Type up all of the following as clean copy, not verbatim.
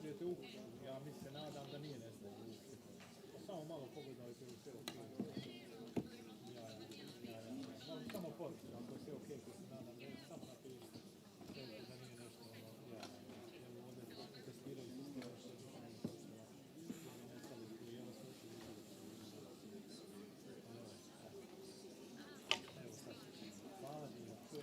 Ja mislim, nadam da nije nešto uopšte. Samo malo pogledajte u sve okej. Samo poručite, ako je sve okej, ko se nadam da je samo napišite. Da nije nešto jer ovdje testiraju se sve što je samo poslova. Evo sad. Hvala ti na sve.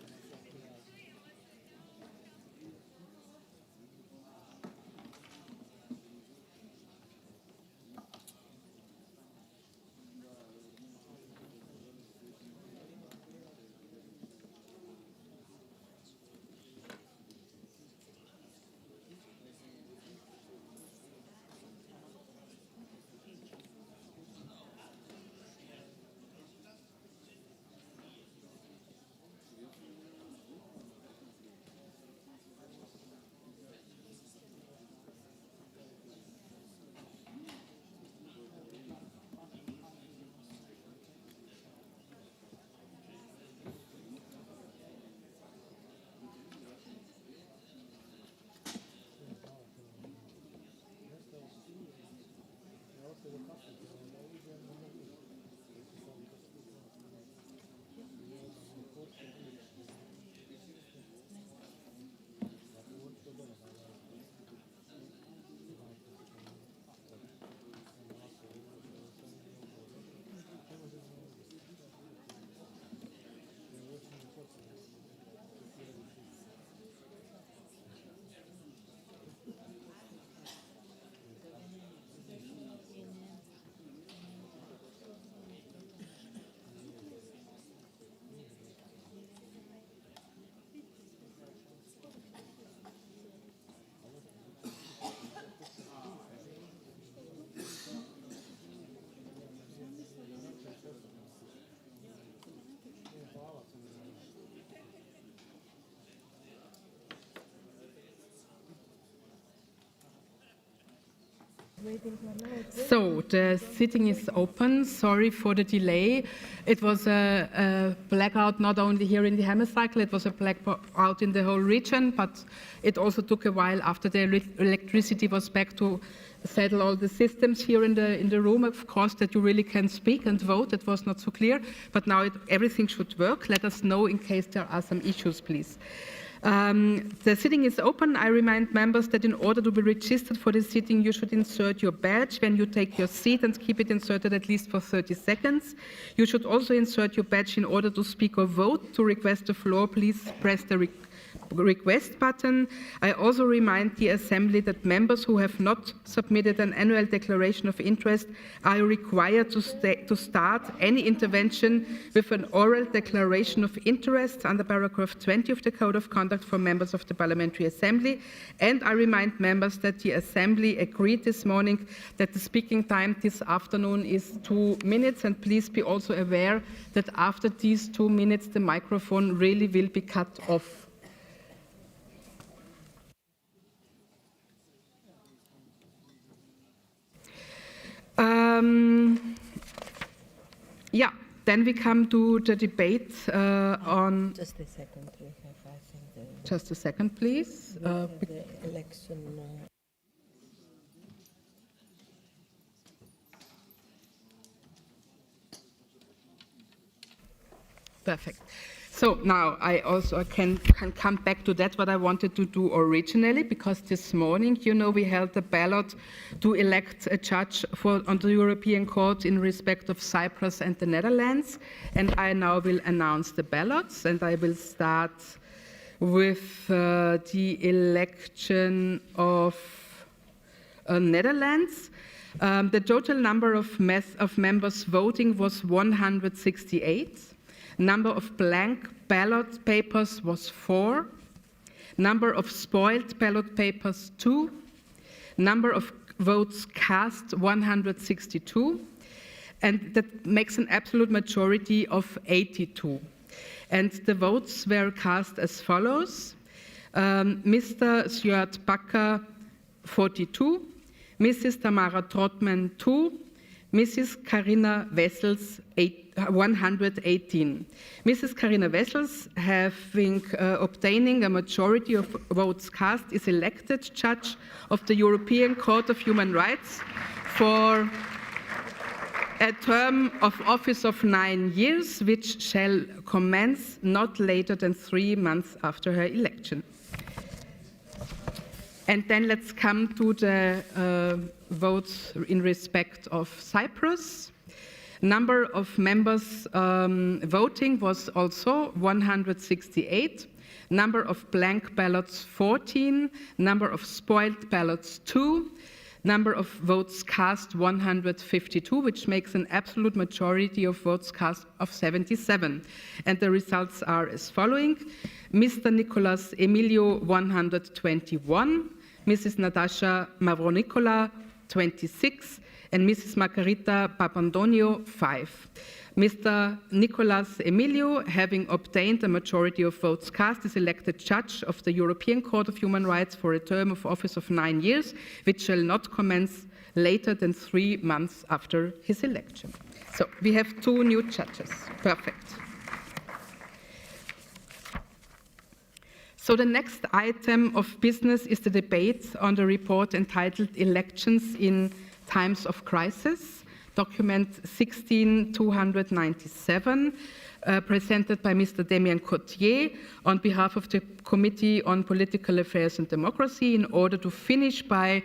So, the sitting is open. Sorry for the delay. It was a blackout not only here in the hemicycle, it was a blackout in the whole region, but it also took a while after the electricity was back to settle all the systems here in the room, of course, that you really can speak and vote. It was not so clear, but now everything should work. Let us know in case there are some issues, please. The sitting is open. I remind members that in order to be registered for the sitting, you should insert your badge when you take your seat and keep it inserted at least for 30 seconds. You should also insert your badge in order to speak or vote. To request the floor, please press the request button. I also remind the Assembly that members who have not submitted an annual declaration of interest are required to start any intervention with an oral declaration of interest under paragraph 20 of the Code of Conduct for members of the Parliamentary Assembly. And I remind members that the Assembly agreed this morning that the speaking time this afternoon is 2 minutes, and please be also aware that after these 2 minutes the microphone really will be cut off. Yeah, then we come to the debate on... Just a second, we have, I think... Just a second, please. The election... Perfect. So now I also can come back to that, what I wanted to do originally, because this morning, you know, we held a ballot to elect a judge on the European Court in respect of Cyprus and the Netherlands. And I now will announce the ballots, and I will start with the election of Netherlands. The total number of members voting was 168. Number of blank ballot papers was 4. Number of spoiled ballot papers 2. Number of votes cast 162. And that makes an absolute majority of 82. And the votes were cast as follows. Mr. Sjört Bakker 42. Mrs. Tamara Trotman 2. Mrs. Carina Wessels 8. 118. Mrs. Carina Wessels, having obtaining a majority of votes cast, is elected judge of the European Court of Human Rights for a term of office of 9 years, which shall commence not later than 3 months after her election. And then let's come to the votes in respect of Cyprus. Number of members voting was also 168. Number of blank ballots 14. Number of spoiled ballots 2. Number of votes cast 152, which makes an absolute majority of votes cast of 77. And the results are as following. Mr. Nicolas Emilio 121, Mrs. Natasha Mavronikola 26, and Mrs. Margarita Papandonio 5. Mr. Nicolas Emilio, having obtained a majority of votes cast, is elected judge of the European Court of Human Rights for a term of office of 9 years, which shall not commence later than 3 months after his election. So we have 2 new judges. Perfect. So the next item of business is the debate on the report entitled Elections in Times of Crisis, document 16297, presented by Mr. Damien Cotier on behalf of the Committee on Political Affairs and Democracy in order to finish by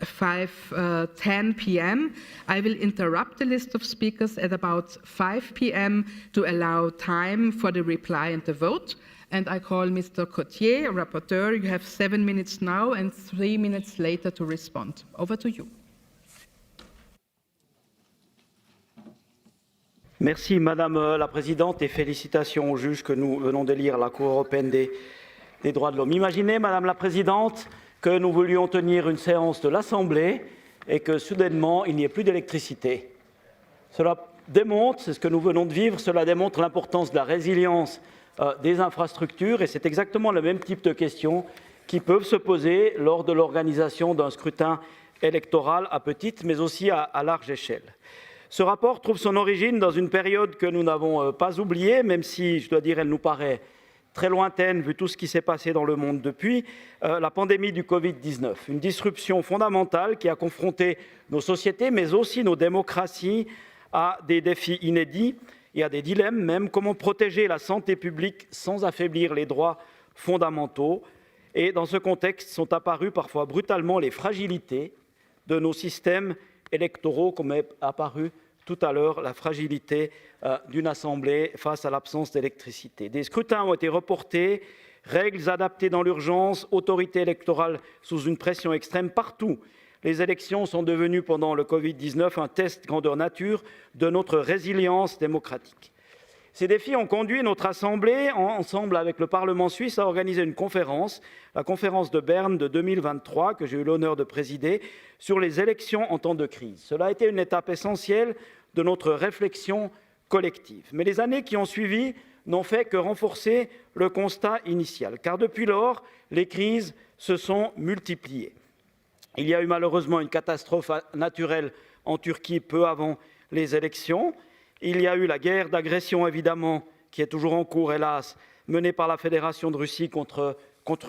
5:10 p.m. I will interrupt the list of speakers at about 5 p.m. to allow time for the reply and the vote. And I call Mr. Cotier, rapporteur. You have 7 minutes now and 3 minutes later to respond. Over to you. Merci Madame la Présidente et félicitations aux juges que nous venons d'élire à la Cour européenne des droits de l'homme. Imaginez, Madame la Présidente, que nous voulions tenir une séance de l'Assemblée et que soudainement il n'y ait plus d'électricité. Cela démontre, c'est ce que nous venons de vivre, cela démontre l'importance de la résilience des infrastructures et c'est exactement le même type de questions qui peuvent se poser lors de l'organisation d'un scrutin électoral à petite mais aussi à large échelle. Ce rapport trouve son origine dans une période que nous n'avons pas oubliée, même si, je dois dire, elle nous paraît très lointaine vu tout ce qui s'est passé dans le monde depuis, la pandémie du Covid-19. Une disruption fondamentale qui a confronté nos sociétés, mais aussi nos démocraties, à des défis inédits et à des dilemmes même. Comment protéger la santé publique sans affaiblir les droits fondamentaux? Et dans ce contexte sont apparues parfois brutalement les fragilités de nos systèmes électoraux, comme est apparu tout à l'heure la fragilité d'une assemblée face à l'absence d'électricité. Des scrutins ont été reportés, règles adaptées dans l'urgence, autorités électorales sous une pression extrême partout. Les élections sont devenues pendant le Covid-19 un test grandeur nature de notre résilience démocratique. Ces défis ont conduit notre Assemblée, ensemble avec le Parlement suisse, à organiser une conférence, la conférence de Berne de 2023, que j'ai eu l'honneur de présider, sur les élections en temps de crise. Cela a été une étape essentielle de notre réflexion collective. Mais les années qui ont suivi n'ont fait que renforcer le constat initial, car depuis lors, les crises se sont multipliées. Il y a eu malheureusement une catastrophe naturelle en Turquie peu avant les élections. Il y a eu la guerre d'agression, évidemment, qui est toujours en cours, hélas, menée par la Fédération de Russie contre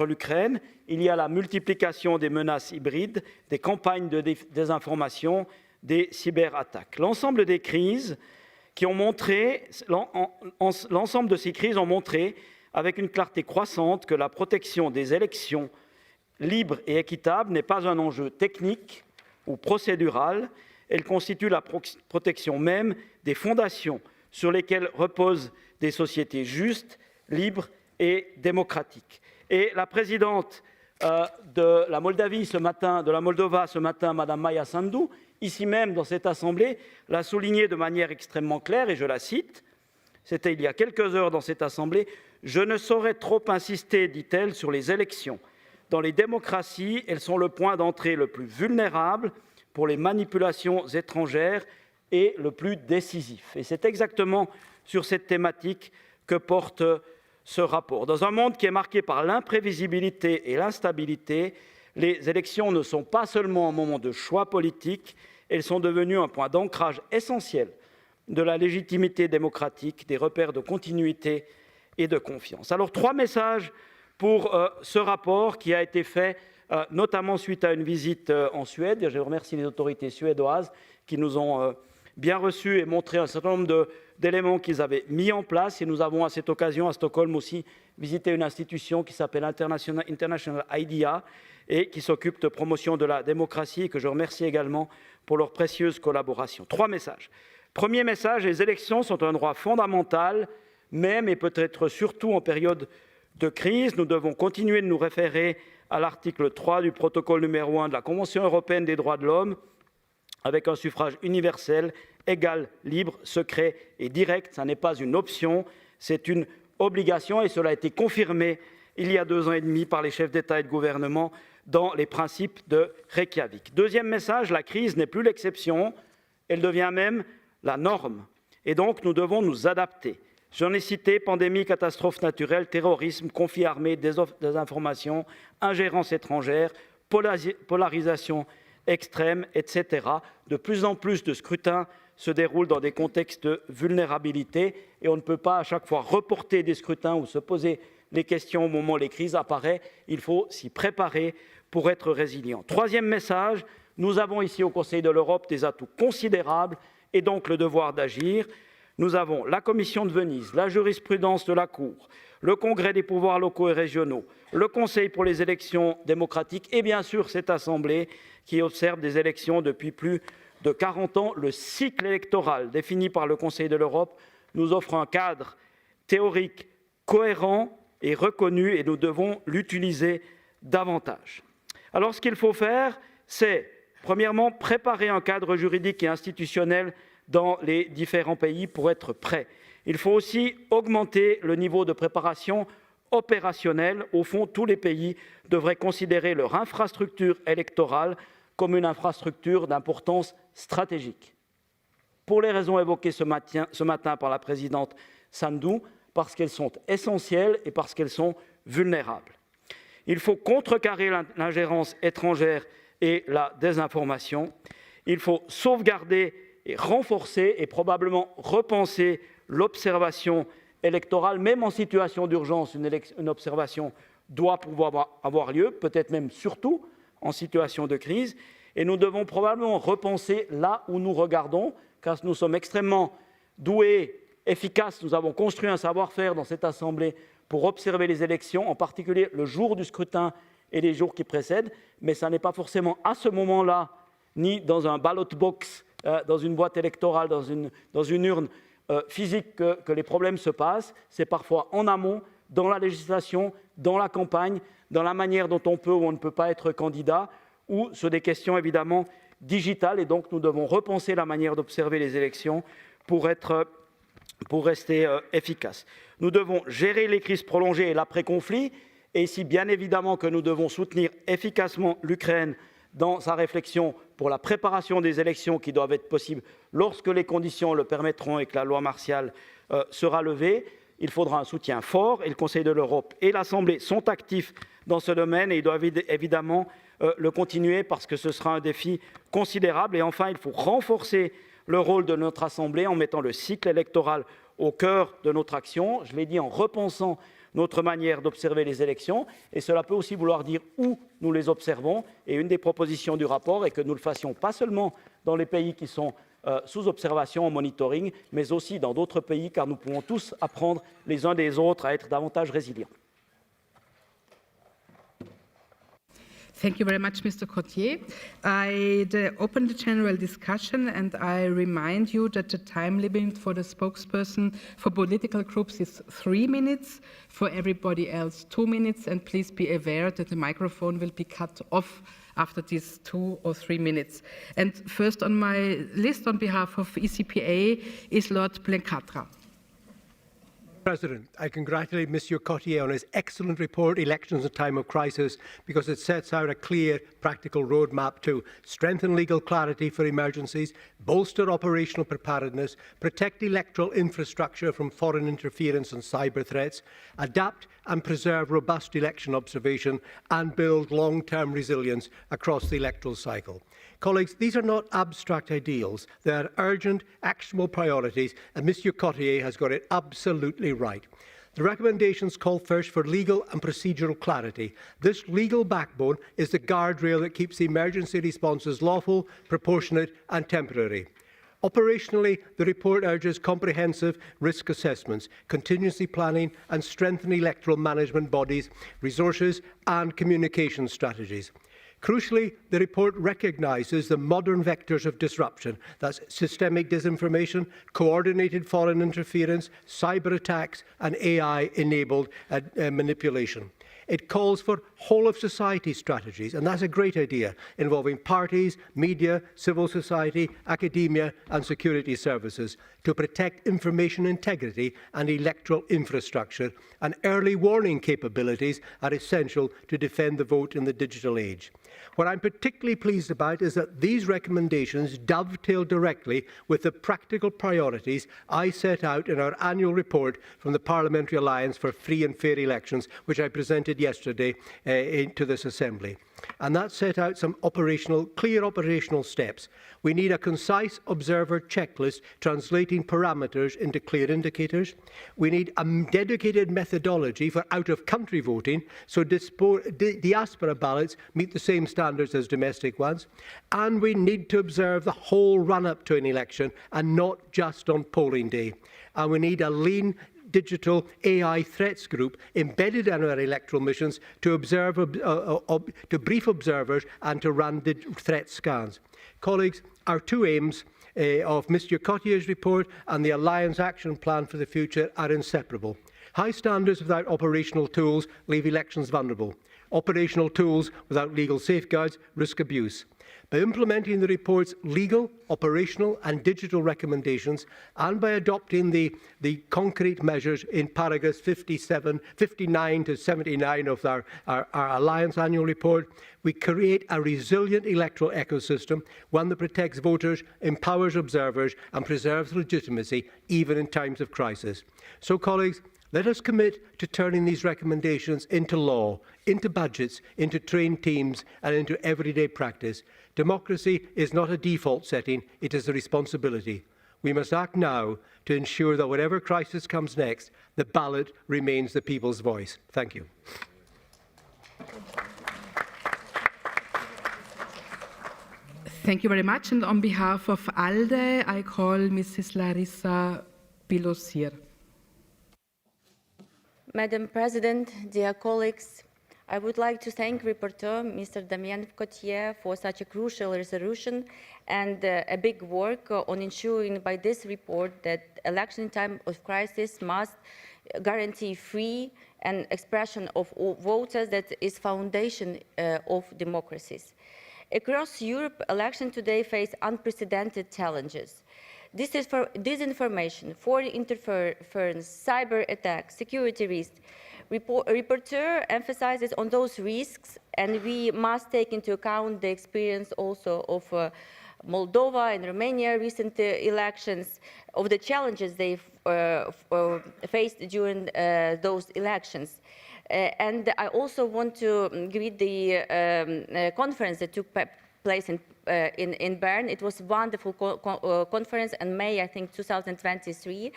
l'Ukraine. Il y a la multiplication des menaces hybrides, des campagnes de désinformation, des cyberattaques. L'ensemble des crises qui ont montré, l'ensemble de ces crises ont montré, avec une clarté croissante, que la protection des élections libres et équitables n'est pas un enjeu technique ou procédural. Elle constitue la protection même des fondations sur lesquelles reposent des sociétés justes, libres et démocratiques. Et la présidente de la Moldavie ce matin, de la Moldova ce matin, Madame Maia Sandu, ici même dans cette Assemblée, l'a souligné de manière extrêmement claire, et je la cite, c'était il y a quelques heures dans cette Assemblée, « Je ne saurais trop insister, dit-elle, sur les élections. Dans les démocraties, elles sont le point d'entrée le plus vulnérable pour les manipulations étrangères et le plus décisif. » Et c'est exactement sur cette thématique que porte ce rapport. Dans un monde qui est marqué par l'imprévisibilité et l'instabilité, les élections ne sont pas seulement un moment de choix politique, elles sont devenues un point d'ancrage essentiel de la légitimité démocratique, des repères de continuité et de confiance. Alors, 3 messages pour ce rapport qui a été fait notamment suite à une visite en Suède. Je remercie les autorités suédoises qui nous ont bien reçus et montré un certain nombre d'éléments qu'ils avaient mis en place. Et nous avons à cette occasion, à Stockholm aussi, visité une institution qui s'appelle International IDEA et qui s'occupe de promotion de la démocratie et que je remercie également pour leur précieuse collaboration. 3 messages. Premier message, les élections sont un droit fondamental, même et peut-être surtout en période de crise. Nous devons continuer de nous référer à l'article 3 du protocole numéro 1 de la Convention européenne des droits de l'homme, avec un suffrage universel, égal, libre, secret et direct. Ce n'est pas une option, c'est une obligation et cela a été confirmé il y a 2 ans et demi par les chefs d'État et de gouvernement dans les principes de Reykjavik. Deuxième message, la crise n'est plus l'exception, elle devient même la norme. Et donc, nous devons nous adapter. J'en ai cité pandémie, catastrophes naturelles, terrorisme, conflits armés, désinformation, ingérence étrangère, polarisation extrême, etc. De plus en plus de scrutins se déroulent dans des contextes de vulnérabilité et on ne peut pas à chaque fois reporter des scrutins ou se poser les questions au moment où les crises apparaissent. Il faut s'y préparer pour être résilient. Troisième message, nous avons ici au Conseil de l'Europe des atouts considérables et donc le devoir d'agir. Nous avons la Commission de Venise, la jurisprudence de la Cour, le Congrès des pouvoirs locaux et régionaux, le Conseil pour les élections démocratiques et bien sûr cette Assemblée qui observe des élections depuis plus de 40 ans. Le cycle électoral défini par le Conseil de l'Europe nous offre un cadre théorique cohérent et reconnu et nous devons l'utiliser davantage. Alors ce qu'il faut faire, c'est premièrement préparer un cadre juridique et institutionnel dans les différents pays pour être prêt. Il faut aussi augmenter le niveau de préparation opérationnelle. Au fond, tous les pays devraient considérer leur infrastructure électorale comme une infrastructure d'importance stratégique. Pour les raisons évoquées ce matin par la présidente Sandou, parce qu'elles sont essentielles et parce qu'elles sont vulnérables. Il faut contrecarrer l'ingérence étrangère et la désinformation. Il faut sauvegarder et renforcer et probablement repenser l'observation électorale. Même en situation d'urgence, une observation doit pouvoir avoir lieu, peut-être même surtout en situation de crise. Et nous devons probablement repenser là où nous regardons, car nous sommes extrêmement doués, efficaces. Nous avons construit un savoir-faire dans cette Assemblée pour observer les élections, en particulier le jour du scrutin et les jours qui précèdent. Mais ce n'est pas forcément à ce moment-là, ni dans un ballot box, dans une boîte électorale, dans une urne physique que les problèmes se passent. C'est parfois en amont, dans la législation, dans la campagne, dans la manière dont on peut ou on ne peut pas être candidat, ou sur des questions évidemment digitales. Et donc nous devons repenser la manière d'observer les élections pour rester efficaces. Nous devons gérer les crises prolongées et l'après-conflit. Et ici, bien évidemment, que nous devons soutenir efficacement l'Ukraine dans sa réflexion pour la préparation des élections qui doivent être possibles lorsque les conditions le permettront et que la loi martiale sera levée. Il faudra un soutien fort et le Conseil de l'Europe et l'Assemblée sont actifs dans ce domaine et ils doivent évidemment le continuer parce que ce sera un défi considérable. Et enfin, il faut renforcer le rôle de notre Assemblée en mettant le cycle électoral au cœur de notre action. Je l'ai dit, en repensant notre manière d'observer les élections, et cela peut aussi vouloir dire où nous les observons. Et une des propositions du rapport est que nous ne le fassions pas seulement dans les pays qui sont sous observation, en monitoring, mais aussi dans d'autres pays, car nous pouvons tous apprendre les uns des autres à être davantage résilients. Thank you very much, Mr. Cotier. I open the general discussion and I remind you that the time limit for the spokesperson for political groups is 3 minutes, for everybody else 2 minutes, and please be aware that the microphone will be cut off after these 2 or 3 minutes. And first on my list on behalf of ECPA is Lord Blencathra. President, I congratulate Monsieur Cottier on his excellent report, Elections in Time of Crisis, because it sets out a clear, practical roadmap to strengthen legal clarity for emergencies, bolster operational preparedness, protect electoral infrastructure from foreign interference and cyber threats, adapt and preserve robust election observation, and build long-term resilience across the electoral cycle. Colleagues, these are not abstract ideals. They are urgent, actionable priorities, and Mr Cottier has got it absolutely right. The recommendations call first for legal and procedural clarity. This legal backbone is the guardrail that keeps emergency responses lawful, proportionate and temporary. Operationally, the report urges comprehensive risk assessments, contingency planning and strengthen electoral management bodies, resources and communication strategies. Crucially, the report recognises the modern vectors of disruption, that's systemic disinformation, coordinated foreign interference, cyber attacks and AI-enabled manipulation. It calls for whole-of-society strategies, and that's a great idea, involving parties, media, civil society, academia and security services to protect information integrity and electoral infrastructure, and early warning capabilities are essential to defend the vote in the digital age. What I'm particularly pleased about is that these recommendations dovetail directly with the practical priorities I set out in our annual report from the Parliamentary Alliance for Free and Fair Elections, which I presented yesterday to this Assembly. And that set out some clear operational steps. We need a concise observer checklist translating parameters into clear indicators. We need a dedicated methodology for out-of-country voting, so diaspora ballots meet the same standards as domestic ones. And we need to observe the whole run-up to an election and not just on polling day. And we need a lean digital AI threats group embedded in our electoral missions to brief observers and to run the threat scans. Colleagues, our two aims of Mr Cottier's report and the Alliance Action Plan for the Future are inseparable. High standards without operational tools leave elections vulnerable. Operational tools without legal safeguards risk abuse. By implementing the report's legal, operational and digital recommendations, and by adopting the concrete measures in paragraphs 59 to 79 of our Alliance annual report, we create a resilient electoral ecosystem, one that protects voters, empowers observers and preserves legitimacy even in times of crisis. So, colleagues, let us commit to turning these recommendations into law, into budgets, into trained teams and into everyday practice. Democracy is not a default setting, it is a responsibility. We must act now to ensure that whatever crisis comes next, the ballot remains the people's voice. Thank you. Thank you very much. And on behalf of ALDE, I call Mrs. Larissa Bilosir. Madam President, dear colleagues, I would like to thank Rapporteur Mr. Damien Cottier for such a crucial resolution and a big work on ensuring by this report that election in time of crisis must guarantee free and expression of all voters that is foundation of democracies. Across Europe, elections today face unprecedented challenges. Disinformation, foreign interference, cyber attacks, security risks. Rapporteur emphasizes on those risks, and we must take into account the experience also of Moldova and Romania recent elections, of the challenges they faced during those elections. And I also want to greet the conference that took place in Bern. It was a wonderful conference in May, I think, 2023,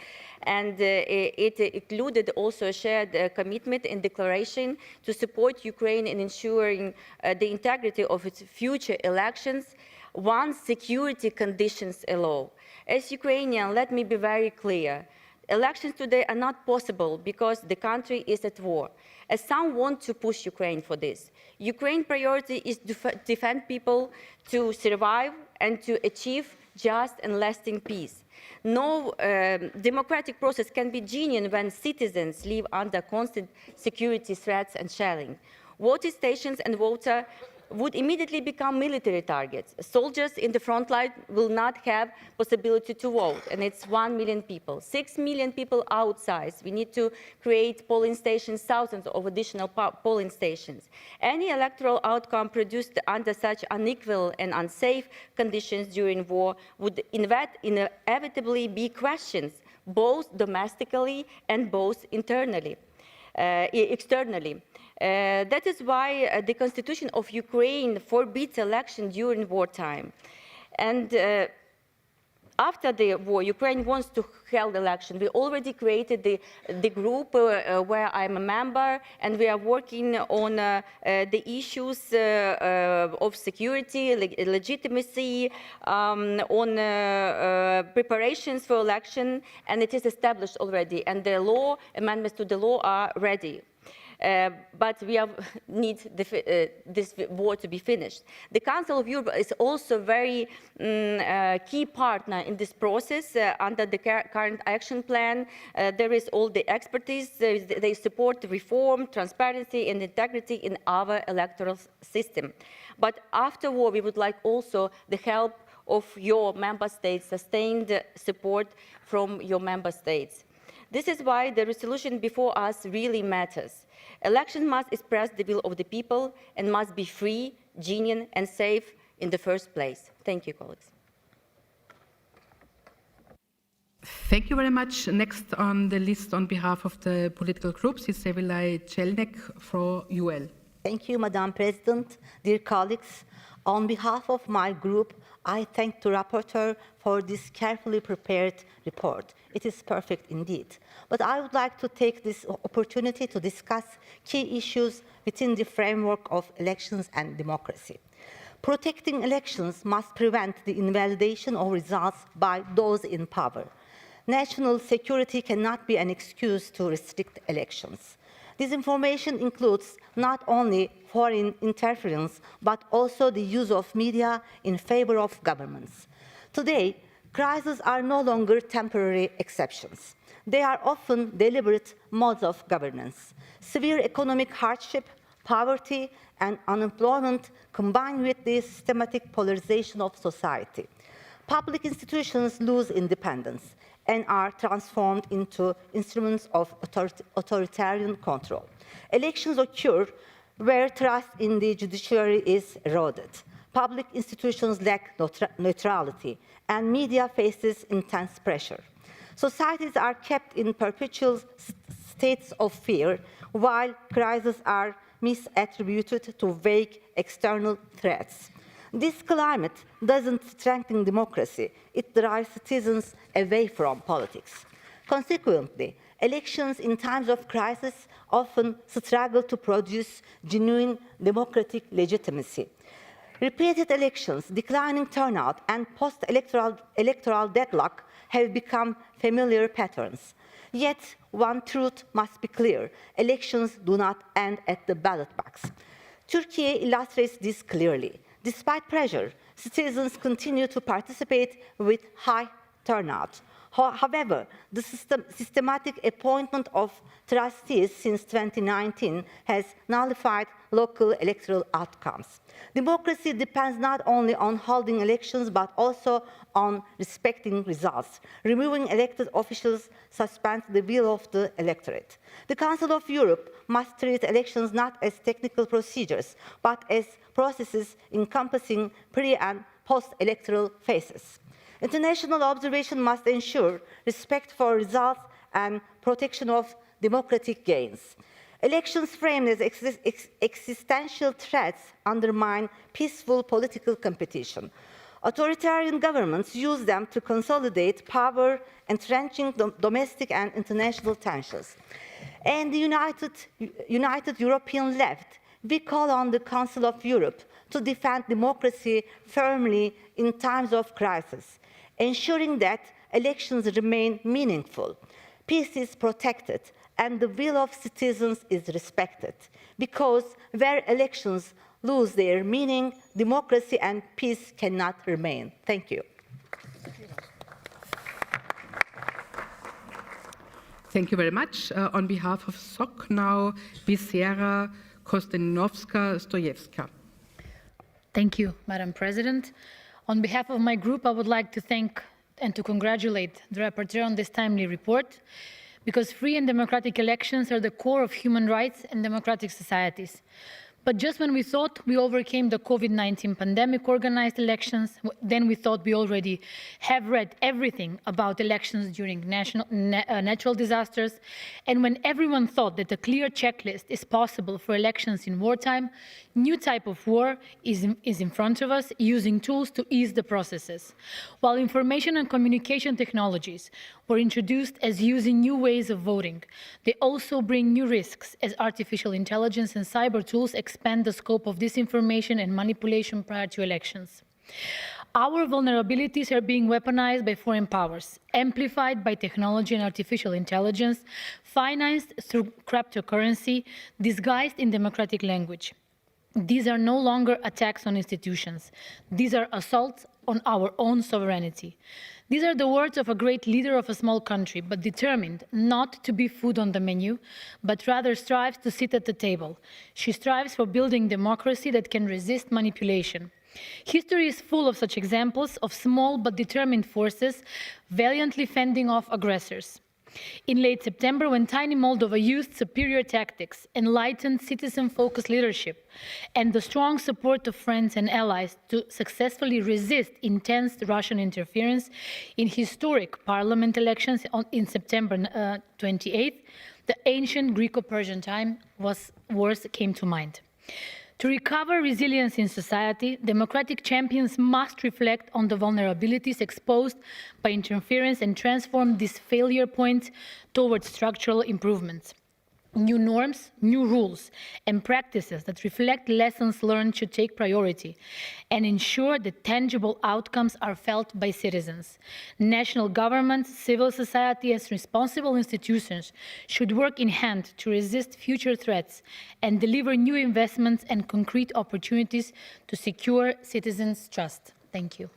and it included also a shared commitment and declaration to support Ukraine in ensuring the integrity of its future elections once security conditions allow. As Ukrainian, let me be very clear. Elections today are not possible because the country is at war, as some want to push Ukraine for this. Ukraine's priority is to defend people, to survive and to achieve just and lasting peace. No democratic process can be genuine when citizens live under constant security threats and shelling. Voting stations and voter would immediately become military targets. Soldiers in the front line will not have possibility to vote, and it's 1 million people. 6 million people outside. We need to create polling stations, thousands of additional polling stations. Any electoral outcome produced under such unequal and unsafe conditions during war would inevitably be questioned, both domestically and both externally. That is why the Constitution of Ukraine forbids election during wartime. And after the war, Ukraine wants to hold election. We already created the group where I'm a member, and we are working on the issues of security, legitimacy, on preparations for election, and it is established already, and the law, amendments to the law are ready. But we need this war to be finished. The Council of Europe is also a very key partner in this process. Under the current action plan, there is all the expertise. They support reform, transparency, and integrity in our electoral system. But after war, we would like also the help of your member states, sustained support from your member states. This is why the resolution before us really matters. Election must express the will of the people and must be free, genuine, and safe in the first place. Thank you, colleagues. Thank you very much. Next on the list on behalf of the political groups is Sevilay Celnek for UL. Thank you, Madam President. Dear colleagues, on behalf of my group, I thank the rapporteur for this carefully prepared report. It is perfect indeed. But I would like to take this opportunity to discuss key issues within the framework of elections and democracy. Protecting elections must prevent the invalidation of results by those in power. National security cannot be an excuse to restrict elections. This information includes not only foreign interference, but also the use of media in favor of governments. Today, crises are no longer temporary exceptions. They are often deliberate modes of governance. Severe economic hardship, poverty, and unemployment combine with the systematic polarization of society. Public institutions lose independence and are transformed into instruments of authoritarian control. Elections occur where trust in the judiciary is eroded. Public institutions lack neutrality, and media faces intense pressure. Societies are kept in perpetual states of fear, while crises are misattributed to vague external threats. This climate doesn't strengthen democracy, it drives citizens away from politics. Consequently, elections in times of crisis often struggle to produce genuine democratic legitimacy. Repeated elections, declining turnout, and post-electoral deadlock have become familiar patterns. Yet, one truth must be clear: elections do not end at the ballot box. Turkey illustrates this clearly. Despite pressure, citizens continue to participate with high turnout. However, the systematic appointment of trustees since 2019 has nullified local electoral outcomes. Democracy depends not only on holding elections, but also on respecting results. Removing elected officials suspends the will of the electorate. The Council of Europe must treat elections not as technical procedures, but as processes encompassing pre- and post-electoral phases. International observation must ensure respect for results and protection of democratic gains. Elections framed as existential threats undermine peaceful political competition. Authoritarian governments use them to consolidate power, entrenching domestic and international tensions. And the United European Left, we call on the Council of Europe to defend democracy firmly in times of crisis, ensuring that elections remain meaningful, peace is protected, and the will of citizens is respected. Because where elections lose their meaning, democracy and peace cannot remain. Thank you. Thank you very much. On behalf of SOC now, Wisera Kosteninowska-Stojewska. Thank you, Madam President. On behalf of my group, I would like to thank and to congratulate the rapporteur on this timely report, because free and democratic elections are the core of human rights and democratic societies. But just when we thought we overcame the COVID-19 pandemic organized elections, then we thought we already have read everything about elections during natural disasters. And when everyone thought that a clear checklist is possible for elections in wartime, new type of war is in front of us, using tools to ease the processes. While information and communication technologies were introduced as using new ways of voting, they also bring new risks as artificial intelligence and cyber tools expand the scope of disinformation and manipulation prior to elections. Our vulnerabilities are being weaponized by foreign powers, amplified by technology and artificial intelligence, financed through cryptocurrency, disguised in democratic language. These are no longer attacks on institutions. These are assaults on our own sovereignty. These are the words of a great leader of a small country, but determined not to be food on the menu, but rather strives to sit at the table. She strives for building democracy that can resist manipulation. History is full of such examples of small but determined forces valiantly fending off aggressors. In late September, when tiny Moldova used superior tactics, enlightened citizen-focused leadership, and the strong support of friends and allies to successfully resist intense Russian interference in historic parliament elections in September 28th, the ancient Greco-Persian time wars came to mind. To recover resilience in society, democratic champions must reflect on the vulnerabilities exposed by interference and transform these failure points towards structural improvements. New norms, new rules, and practices that reflect lessons learned should take priority and ensure that tangible outcomes are felt by citizens. National governments, civil society, and responsible institutions should work in hand to resist future threats and deliver new investments and concrete opportunities to secure citizens' trust. Thank you.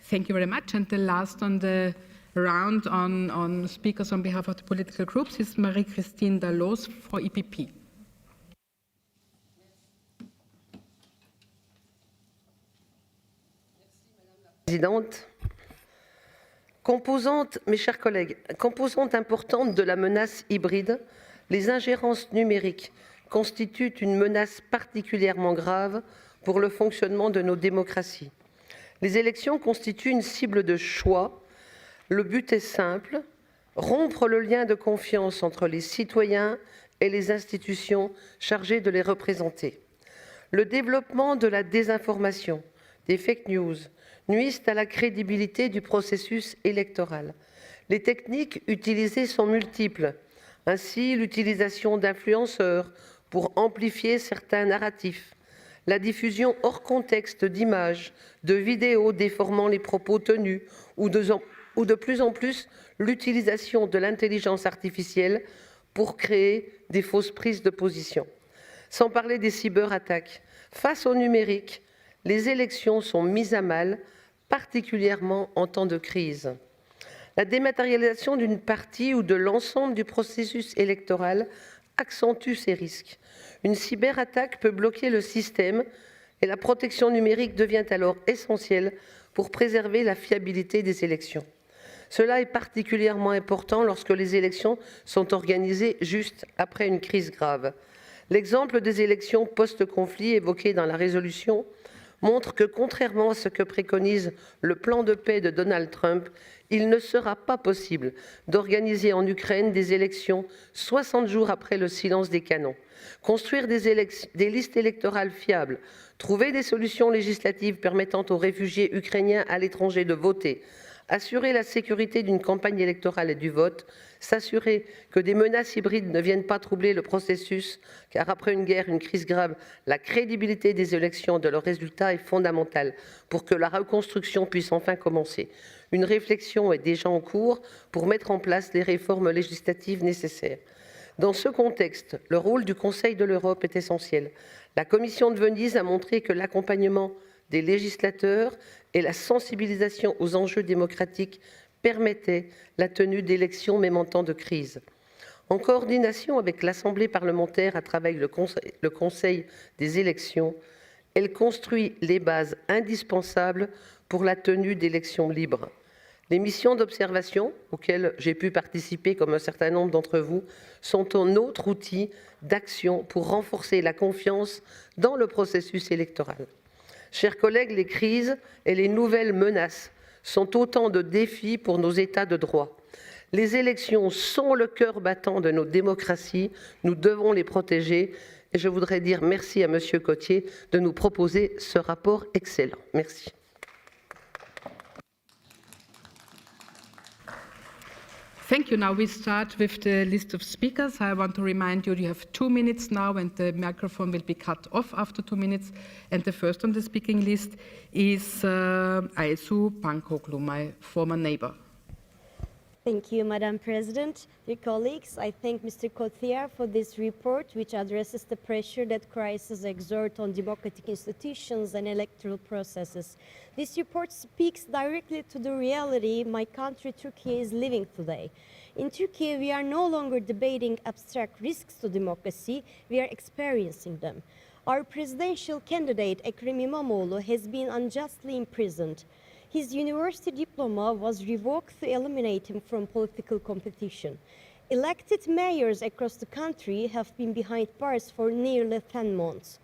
Thank you very much. And the last on the round on speakers on behalf of the political groups is Marie-Christine Dalloz for EPP. Présidente, mes chers collègues, composante importante de la menace hybride, les ingérences numériques constituent une menace particulièrement grave pour le fonctionnement de nos démocraties. Les élections constituent une cible de choix. Le but est simple, rompre le lien de confiance entre les citoyens et les institutions chargées de les représenter. Le développement de la désinformation, des fake news, nuisent à la crédibilité du processus électoral. Les techniques utilisées sont multiples, ainsi l'utilisation d'influenceurs pour amplifier certains narratifs, la diffusion hors contexte d'images, de vidéos déformant les propos tenus ou de plus en plus l'utilisation de l'intelligence artificielle pour créer des fausses prises de position. Sans parler des cyberattaques. Face au numérique, les élections sont mises à mal, particulièrement en temps de crise. La dématérialisation d'une partie ou de l'ensemble du processus électoral accentue ces risques. Une cyberattaque peut bloquer le système et la protection numérique devient alors essentielle pour préserver la fiabilité des élections. Cela est particulièrement important lorsque les élections sont organisées juste après une crise grave. L'exemple des élections post-conflit évoqué dans la résolution montre que, contrairement à ce que préconise le plan de paix de Donald Trump, il ne sera pas possible d'organiser en Ukraine des élections 60 jours après le silence des canons. Construire des listes électorales fiables, trouver des solutions législatives permettant aux réfugiés ukrainiens à l'étranger de voter, assurer la sécurité d'une campagne électorale et du vote, s'assurer que des menaces hybrides ne viennent pas troubler le processus, car après une guerre, une crise grave, la crédibilité des élections, de leurs résultats est fondamentale pour que la reconstruction puisse enfin commencer. Une réflexion est déjà en cours pour mettre en place les réformes législatives nécessaires. Dans ce contexte, le rôle du Conseil de l'Europe est essentiel. La Commission de Venise a montré que l'accompagnement des législateurs et la sensibilisation aux enjeux démocratiques permettaient la tenue d'élections même en temps de crise. En coordination avec l'Assemblée parlementaire à travers le Conseil des élections, Elle construit les bases indispensables pour la tenue d'élections libres. Les missions d'observation, auxquelles j'ai pu participer comme un certain nombre d'entre vous, sont un autre outil d'action pour renforcer la confiance dans le processus électoral. Chers collègues, les crises et les nouvelles menaces sont autant de défis pour nos États de droit. Les élections sont le cœur battant de nos démocraties, nous devons les protéger et je voudrais dire merci à M. Cottier de nous proposer ce rapport excellent. Merci. Thank you. Now we start with the list of speakers. I want to remind you, you have 2 minutes now and the microphone will be cut off after 2 minutes. And the first on the speaking list is Aysu Pankoglu, my former neighbor. Thank you, Madam President. Dear colleagues, I thank Mr. Cothier for this report, which addresses the pressure that crises exert on democratic institutions and electoral processes. This report speaks directly to the reality my country, Turkey, is living today. In Turkey, we are no longer debating abstract risks to democracy, we are experiencing them. Our presidential candidate, Ekrem İmamoğlu, has been unjustly imprisoned. His university diploma was revoked to eliminate him from political competition. Elected mayors across the country have been behind bars for nearly 10 months.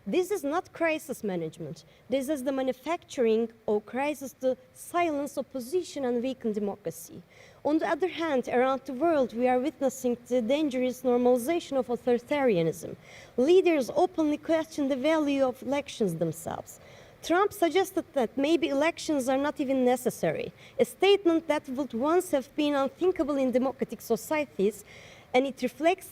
This is not crisis management. This is the manufacturing of crisis to silence opposition and weaken democracy. On the other hand, around the world, we are witnessing the dangerous normalization of authoritarianism. Leaders openly question the value of elections themselves. Trump suggested that maybe elections are not even necessary, a statement that would once have been unthinkable in democratic societies, and it reflects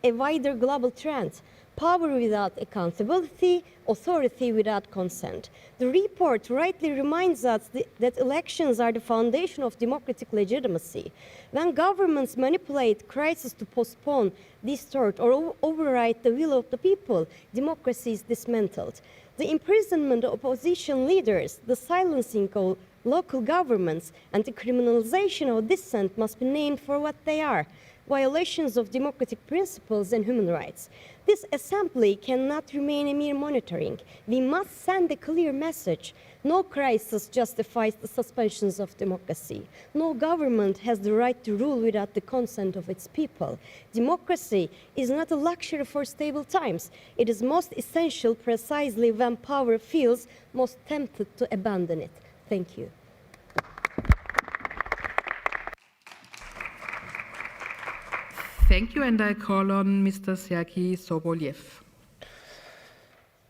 a wider global trend. Power without accountability, authority without consent. The report rightly reminds us that elections are the foundation of democratic legitimacy. When governments manipulate crises to postpone, distort, or override the will of the people, democracy is dismantled. The imprisonment of opposition leaders, the silencing of local governments, and the criminalization of dissent must be named for what they are: violations of democratic principles and human rights. This assembly cannot remain a mere monitoring. We must send a clear message. No crisis justifies the suspensions of democracy. No government has the right to rule without the consent of its people. Democracy is not a luxury for stable times. It is most essential precisely when power feels most tempted to abandon it. Thank you. Thank you, and I call on Mr. Sergei Sobolyev.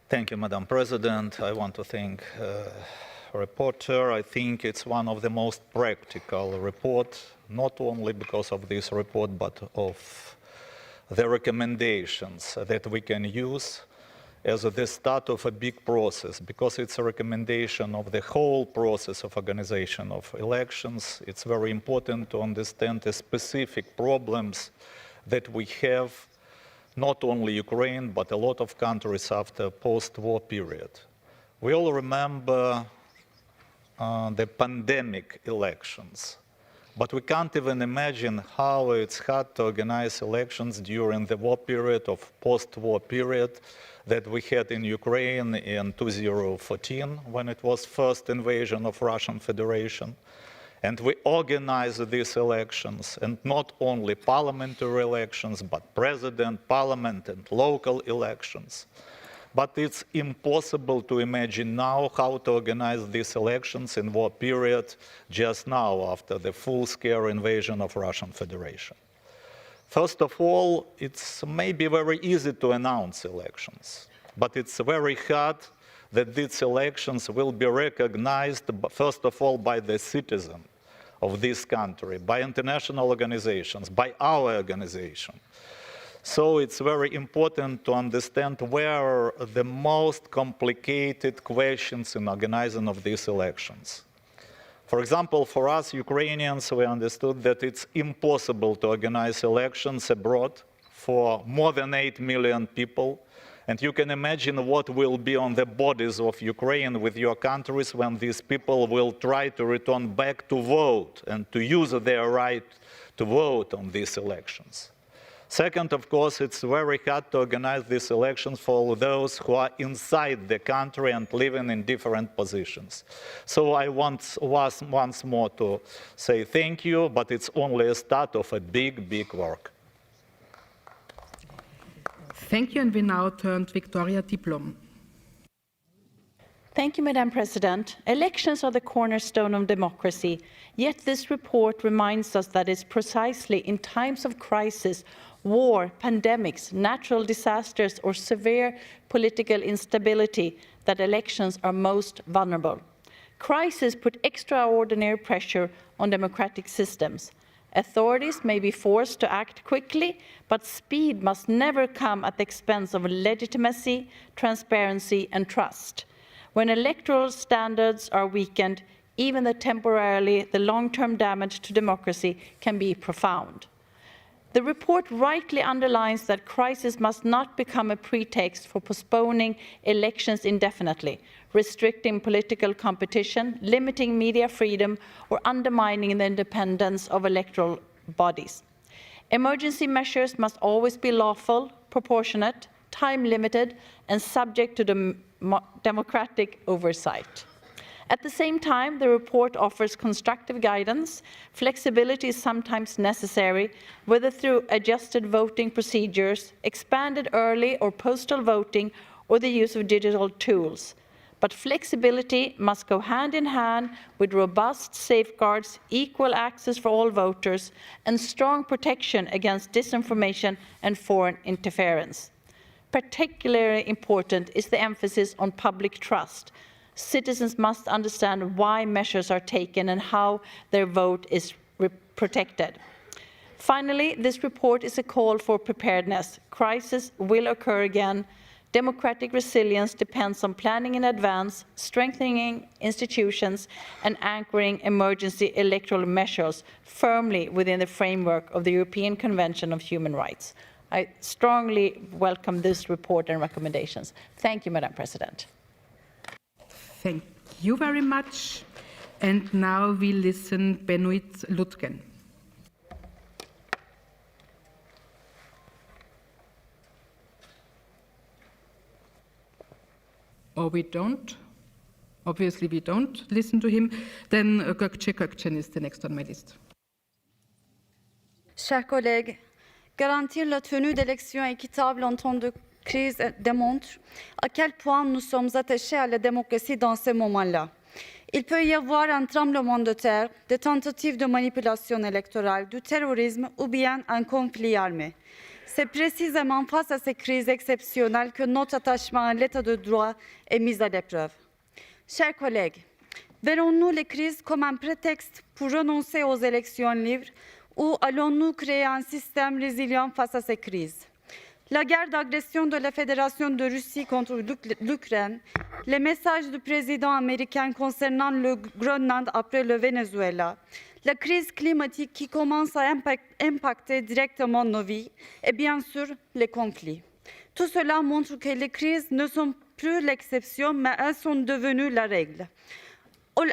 Thank you, Madam President. I want to thank reporter. I think it's one of the most practical reports, not only because of this report, but of the recommendations that we can use as the start of a big process, because it's a recommendation of the whole process of organization of elections. It's very important to understand the specific problems that we have, not only Ukraine, but a lot of countries after post-war period. We all remember the pandemic elections, but we can't even imagine how it's hard to organize elections during the war period of post-war period that we had in Ukraine in 2014, when it was first invasion of Russian Federation. And we organized these elections, and not only parliamentary elections, but president, parliament, and local elections. But it's impossible to imagine now how to organize these elections in war period just now after the full-scale invasion of Russian Federation. First of all, it's maybe very easy to announce elections, but it's very hard that these elections will be recognized, first of all, by the citizen of this country, by international organizations, by our organization. So it's very important to understand where are the most complicated questions in organizing of these elections. For example, for us Ukrainians, we understood that it's impossible to organize elections abroad for more than 8 million people. And you can imagine what will be on the borders of Ukraine with your countries when these people will try to return back to vote and to use their right to vote on these elections. Second, of course, it's very hard to organize these elections for those who are inside the country and living in different positions. So I want once more to say thank you, but it's only a start of a big, big work. Thank you, and we now turn to Victoria Diplom. Thank you, Madam President. Elections are the cornerstone of democracy, yet this report reminds us that it's precisely in times of crisis, war, pandemics, natural disasters, or severe political instability that elections are most vulnerable. Crises put extraordinary pressure on democratic systems. Authorities may be forced to act quickly, but speed must never come at the expense of legitimacy, transparency, and trust. When electoral standards are weakened, even the long-term damage to democracy can be profound. The report rightly underlines that crisis must not become a pretext for postponing elections indefinitely, restricting political competition, limiting media freedom, or undermining the independence of electoral bodies. Emergency measures must always be lawful, proportionate, time-limited, and subject to democratic oversight. At the same time, the report offers constructive guidance. Flexibility is sometimes necessary, whether through adjusted voting procedures, expanded early or postal voting, or the use of digital tools. But flexibility must go hand in hand with robust safeguards, equal access for all voters, and strong protection against disinformation and foreign interference. Particularly important is the emphasis on public trust. Citizens must understand why measures are taken and how their vote is protected. Finally, this report is a call for preparedness. Crises will occur again. Democratic resilience depends on planning in advance, strengthening institutions, and anchoring emergency electoral measures firmly within the framework of the European Convention of Human Rights. I strongly welcome this report and recommendations. Thank you, Madam President. Thank you very much. And now we listen Benoit Lutgen. Or we don't. Obviously, we don't listen to him. Then Gökçe Gökçen is the next on my list. Chers collègues, garantir la tenue d'élections équitables en temps de crise démontre à quel point nous sommes attachés à la démocratie dans ces moments-là. Il peut y avoir un tremblement de terre, des tentatives de manipulation électorale, du terrorisme ou bien un conflit armé. C'est précisément face à ces crises exceptionnelles que notre attachement à l'état de droit est mis à l'épreuve. Chers collègues, verrons-nous les crises comme un prétexte pour renoncer aux élections libres ou allons-nous créer un système résilient face à ces crises? La guerre d'agression de la Fédération de Russie contre l'Ukraine, les messages du président américain concernant le Groenland après le Venezuela, la crise climatique qui commence à impacter directement nos vies et bien sûr les conflits. Tout cela montre que les crises ne sont plus l'exception, mais elles sont devenues la règle.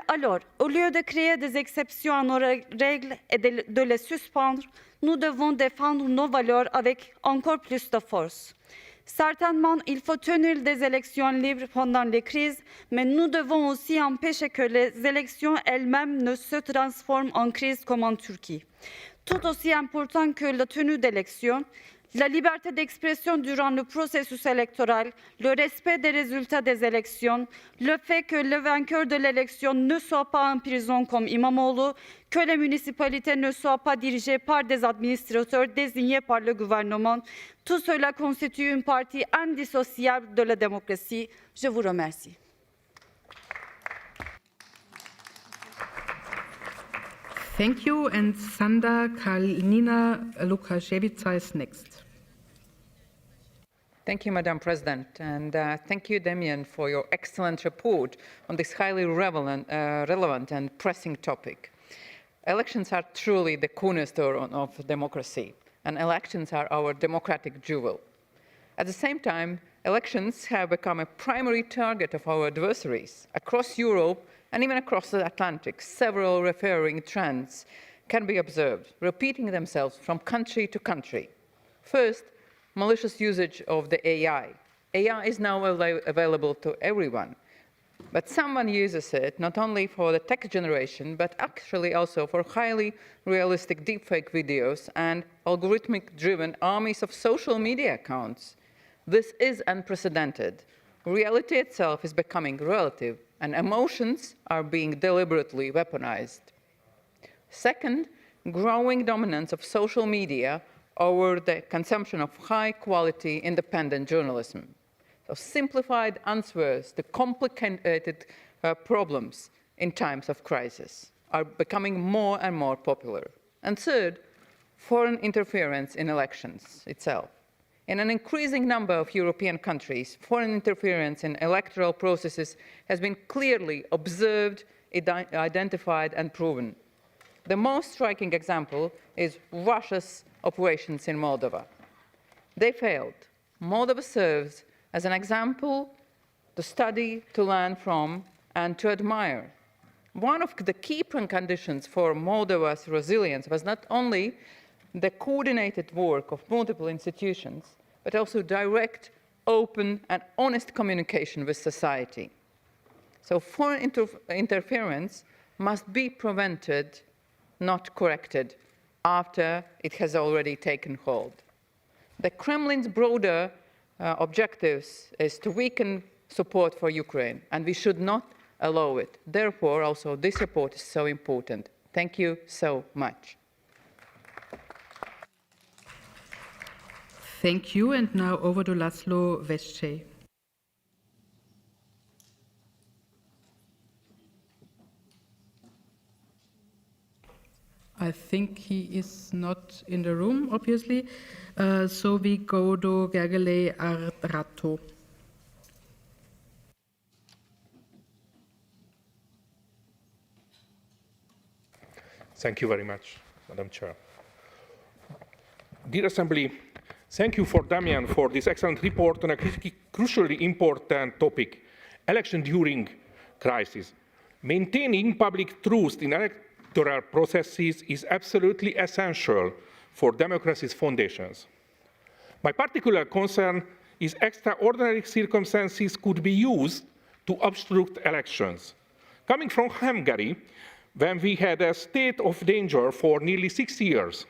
Alors, au lieu de créer des exceptions à nos règles et de les suspendre, nous devons défendre nos valeurs avec encore plus de force. Certainement, il faut tenir des élections libres pendant les crises, mais nous devons aussi empêcher que les élections elles-mêmes ne se transforment en crise comme en Turquie. Tout aussi important que la tenue d'élections, la liberté d'expression durant le processus électoral, le respect des résultats des élections, le fait que le vainqueur de l'élection ne soit pas en prison comme İmamoğlu, que les municipalités ne soient pas dirigées par des administrateurs désignés par le gouvernement, tout cela constitue une partie indissociable de la démocratie. Je vous remercie. Thank you, and Sanda Kalnina Lukashevitsa is next. Thank you, Madam President, and thank you, Damian, for your excellent report on this highly relevant and pressing topic. Elections are truly the cornerstone of democracy, and elections are our democratic jewel. At the same time, elections have become a primary target of our adversaries. Across Europe and even across the Atlantic, several referring trends can be observed, repeating themselves from country to country. First, malicious usage of the AI. AI is now available to everyone, but someone uses it not only for the text generation, but actually also for highly realistic deepfake videos and algorithmic-driven armies of social media accounts. This is unprecedented. Reality itself is becoming relative, and emotions are being deliberately weaponized. Second, growing dominance of social media over the consumption of high-quality independent journalism. So simplified answers to complicated problems in times of crisis are becoming more and more popular. And third, foreign interference in elections itself. In an increasing number of European countries, foreign interference in electoral processes has been clearly observed, identified, and proven. The most striking example is Russia's operations in Moldova. They failed. Moldova serves as an example to study, to learn from, and to admire. One of the key preconditions for Moldova's resilience was not only the coordinated work of multiple institutions, but also direct, open, and honest communication with society. So foreign interference must be prevented, not corrected, after it has already taken hold. The Kremlin's broader objectives is to weaken support for Ukraine, and we should not allow it. Therefore, also, this report is so important. Thank you so much. Thank you, and now over to Laszlo Vesce. I think he is not in the room, obviously. So we go to Gergely Arrato. Thank you very much, Madam Chair. Dear Assembly, thank you for Damian for this excellent report on a crucially important topic, election during crisis. Maintaining public trust in electoral processes is absolutely essential for democracy's foundations. My particular concern is extraordinary circumstances could be used to obstruct elections. Coming from Hungary, when we had a state of danger for nearly 6 years,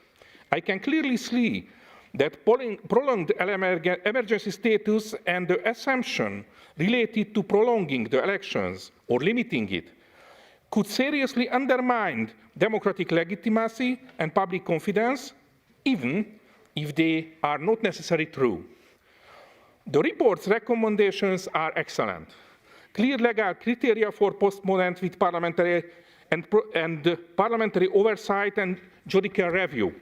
I can clearly see that prolonged emergency status and the assumption related to prolonging the elections or limiting it could seriously undermine democratic legitimacy and public confidence, even if they are not necessarily true. The report's recommendations are excellent. Clear legal criteria for postponement with parliamentary parliamentary oversight and judicial review,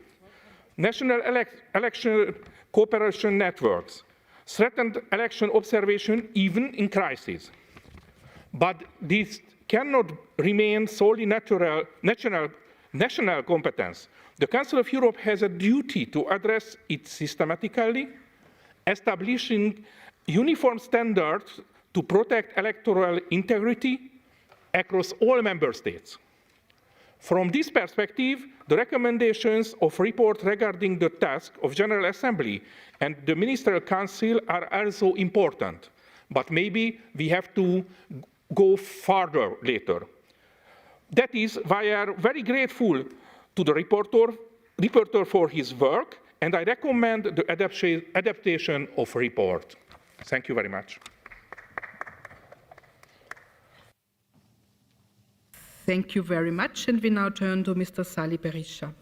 national election cooperation networks, threatened election observation even in crisis. But this cannot remain solely national competence. The Council of Europe has a duty to address it systematically, establishing uniform standards to protect electoral integrity across all member states. From this perspective, the recommendations of report regarding the task of General Assembly and the Ministerial Council are also important, but maybe we have to go farther later. That is why I am very grateful to the reporter for his work, and I recommend the adaptation of report. Thank you very much. Thank you very much, and we now turn to Mr. Sali Berisha.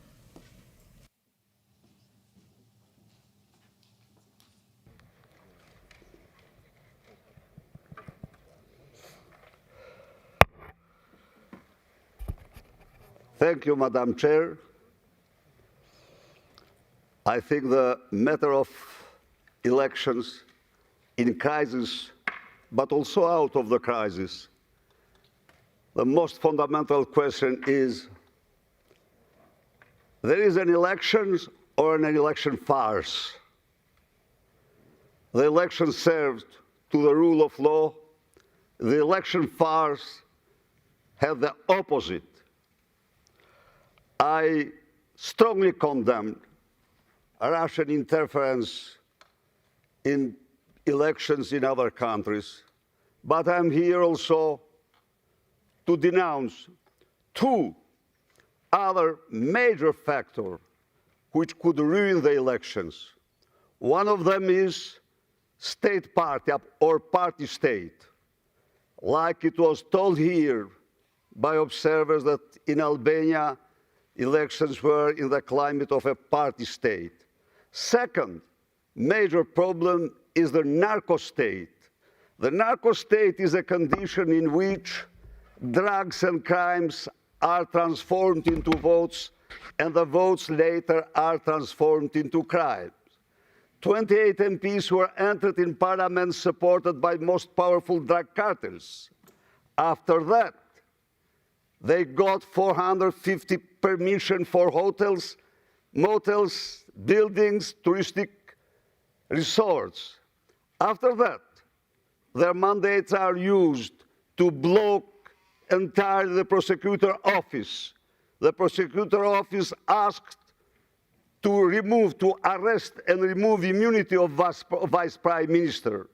Thank you, Madam Chair. I think the matter of elections in crisis, but also out of the crisis, the most fundamental question is, there is an election or an election farce? The election served to the rule of law. The election farce had the opposite. I strongly condemn Russian interference in elections in other countries, but I'm here also to denounce two other major factors which could ruin the elections. One of them is state party or party state. Like it was told here by observers that in Albania, elections were in the climate of a party state. Second major problem is the narco state. The narco state is a condition in which drugs and crimes are transformed into votes, and the votes later are transformed into crimes. 28 MPs were entered in parliament supported by most powerful drug cartels. After that, they got 450 permission for hotels, motels, buildings, touristic resorts. After that, their mandates are used to block entirely the prosecutor office. The prosecutor office asked to arrest and remove immunity of Vice Prime Minister.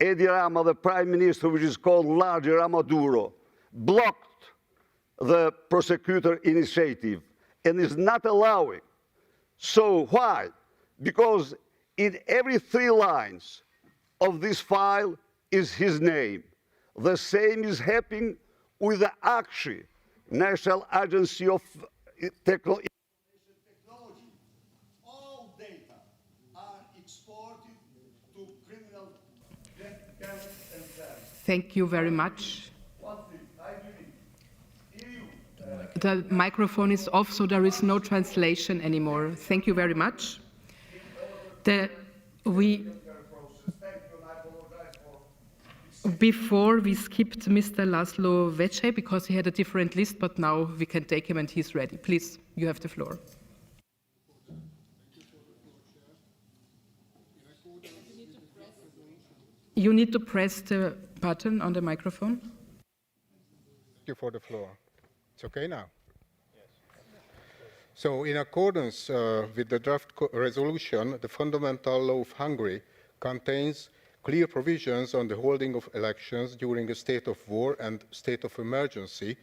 Edi Rama, the Prime Minister, which is called larger Ramaduro, blocked the prosecutor initiative and is not allowing. So why? Because in every 3 lines of this file is his name. The same is happening with the ACSI, National Agency of Technology. All data are exported to criminal gangs and cells. Thank you very much. The microphone is off, so there is no translation anymore. Thank you very much. Before we skipped Mr. Laszlo Vece because he had a different list, but now we can take him and he's ready. Please, you have the floor. You need to press the button on the microphone. Thank you for the floor. It's okay now? Yes. So in accordance with the draft resolution, the fundamental law of Hungary contains clear provisions on the holding of elections during a state of war and state of emergency,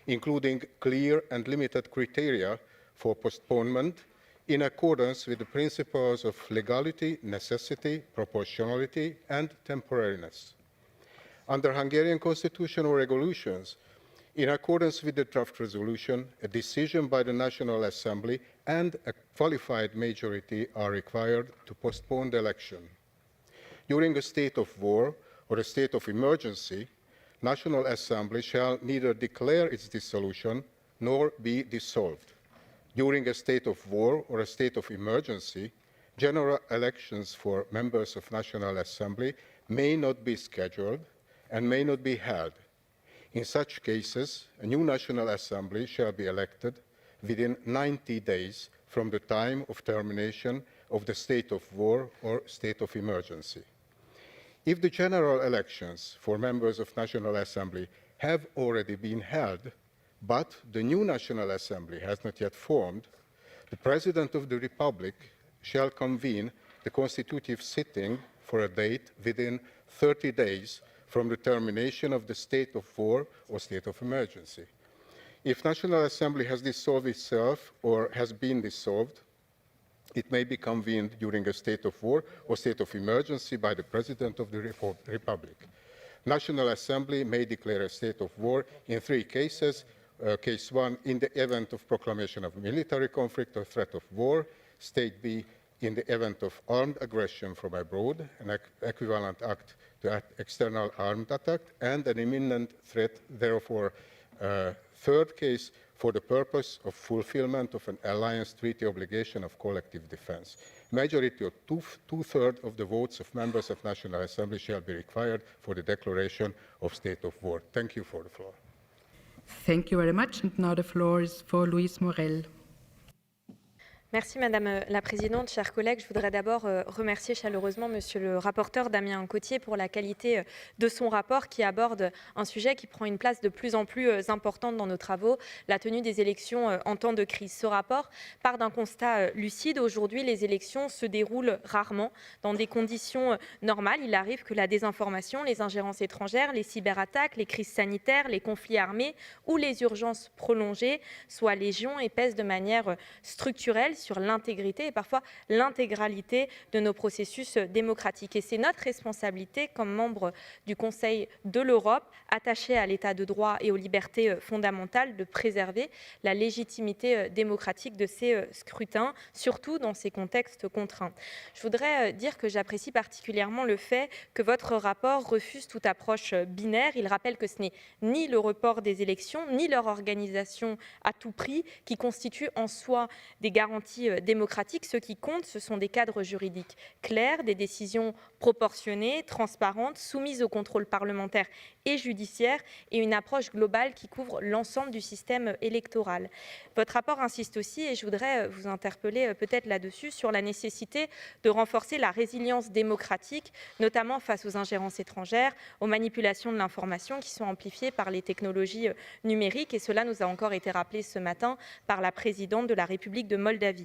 including clear and limited criteria for postponement in accordance with the principles of legality, necessity, proportionality, and temporariness. Under Hungarian constitutional regulations, in accordance with the draft resolution, a decision by the National Assembly and a qualified majority are required to postpone the election. During a state of war or a state of emergency, National Assembly shall neither declare its dissolution nor be dissolved. During a state of war or a state of emergency, general elections for members of National Assembly may not be scheduled and may not be held. In such cases, a new National Assembly shall be elected within 90 days from the time of termination of the state of war or state of emergency. If the general elections for members of National Assembly have already been held, but the new National Assembly has not yet formed, the President of the Republic shall convene the constitutive sitting for a date within 30 days from the termination of the state of war or state of emergency. If National Assembly has dissolved itself or has been dissolved, it may be convened during a state of war or state of emergency by the President of the Republic. National Assembly may declare a state of war in 3 cases. Case 1, in the event of proclamation of military conflict or threat of war. State B, in the event of armed aggression from abroad, an equivalent act to external armed attack, and an imminent threat, therefore, 3rd case, for the purpose of fulfillment of an alliance treaty obligation of collective defense. Majority of two-thirds of the votes of members of National Assembly shall be required for the declaration of state of war. Thank you for the floor. Thank you very much. And now the floor is for Luis Morel. Merci Madame la Présidente, chers collègues. Je voudrais d'abord remercier chaleureusement Monsieur le rapporteur Damien Cottier pour la qualité de son rapport qui aborde un sujet qui prend une place de plus en plus importante dans nos travaux, la tenue des élections en temps de crise. Ce rapport part d'un constat lucide. Aujourd'hui, les élections se déroulent rarement dans des conditions normales. Il arrive que la désinformation, les ingérences étrangères, les cyberattaques, les crises sanitaires, les conflits armés ou les urgences prolongées soient légion et pèsent de manière structurelle sur l'intégrité et parfois l'intégralité de nos processus démocratiques. Et c'est notre responsabilité comme membre du Conseil de l'Europe, attaché à l'état de droit et aux libertés fondamentales, de préserver la légitimité démocratique de ces scrutins, surtout dans ces contextes contraints. Je voudrais dire que j'apprécie particulièrement le fait que votre rapport refuse toute approche binaire. Il rappelle que ce n'est ni le report des élections, ni leur organisation à tout prix qui constituent en soi des garanties démocratiques. Ce qui compte, ce sont des cadres juridiques clairs, des décisions proportionnées, transparentes, soumises au contrôle parlementaire et judiciaire et une approche globale qui couvre l'ensemble du système électoral. Votre rapport insiste aussi, et je voudrais vous interpeller peut-être là-dessus, sur la nécessité de renforcer la résilience démocratique, notamment face aux ingérences étrangères, aux manipulations de l'information qui sont amplifiées par les technologies numériques. Et cela nous a encore été rappelé ce matin par la présidente de la République de Moldavie.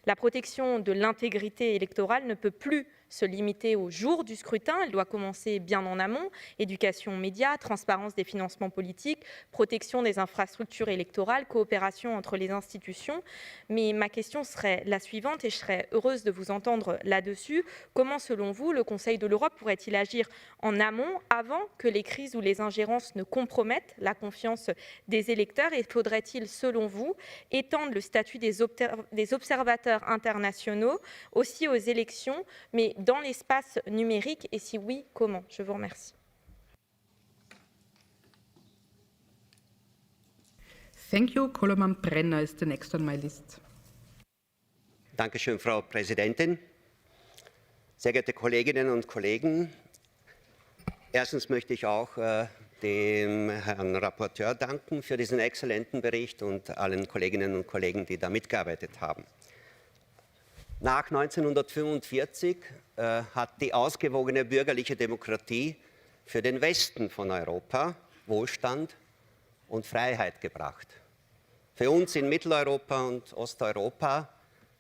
La protection de l'intégrité électorale ne peut plus se limiter au jour du scrutin, elle doit commencer bien en amont, éducation aux médias, transparence des financements politiques, protection des infrastructures électorales, coopération entre les institutions. Mais ma question serait la suivante et je serais heureuse de vous entendre là-dessus. Comment, selon vous, le Conseil de l'Europe pourrait-il agir en amont, avant que les crises ou les ingérences ne compromettent la confiance des électeurs? Et faudrait-il, selon vous, étendre le statut des observateurs internationaux aussi aux élections, mais dans l'espace numérique, et si oui, comment? Je vous remercie. Thank you. Koloman Brenner is the next on my list. Dankeschön, Frau Präsidentin. Sehr geehrte Kolleginnen und Kollegen, erstens möchte ich auch dem Herrn Rapporteur danken für diesen exzellenten Bericht und allen Kolleginnen und Kollegen, die da mitgearbeitet haben. Nach 1945 hat die ausgewogene bürgerliche Demokratie für den Westen von Europa Wohlstand und Freiheit gebracht. Für uns in Mitteleuropa und Osteuropa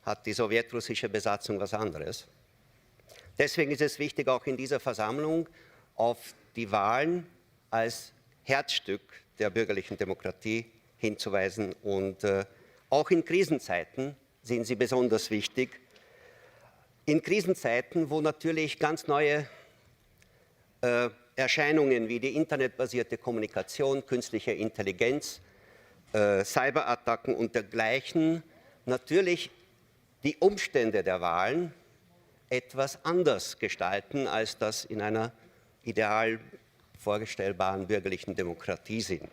hat die sowjetrussische Besatzung was anderes. Deswegen ist es wichtig, auch in dieser Versammlung auf die Wahlen als Herzstück der bürgerlichen Demokratie hinzuweisen. Und auch in Krisenzeiten sind sie besonders wichtig. In Krisenzeiten, wo natürlich ganz neue Erscheinungen wie die internetbasierte Kommunikation, künstliche Intelligenz, Cyberattacken und dergleichen natürlich die Umstände der Wahlen etwas anders gestalten, als das in einer ideal vorstellbaren bürgerlichen Demokratie sind.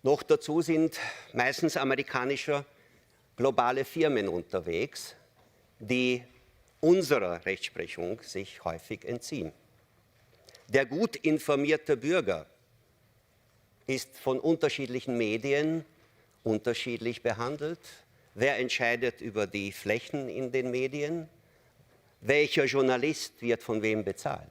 Noch dazu sind meistens amerikanische globale Firmen unterwegs, die unserer Rechtsprechung sich häufig entziehen. Der gut informierte Bürger ist von unterschiedlichen Medien unterschiedlich behandelt. Wer entscheidet über die Flächen in den Medien? Welcher Journalist wird von wem bezahlt,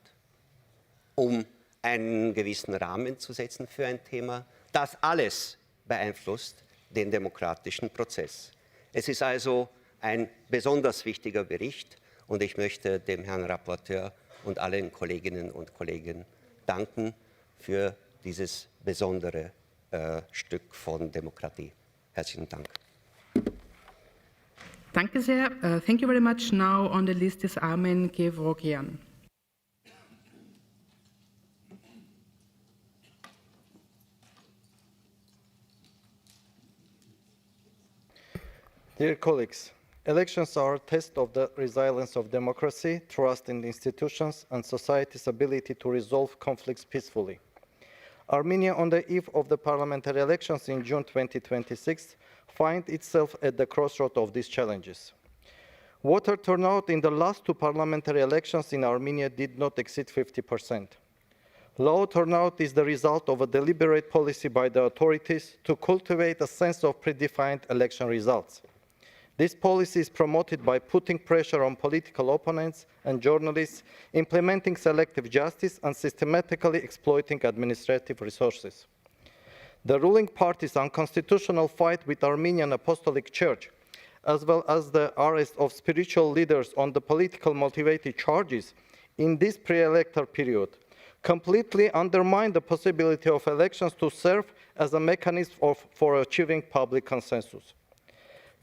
um einen gewissen Rahmen zu setzen für ein Thema? Das alles beeinflusst den demokratischen Prozess. Es ist also ein besonders wichtiger Bericht und ich möchte dem Herrn Rapporteur und allen Kolleginnen und Kollegen danken für dieses besondere Stück von Demokratie. Herzlichen Dank. Danke sehr. Thank you very much. Now on the list is Armen Gevrogian. Dear colleagues, elections are a test of the resilience of democracy, trust in the institutions, and society's ability to resolve conflicts peacefully. Armenia, on the eve of the parliamentary elections in June 2026, finds itself at the crossroads of these challenges. Voter turnout in the last two parliamentary elections in Armenia did not exceed 50%. Low turnout is the result of a deliberate policy by the authorities to cultivate a sense of predefined election results. This policy is promoted by putting pressure on political opponents and journalists, implementing selective justice, and systematically exploiting administrative resources. The ruling party's unconstitutional fight with Armenian Apostolic Church, as well as the arrest of spiritual leaders on the politically motivated charges in this pre-electoral period, completely undermine the possibility of elections to serve as a mechanism for achieving public consensus.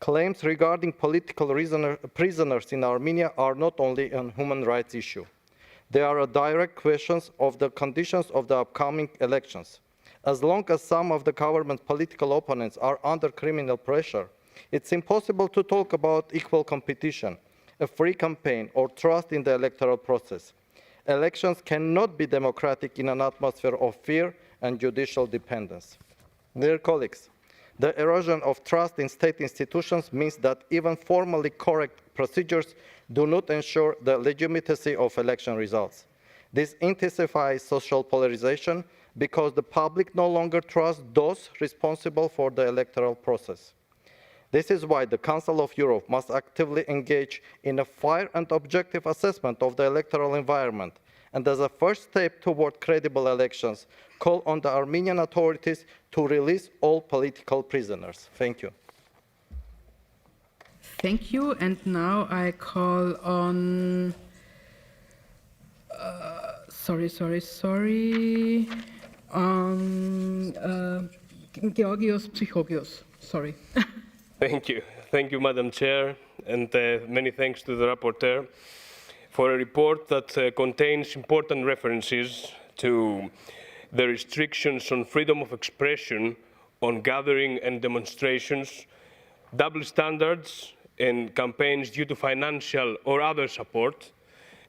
Claims regarding political prisoners in Armenia are not only a human rights issue. They are a direct question of the conditions of the upcoming elections. As long as some of the government's political opponents are under criminal pressure, it's impossible to talk about equal competition, a free campaign, or trust in the electoral process. Elections cannot be democratic in an atmosphere of fear and judicial dependence. Dear colleagues, the erosion of trust in state institutions means that even formally correct procedures do not ensure the legitimacy of election results. This intensifies social polarization because the public no longer trusts those responsible for the electoral process. This is why the Council of Europe must actively engage in a fair and objective assessment of the electoral environment, and as a first step toward credible elections, call on the Armenian authorities to release all political prisoners. Thank you. Thank you. And now I call on, Georgios Psychogios. Sorry. Thank you. Thank you, Madam Chair, and many thanks to the rapporteur for a report that contains important references to the restrictions on freedom of expression, on gathering and demonstrations, double standards in campaigns due to financial or other support,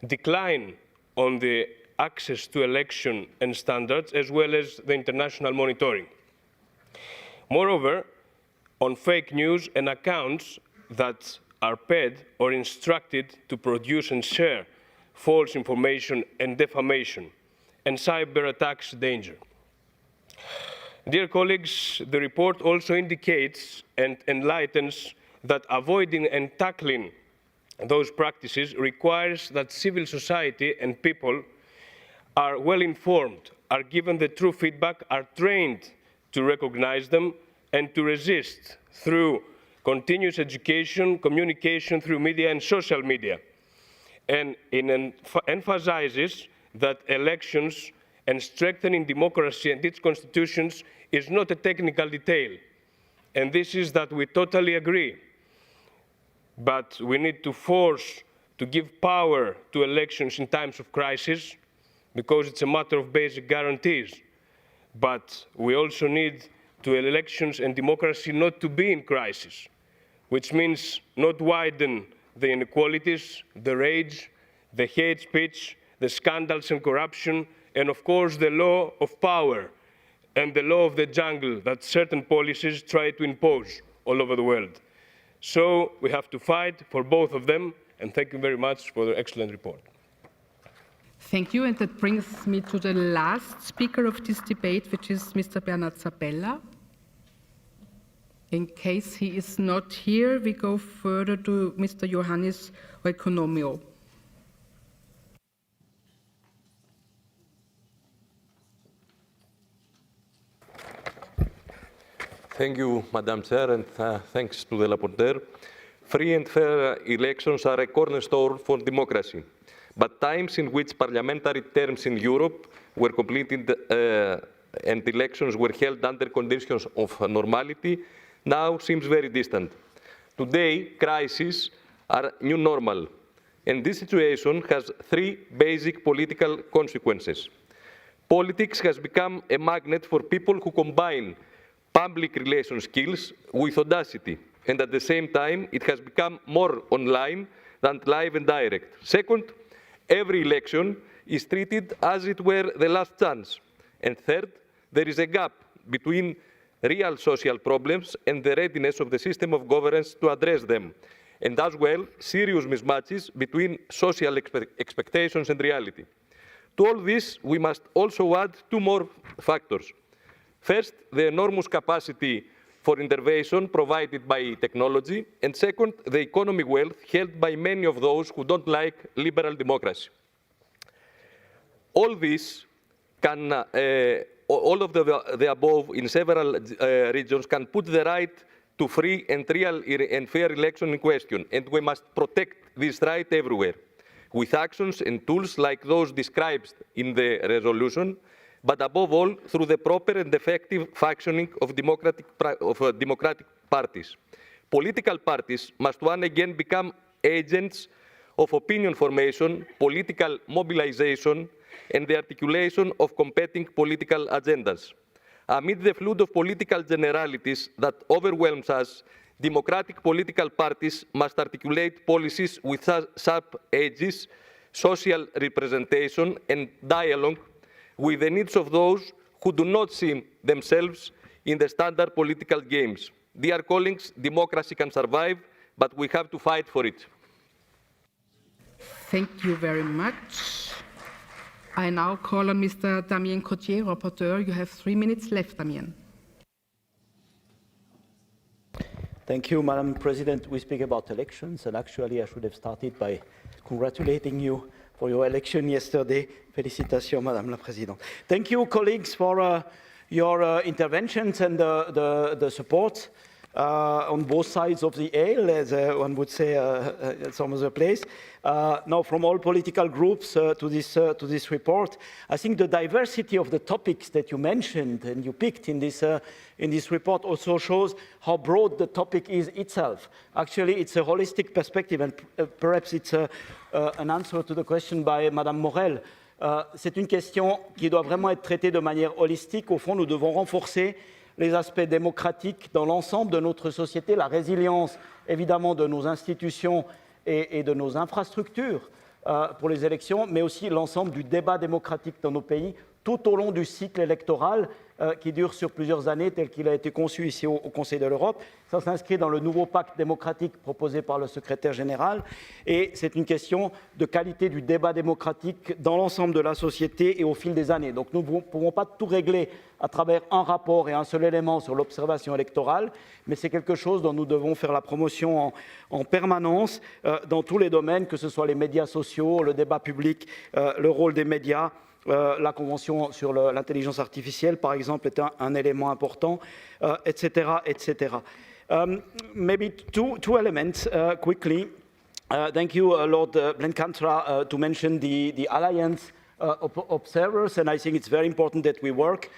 decline on the access to election and standards, as well as the international monitoring. Moreover, on fake news and accounts that are paid or instructed to produce and share false information and defamation, and cyber attacks danger. Dear colleagues, the report also indicates and enlightens that avoiding and tackling those practices requires that civil society and people are well informed, are given the true feedback, are trained to recognize them and to resist through continuous education, communication through media and social media. And it emphasizes that elections and strengthening democracy and its constitutions is not a technical detail. And this is that we totally agree. But we need to force to give power to elections in times of crisis because it's a matter of basic guarantees. But we also need to elections and democracy not to be in crisis, which means not widen the inequalities, the rage, the hate speech, the scandals and corruption, and of course the law of power and the law of the jungle that certain policies try to impose all over the world. So we have to fight for both of them, and thank you very much for the excellent report. Thank you, and that brings me to the last speaker of this debate, which is Mr. Bernard Sabella. In case he is not here, we go further to Mr. Ioannis Oikonomio. Thank you, Madam Chair, and thanks to the rapporteur. Free and fair elections are a cornerstone for democracy. But times in which parliamentary terms in Europe were completed and elections were held under conditions of normality now seems very distant. Today, crises are new normal, and this situation has three basic political consequences. Politics has become a magnet for people who combine public relations skills with audacity, and at the same time, it has become more online than live and direct. Second, every election is treated as it were the last chance. And third, there is a gap between real social problems and the readiness of the system of governance to address them, and as well, serious mismatches between social expectations and reality. To all this, we must also add two more factors. First, the enormous capacity for intervention provided by technology, and second, the economic wealth held by many of those who don't like liberal democracy. All this can, all of the above in several regions can put the right to free and real and fair election in question, and we must protect this right everywhere, with actions and tools like those described in the resolution, but above all, through the proper and effective functioning of democratic parties. Political parties must once again become agents of opinion formation, political mobilization, and the articulation of competing political agendas. Amid the flood of political generalities that overwhelms us, democratic political parties must articulate policies with sharp edges, social representation, and dialogue with the needs of those who do not see themselves in the standard political games. Dear colleagues, democracy can survive, but we have to fight for it. Thank you very much. I now call on Mr. Damien Cotier, rapporteur. You have 3 minutes left, Damien. Thank you, Madam President. We speak about elections, and actually I should have started by congratulating you for your election yesterday. Félicitations, Madame la Présidente. Thank you, colleagues, for your interventions and the support on both sides of the aisle, as one would say at some other place. Now, from all political groups to this report, I think the diversity of the topics that you mentioned and you picked in this report also shows how broad the topic is itself. Actually, it's a holistic perspective, and perhaps it's an answer to the question by Madame Morel. C'est une question qui doit vraiment être traitée de manière holistique. Au fond, nous devons renforcer les aspects démocratiques dans l'ensemble de notre société, la résilience évidemment de nos institutions et de nos infrastructures pour les élections, mais aussi l'ensemble du débat démocratique dans nos pays tout au long du cycle électoral qui dure sur plusieurs années, tel qu'il a été conçu ici au Conseil de l'Europe. Ça s'inscrit dans le nouveau pacte démocratique proposé par le secrétaire général, et c'est une question de qualité du débat démocratique dans l'ensemble de la société et au fil des années. Donc nous ne pouvons pas tout régler à travers un rapport et un seul élément sur l'observation électorale, mais c'est quelque chose dont nous devons faire la promotion en permanence dans tous les domaines, que ce soit les médias sociaux, le débat public, le rôle des médias. La Convention sur l'intelligence artificielle, par exemple, est un élément important, etc., etc. Maybe two elements quickly. Thank you, Lord Blenkantra, to mention the alliance observers, and I think it's very important that we work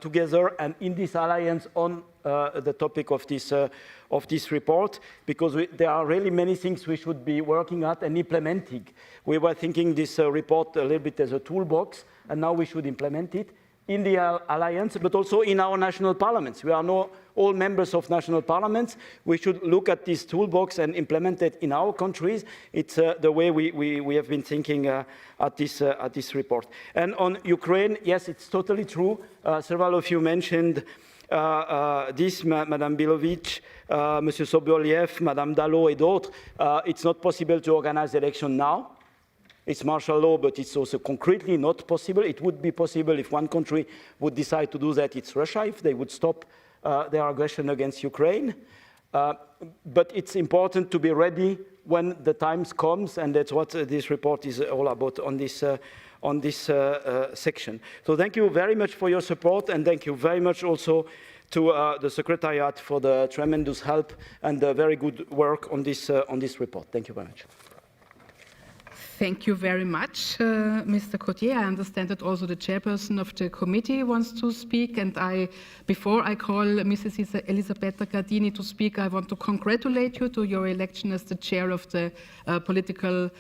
together and in this alliance on the topic of this report, because there are really many things we should be working at and implementing. We were thinking this report a little bit as a toolbox, and now we should implement it in the alliance, but also in our national parliaments. We are now all members of national parliaments. We should look at this toolbox and implement it in our countries. It's the way we have been thinking at this report. And on Ukraine, yes, it's totally true. Several of you mentioned this, Madame Bilovic, Monsieur Soboliev, Madame Dallot, et d'autres. It's not possible to organize the election now. It's martial law, but it's also concretely not possible. It would be possible if one country would decide to do that. It's Russia, if they would stop their aggression against Ukraine. But it's important to be ready when the time comes, and that's what this report is all about on this section. So thank you very much for your support, and thank you very much also to the Secretariat for the tremendous help and the very good work on this report. Thank you very much. Thank you very much, Mr. Cotier. I understand that also the chairperson of the committee wants to speak, and before I call Mrs. Elisabetta Gardini to speak, I want to congratulate you to your election as the chair of the political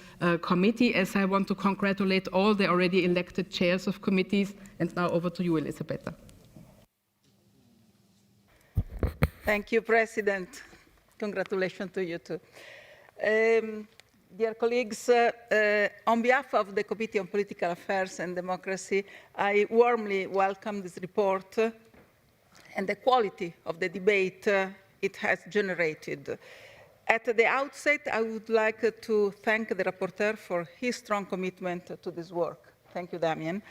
committee, as I want to congratulate all the already elected chairs of committees. And now over to you, Elisabetta. Thank you, President. Congratulations to you too. Dear colleagues, on behalf of the Committee on Political Affairs and Democracy, I warmly welcome this report and the quality of the debate it has generated. At the outset, I would like to thank the rapporteur for his strong commitment to this work. Thank you, Damien.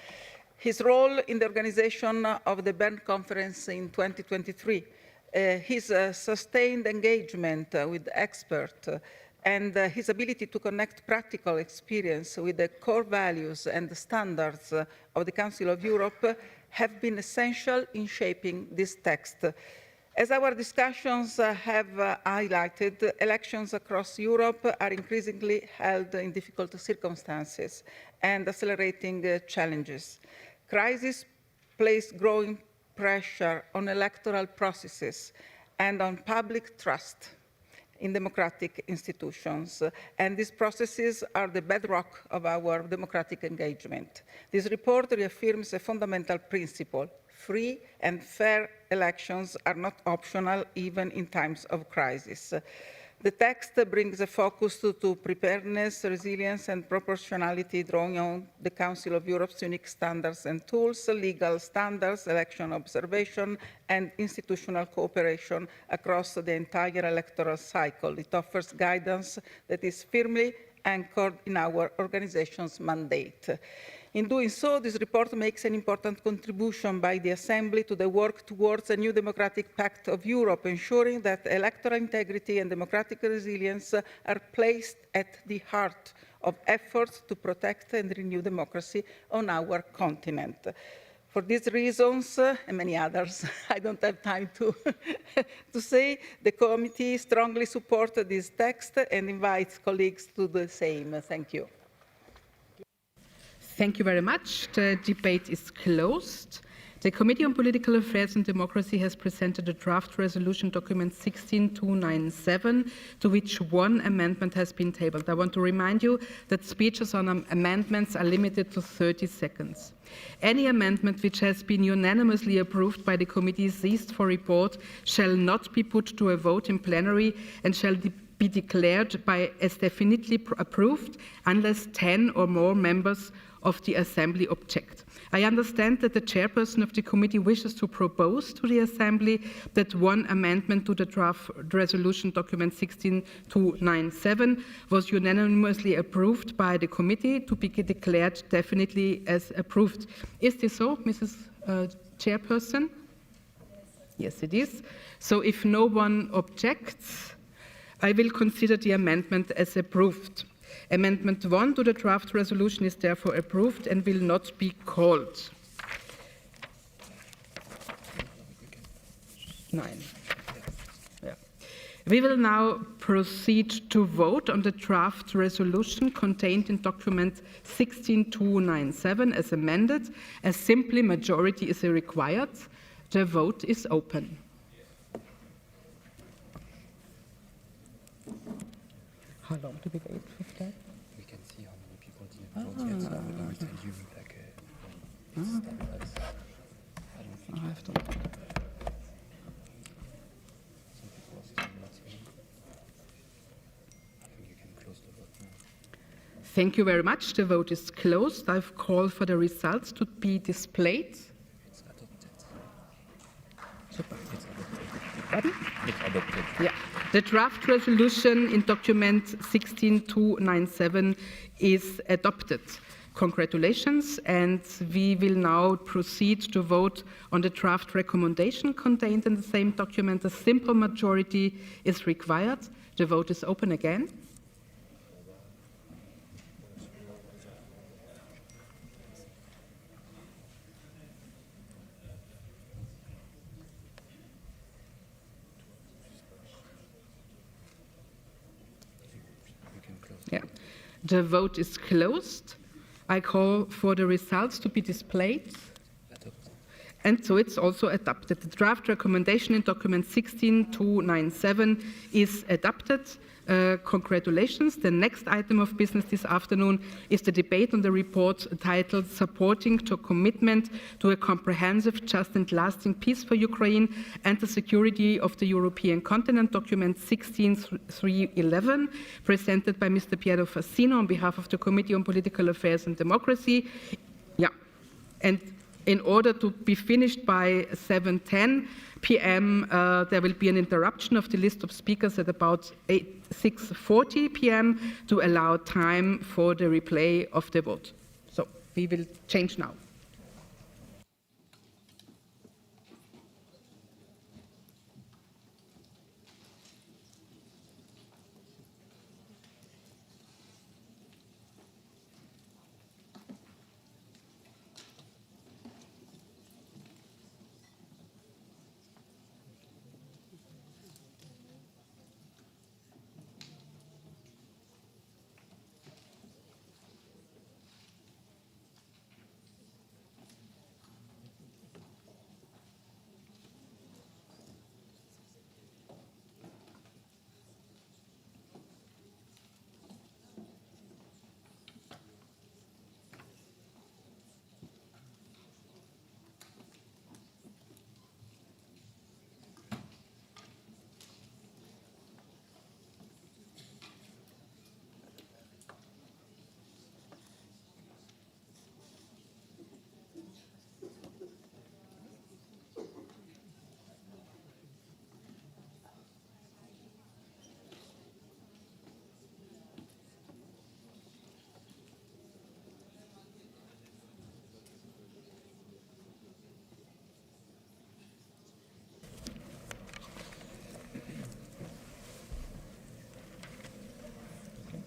His role in the organization of the Bern Conference in 2023 his sustained engagement with experts and his ability to connect practical experience with the core values and the standards of the Council of Europe have been essential in shaping this text. As our discussions have highlighted, elections across Europe are increasingly held in difficult circumstances and accelerating challenges. Crisis place growing pressure on electoral processes and on public trust in democratic institutions, and these processes are the bedrock of our democratic engagement. This report reaffirms a fundamental principle: free and fair elections are not optional even in times of crisis. The text brings a focus to preparedness, resilience, and proportionality, drawing on the Council of Europe's unique standards and tools, legal standards, election observation, and institutional cooperation across the entire electoral cycle. It offers guidance that is firmly anchored in our organization's mandate. In doing so, this report makes an important contribution by the Assembly to the work towards a new democratic pact of Europe, ensuring that electoral integrity and democratic resilience are placed at the heart of efforts to protect and renew democracy on our continent. For these reasons, and many others, I don't have time to say, the committee strongly supports this text and invites colleagues to do the same. Thank you. Thank you very much. The debate is closed. The Committee on Political Affairs and Democracy has presented a draft resolution document 16297, to which one amendment has been tabled. I want to remind you that speeches on amendments are limited to 30 seconds. Any amendment which has been unanimously approved by the committee seized for report shall not be put to a vote in plenary and shall be declared as definitely approved unless 10 or more members of the Assembly object. I understand that the chairperson of the committee wishes to propose to the Assembly that one amendment to the draft resolution document 16297 was unanimously approved by the committee to be declared definitely as approved. Is this so, Mrs. Chairperson? Yes, it is. So if no one objects, I will consider the amendment as approved. Amendment 1 to the draft resolution is therefore approved and will not be called. 9. Yeah. We will now proceed to vote on the draft resolution contained in document 16297 as amended. A simple majority is required. The vote is open. How long do we wait for that? We can see how many people didn't vote yet, so I will tell you like stabilize. I don't think I have to. Some people are still not in. I think you can close the vote now. Thank you very much. The vote is closed. I've called for the results to be displayed. It's adopted. Super. It's adopted. Pardon? It's adopted. Yeah. The draft resolution in document 16297 is adopted. Congratulations, and we will now proceed to vote on the draft recommendation contained in the same document. A simple majority is required. The vote is open again. Yeah. The vote is closed. I call for the results to be displayed. And so it's also adopted. The draft recommendation in document 16297 is adopted. Congratulations. The next item of business this afternoon is the debate on the report titled Supporting to Commitment to a Comprehensive, Just and Lasting Peace for Ukraine and the Security of the European Continent, document 16311, presented by Mr. Piero Fassino on behalf of the Committee on Political Affairs and Democracy. Yeah. And in order to be finished by 7:10 p.m., there will be an interruption of the list of speakers at about 6:40 p.m. to allow time for the replay of the vote. So we will change now.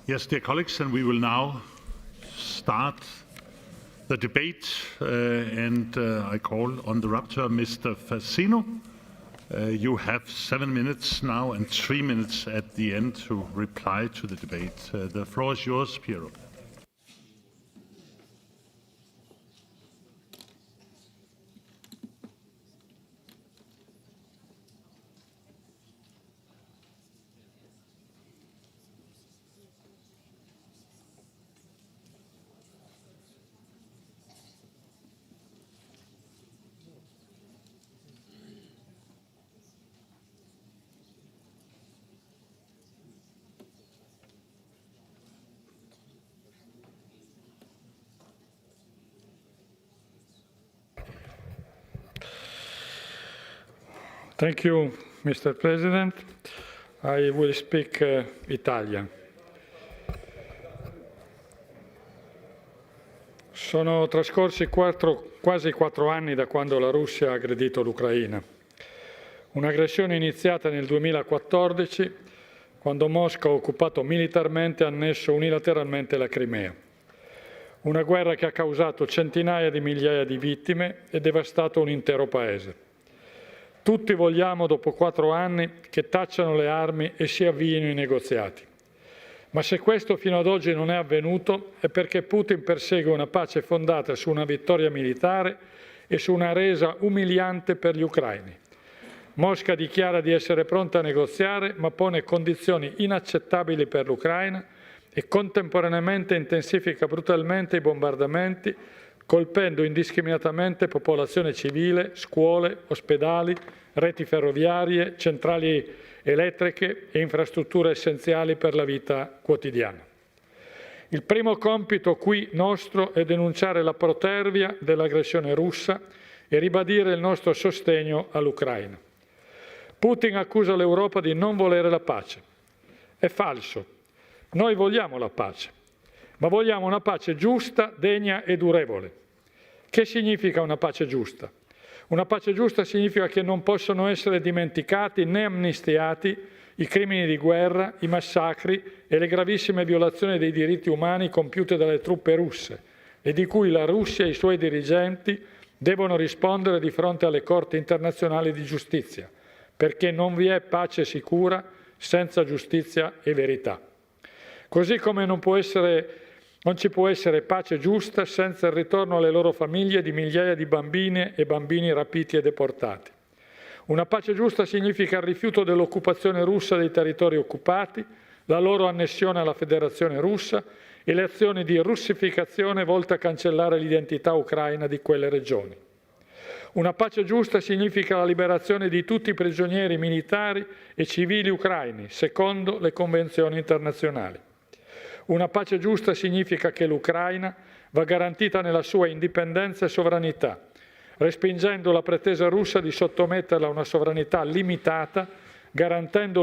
Yes, dear colleagues, and we will now start the debate, and I call on the rapporteur, Mr. Fassino. You have 7 minutes now and 3 minutes at the end to reply to the debate. The floor is yours, Piero. Thank you, Mr. President. I will speak Italian. Sono trascorsi quasi 4 anni da quando la Russia ha aggredito l'Ucraina. Un'aggressione iniziata nel 2014, quando Mosca ha occupato militarmente e annesso unilateralmente la Crimea. Una guerra che ha causato centinaia di migliaia di vittime e devastato un intero paese. Tutti vogliamo, dopo 4 anni, che tacciano le armi e si avviino i negoziati. Ma se questo fino ad oggi non è avvenuto è perché Putin persegue una pace fondata su una vittoria militare e su una resa umiliante per gli ucraini. Mosca dichiara di essere pronta a negoziare, ma pone condizioni inaccettabili per l'Ucraina e contemporaneamente intensifica brutalmente i bombardamenti, colpendo indiscriminatamente popolazione civile, scuole, ospedali, reti ferroviarie, centrali elettriche e infrastrutture essenziali per la vita quotidiana. Il primo compito qui nostro è denunciare la protervia dell'aggressione russa e ribadire il nostro sostegno all'Ucraina. Putin accusa l'Europa di non volere la pace. È falso. Noi vogliamo la pace. Ma vogliamo una pace giusta, degna e durevole. Che significa una pace giusta? Una pace giusta significa che non possono essere dimenticati né amnistiati i crimini di guerra, i massacri e le gravissime violazioni dei diritti umani compiute dalle truppe russe e di cui la Russia e i suoi dirigenti devono rispondere di fronte alle corti internazionali di giustizia, perché non vi è pace sicura senza giustizia e verità. Così come non ci può essere pace giusta senza il ritorno alle loro famiglie di migliaia di bambine e bambini rapiti e deportati. Una pace giusta significa il rifiuto dell'occupazione russa dei territori occupati, la loro annessione alla Federazione russa e le azioni di russificazione volte a cancellare l'identità ucraina di quelle regioni. Una pace giusta significa la liberazione di tutti i prigionieri militari e civili ucraini, secondo le convenzioni internazionali. Una pace giusta significa che l'Ucraina va garantita nella sua indipendenza e sovranità, respingendo la pretesa russa di sottometterla a una sovranità limitata, garantendo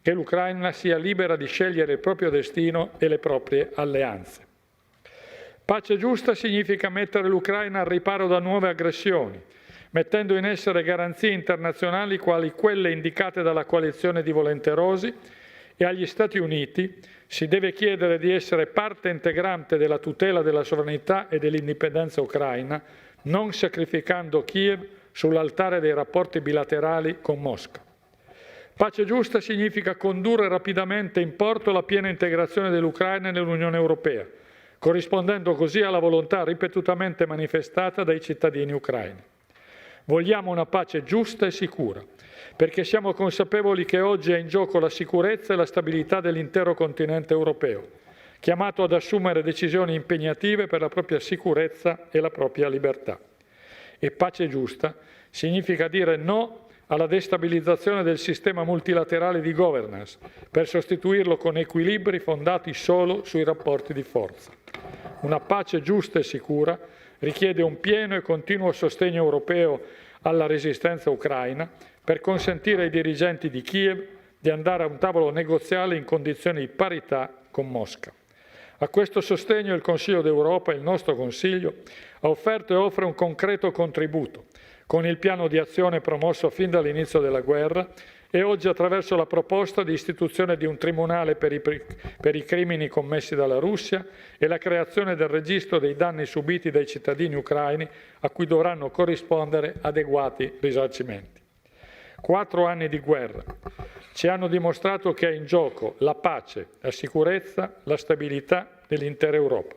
che l'Ucraina sia libera di scegliere il proprio destino e le proprie alleanze. Pace giusta significa mettere l'Ucraina al riparo da nuove aggressioni, mettendo in essere garanzie internazionali quali quelle indicate dalla coalizione di volenterosi, e agli Stati Uniti si deve chiedere di essere parte integrante della tutela della sovranità e dell'indipendenza ucraina, non sacrificando Kiev sull'altare dei rapporti bilaterali con Mosca. Pace giusta significa condurre rapidamente in porto la piena integrazione dell'Ucraina nell'Unione Europea, corrispondendo così alla volontà ripetutamente manifestata dai cittadini ucraini. Vogliamo una pace giusta e sicura, perché siamo consapevoli che oggi è in gioco la sicurezza e la stabilità dell'intero continente europeo, chiamato ad assumere decisioni impegnative per la propria sicurezza e la propria libertà. E pace giusta significa dire no alla destabilizzazione del sistema multilaterale di governance, per sostituirlo con equilibri fondati solo sui rapporti di forza. Una pace giusta e sicura richiede un pieno e continuo sostegno europeo alla resistenza ucraina, per consentire ai dirigenti di Kiev di andare a un tavolo negoziale in condizioni di parità con Mosca. A questo sostegno il Consiglio d'Europa, il nostro Consiglio, ha offerto e offre un concreto contributo, con il piano di azione promosso fin dall'inizio della guerra e oggi attraverso la proposta di istituzione di un tribunale per i crimini commessi dalla Russia e la creazione del registro dei danni subiti dai cittadini ucraini a cui dovranno corrispondere adeguati risarcimenti. 4 anni di guerra ci hanno dimostrato che è in gioco la pace, la sicurezza, la stabilità dell'intera Europa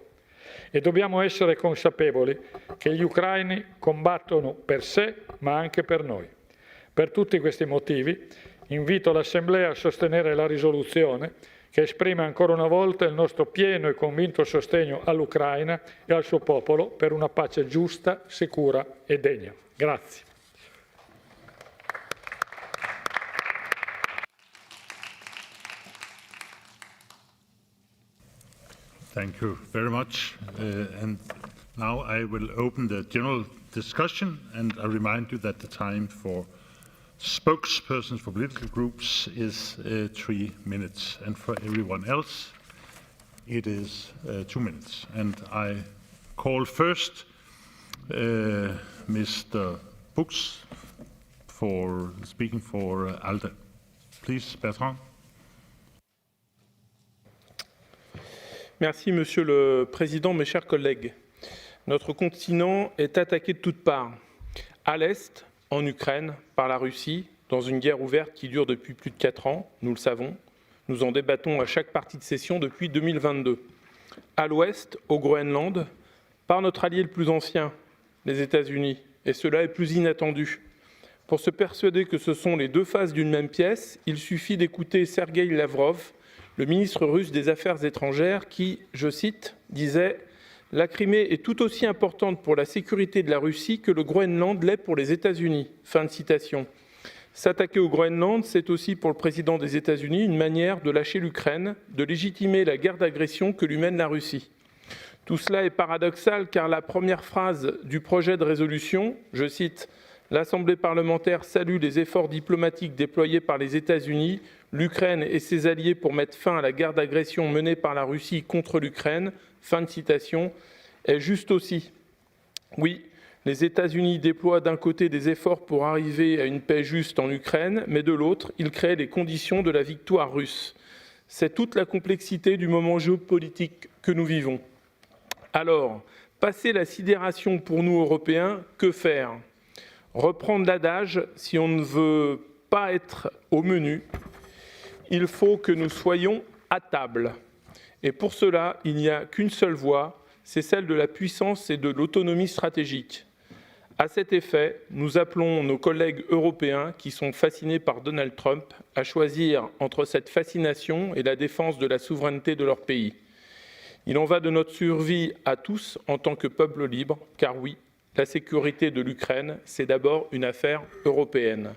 e dobbiamo essere consapevoli che gli ucraini combattono per sé ma anche per noi. Per tutti questi motivi invito l'Assemblea a sostenere la risoluzione che esprime ancora una volta il nostro pieno e convinto sostegno all'Ucraina e al suo popolo per una pace giusta, sicura e degna. Grazie. Thank you very much. And now I will open the general discussion, and I remind you that the time for spokespersons for political groups is 3 minutes, and for everyone else it is 2 minutes. And I call first Mr. Fuchs for speaking for ALDE. Please, Bertrand. Merci, Monsieur le Président, mes chers collègues. Notre continent est attaqué de toutes parts. À l'Est, en Ukraine, par la Russie, dans une guerre ouverte qui dure depuis plus de 4 ans, nous le savons. Nous en débattons à chaque partie de session depuis 2022. À l'Ouest, au Groenland, par notre allié le plus ancien, les États-Unis. Et cela est plus inattendu. Pour se persuader que ce sont les deux faces d'une même pièce, il suffit d'écouter Sergueï Lavrov, le ministre russe des Affaires étrangères, qui, je cite, disait « La Crimée est tout aussi importante pour la sécurité de la Russie que le Groenland l'est pour les États-Unis ». Fin de citation. S'attaquer au Groenland, c'est aussi pour le président des États-Unis une manière de lâcher l'Ukraine, de légitimer la guerre d'agression que lui mène la Russie. Tout cela est paradoxal car la première phrase du projet de résolution, je cite « L'Assemblée parlementaire salue les efforts diplomatiques déployés par les États-Unis, l'Ukraine et ses alliés pour mettre fin à la guerre d'agression menée par la Russie contre l'Ukraine », fin de citation, est juste aussi. Oui, les États-Unis déploient d'un côté des efforts pour arriver à une paix juste en Ukraine, mais de l'autre, ils créent les conditions de la victoire russe. C'est toute la complexité du moment géopolitique que nous vivons. Alors, passer la sidération pour nous Européens, que faire ? Reprendre l'adage, si on ne veut pas être au menu, il faut que nous soyons à table. Et pour cela, il n'y a qu'une seule voie, c'est celle de la puissance et de l'autonomie stratégique. À cet effet, nous appelons nos collègues européens qui sont fascinés par Donald Trump à choisir entre cette fascination et la défense de la souveraineté de leur pays. Il en va de notre survie à tous en tant que peuple libre, car oui, la sécurité de l'Ukraine, c'est d'abord une affaire européenne.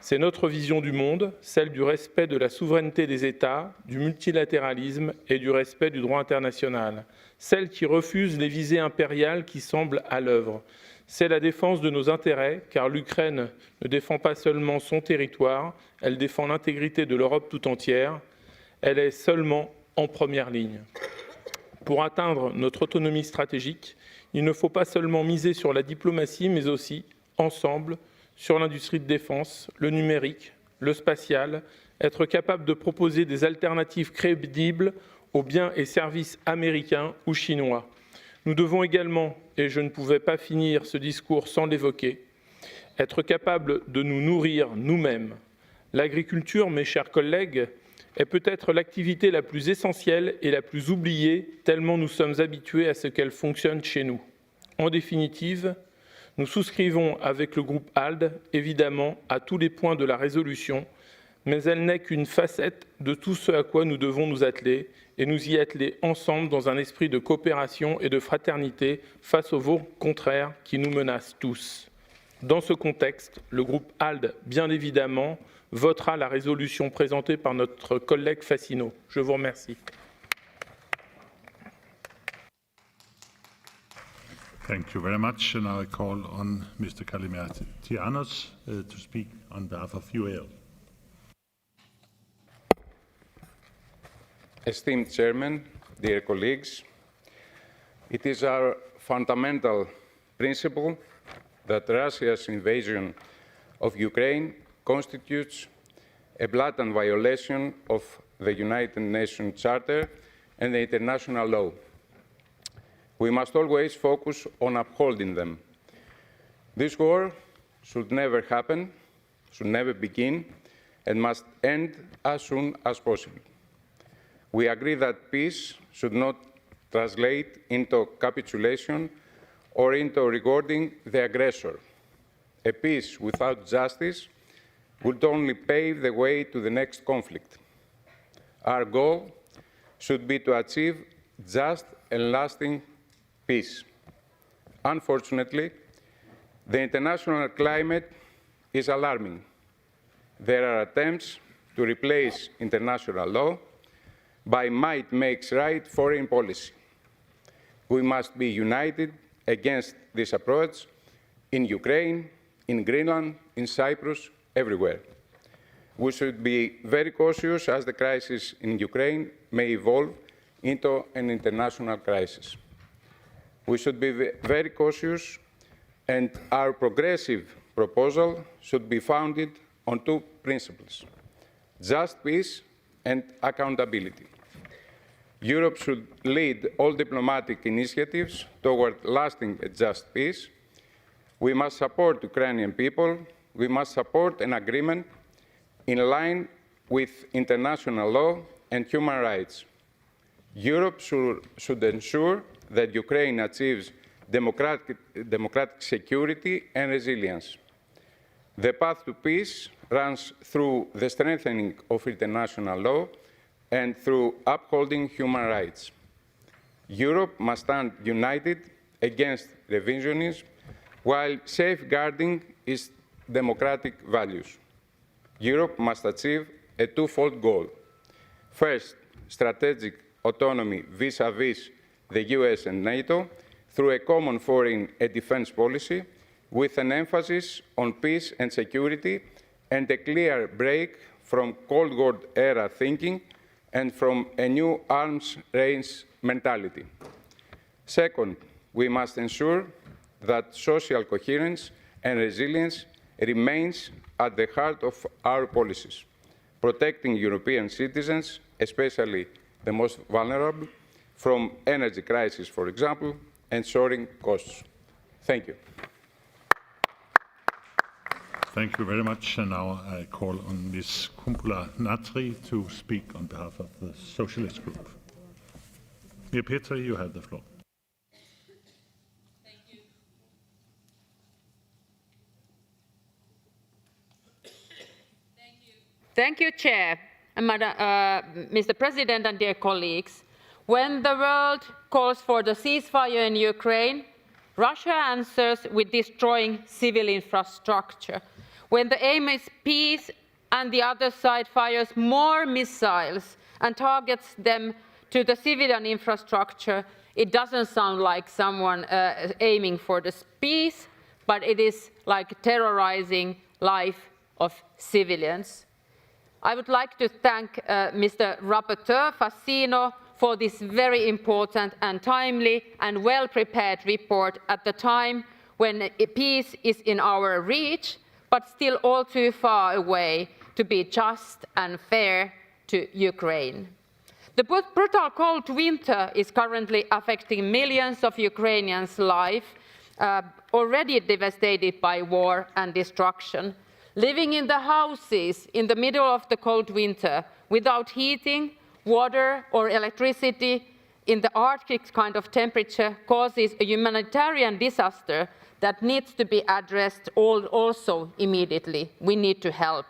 C'est notre vision du monde, celle du respect de la souveraineté des États, du multilatéralisme et du respect du droit international. Celle qui refuse les visées impériales qui semblent à l'œuvre. C'est la défense de nos intérêts, car l'Ukraine ne défend pas seulement son territoire, elle défend l'intégrité de l'Europe tout entière. Elle est seulement en première ligne. Pour atteindre notre autonomie stratégique, il ne faut pas seulement miser sur la diplomatie, mais aussi, ensemble, sur l'industrie de défense, le numérique, le spatial, être capable de proposer des alternatives crédibles aux biens et services américains ou chinois. Nous devons également, et je ne pouvais pas finir ce discours sans l'évoquer, être capable de nous nourrir nous-mêmes. L'agriculture, mes chers collègues, est peut-être l'activité la plus essentielle et la plus oubliée, tellement nous sommes habitués à ce qu'elle fonctionne chez nous. En définitive, nous souscrivons avec le groupe ALDE, évidemment, à tous les points de la résolution, mais elle n'est qu'une facette de tout ce à quoi nous devons nous atteler, et nous y atteler ensemble dans un esprit de coopération et de fraternité face aux vents contraires qui nous menacent tous. Dans ce contexte, le groupe ALDE, bien évidemment, votera la résolution présentée par notre collègue Fassino. Je vous remercie. Thank you very much. And I call on Mr. Kalimatianos to speak on behalf of UAL. Esteemed Chairman, dear colleagues, it is our fundamental principle that Russia's invasion of Ukraine constitutes a blatant violation of the United Nations Charter and the international law. We must always focus on upholding them. This war should never happen, should never begin, and must end as soon as possible. We agree that peace should not translate into capitulation or into rewarding the aggressor. A peace without justice would only pave the way to the next conflict. Our goal should be to achieve just and lasting peace. Unfortunately, the international climate is alarming. There are attempts to replace international law by might makes right foreign policy. We must be united against this approach in Ukraine, in Greenland, in Cyprus, everywhere. We should be very cautious as the crisis in Ukraine may evolve into an international crisis. We should be very cautious, and our progressive proposal should be founded on two principles: just peace and accountability. Europe should lead all diplomatic initiatives toward lasting and just peace. We must support Ukrainian people. We must support an agreement in line with international law and human rights. Europe should ensure that Ukraine achieves democratic security and resilience. The path to peace runs through the strengthening of international law and through upholding human rights. Europe must stand united against revisionism while safeguarding its democratic values. Europe must achieve a twofold goal. First, strategic autonomy vis-à-vis the US and NATO through a common foreign and defense policy with an emphasis on peace and security and a clear break from Cold War-era thinking and from a new arms race mentality. Second, we must ensure that social coherence and resilience remains at the heart of our policies, protecting European citizens, especially the most vulnerable, from energy crisis, for example, and soaring costs. Thank you. Thank you very much. And now I call on Ms. Kumpula-Natri to speak on behalf of the Socialist Group. Dear Peter, you have the floor. Thank you, Chair, and Mr. President and dear colleagues. When the world calls for the ceasefire in Ukraine, Russia answers with destroying civil infrastructure. When the aim is peace and the other side fires more missiles and targets them to the civilian infrastructure, it doesn't sound like someone aiming for the peace, but it is like terrorizing life of civilians. I would like to thank Mr. Rapporteur Fassino for this very important and timely and well-prepared report at the time when peace is in our reach, but still all too far away to be just and fair to Ukraine. The brutal cold winter is currently affecting millions of Ukrainians' lives, already devastated by war and destruction. Living in the houses in the middle of the cold winter without heating, water or electricity in the Arctic kind of temperature causes a humanitarian disaster that needs to be addressed also immediately. We need to help.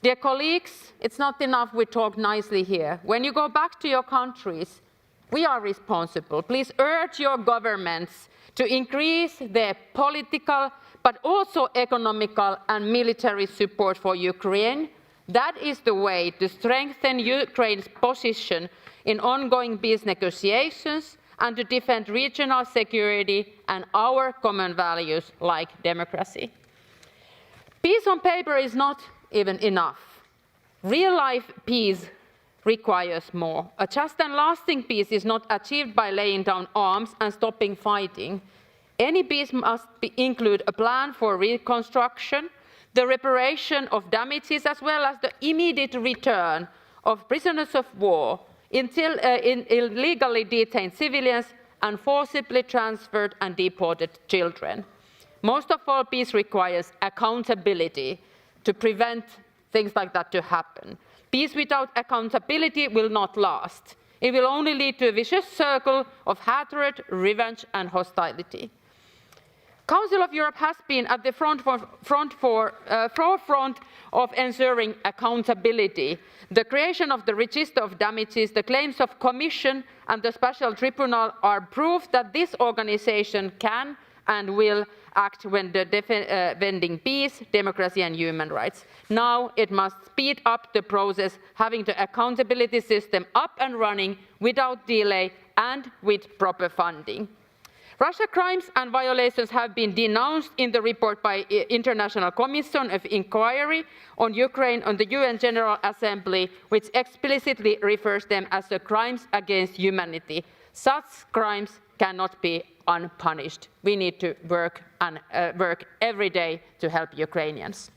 Dear colleagues, it's not enough we talk nicely here. When you go back to your countries, we are responsible. Please urge your governments to increase their political but also economical and military support for Ukraine. That is the way to strengthen Ukraine's position in ongoing peace negotiations and to defend regional security and our common values like democracy. Peace on paper is not even enough. Real-life peace requires more. A just and lasting peace is not achieved by laying down arms and stopping fighting. Any peace must include a plan for reconstruction. the reparation of damages, as well as the immediate return of prisoners of war, illegally detained civilians, and forcibly transferred and deported children. Most of all, peace requires accountability to prevent things like that to happen. Peace without accountability will not last. It will only lead to a vicious circle of hatred, revenge, and hostility. Council of Europe has been at the forefront of ensuring accountability. The creation of the register of damages, the claims of Commission, and the special tribunal are proof that this organization can and will act when defending peace, democracy, and human rights. Now it must speed up the process, having the accountability system up and running without delay and with proper funding. Russia's crimes and violations have been denounced in the report by International Commission of Inquiry on Ukraine on the UN General Assembly, which explicitly refers them as the crimes against humanity. Such crimes cannot be unpunished. We need to work every day to help Ukrainians.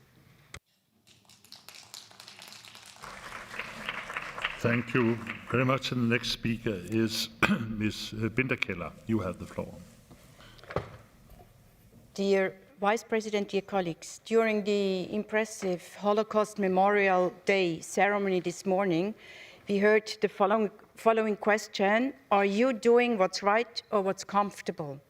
Thank you very much. And the next speaker is Ms. Binderkeller. You have the floor. Dear Vice President, dear colleagues, during the impressive Holocaust Memorial Day ceremony this morning, we heard the following question: are you doing what's right or what's comfortable?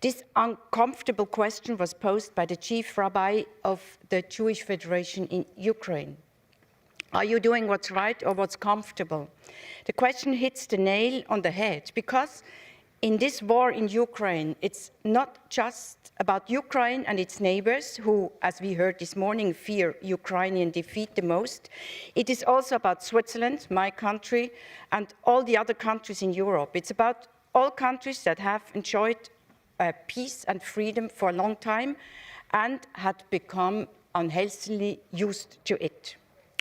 This uncomfortable question was posed by the chief rabbi of the Jewish Federation in Ukraine. Are you doing what's right or what's comfortable? The question hits the nail on the head, because in this war in Ukraine, it's not just about Ukraine and its neighbors who, as we heard this morning, fear Ukrainian defeat the most. It is also about Switzerland, my country, and all the other countries in Europe. It's about all countries that have enjoyed peace and freedom for a long time and had become unhealthily used to it.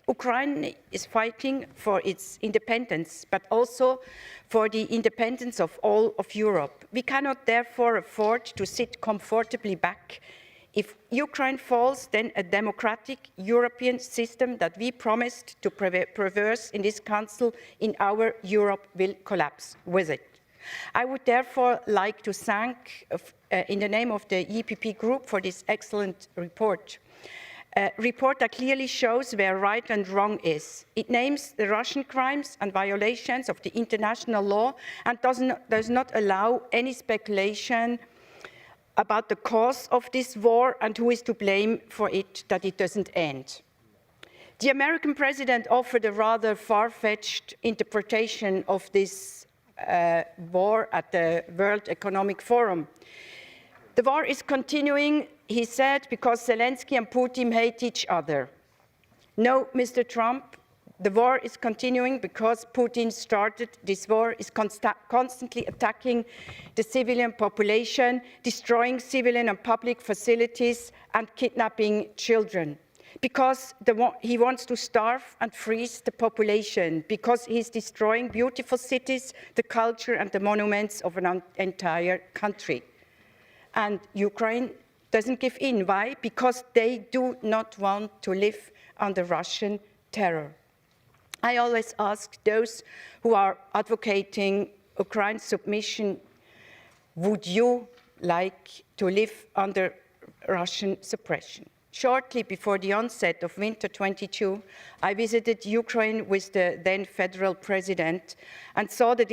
Ukraine is fighting for its independence, but also for the independence of all of Europe. We cannot therefore afford to sit comfortably back. If Ukraine falls, then a democratic European system that we promised to preserve in this Council in our Europe will collapse with it. I would therefore like to thank, in the name of the EPP Group, for this excellent report. A report that clearly shows where right and wrong is. It names the Russian crimes and violations of the international law and does not allow any speculation about the cause of this war and who is to blame for it, that it doesn't end. The American president offered a rather far-fetched interpretation of this war at the World Economic Forum. The war is continuing, he said, because Zelensky and Putin hate each other. No, Mr. Trump, the war is continuing because Putin started this war, is constantly attacking the civilian population, destroying civilian and public facilities, and kidnapping children. Because he wants to starve and freeze the population, because he's destroying beautiful cities, the culture, and the monuments of an entire country. And Ukraine doesn't give in. Why? Because they do not want to live under Russian terror. I always ask those who are advocating Ukraine's submission, would you like to live under Russian suppression? Shortly before the onset of winter 22, I visited Ukraine with the then federal president and saw the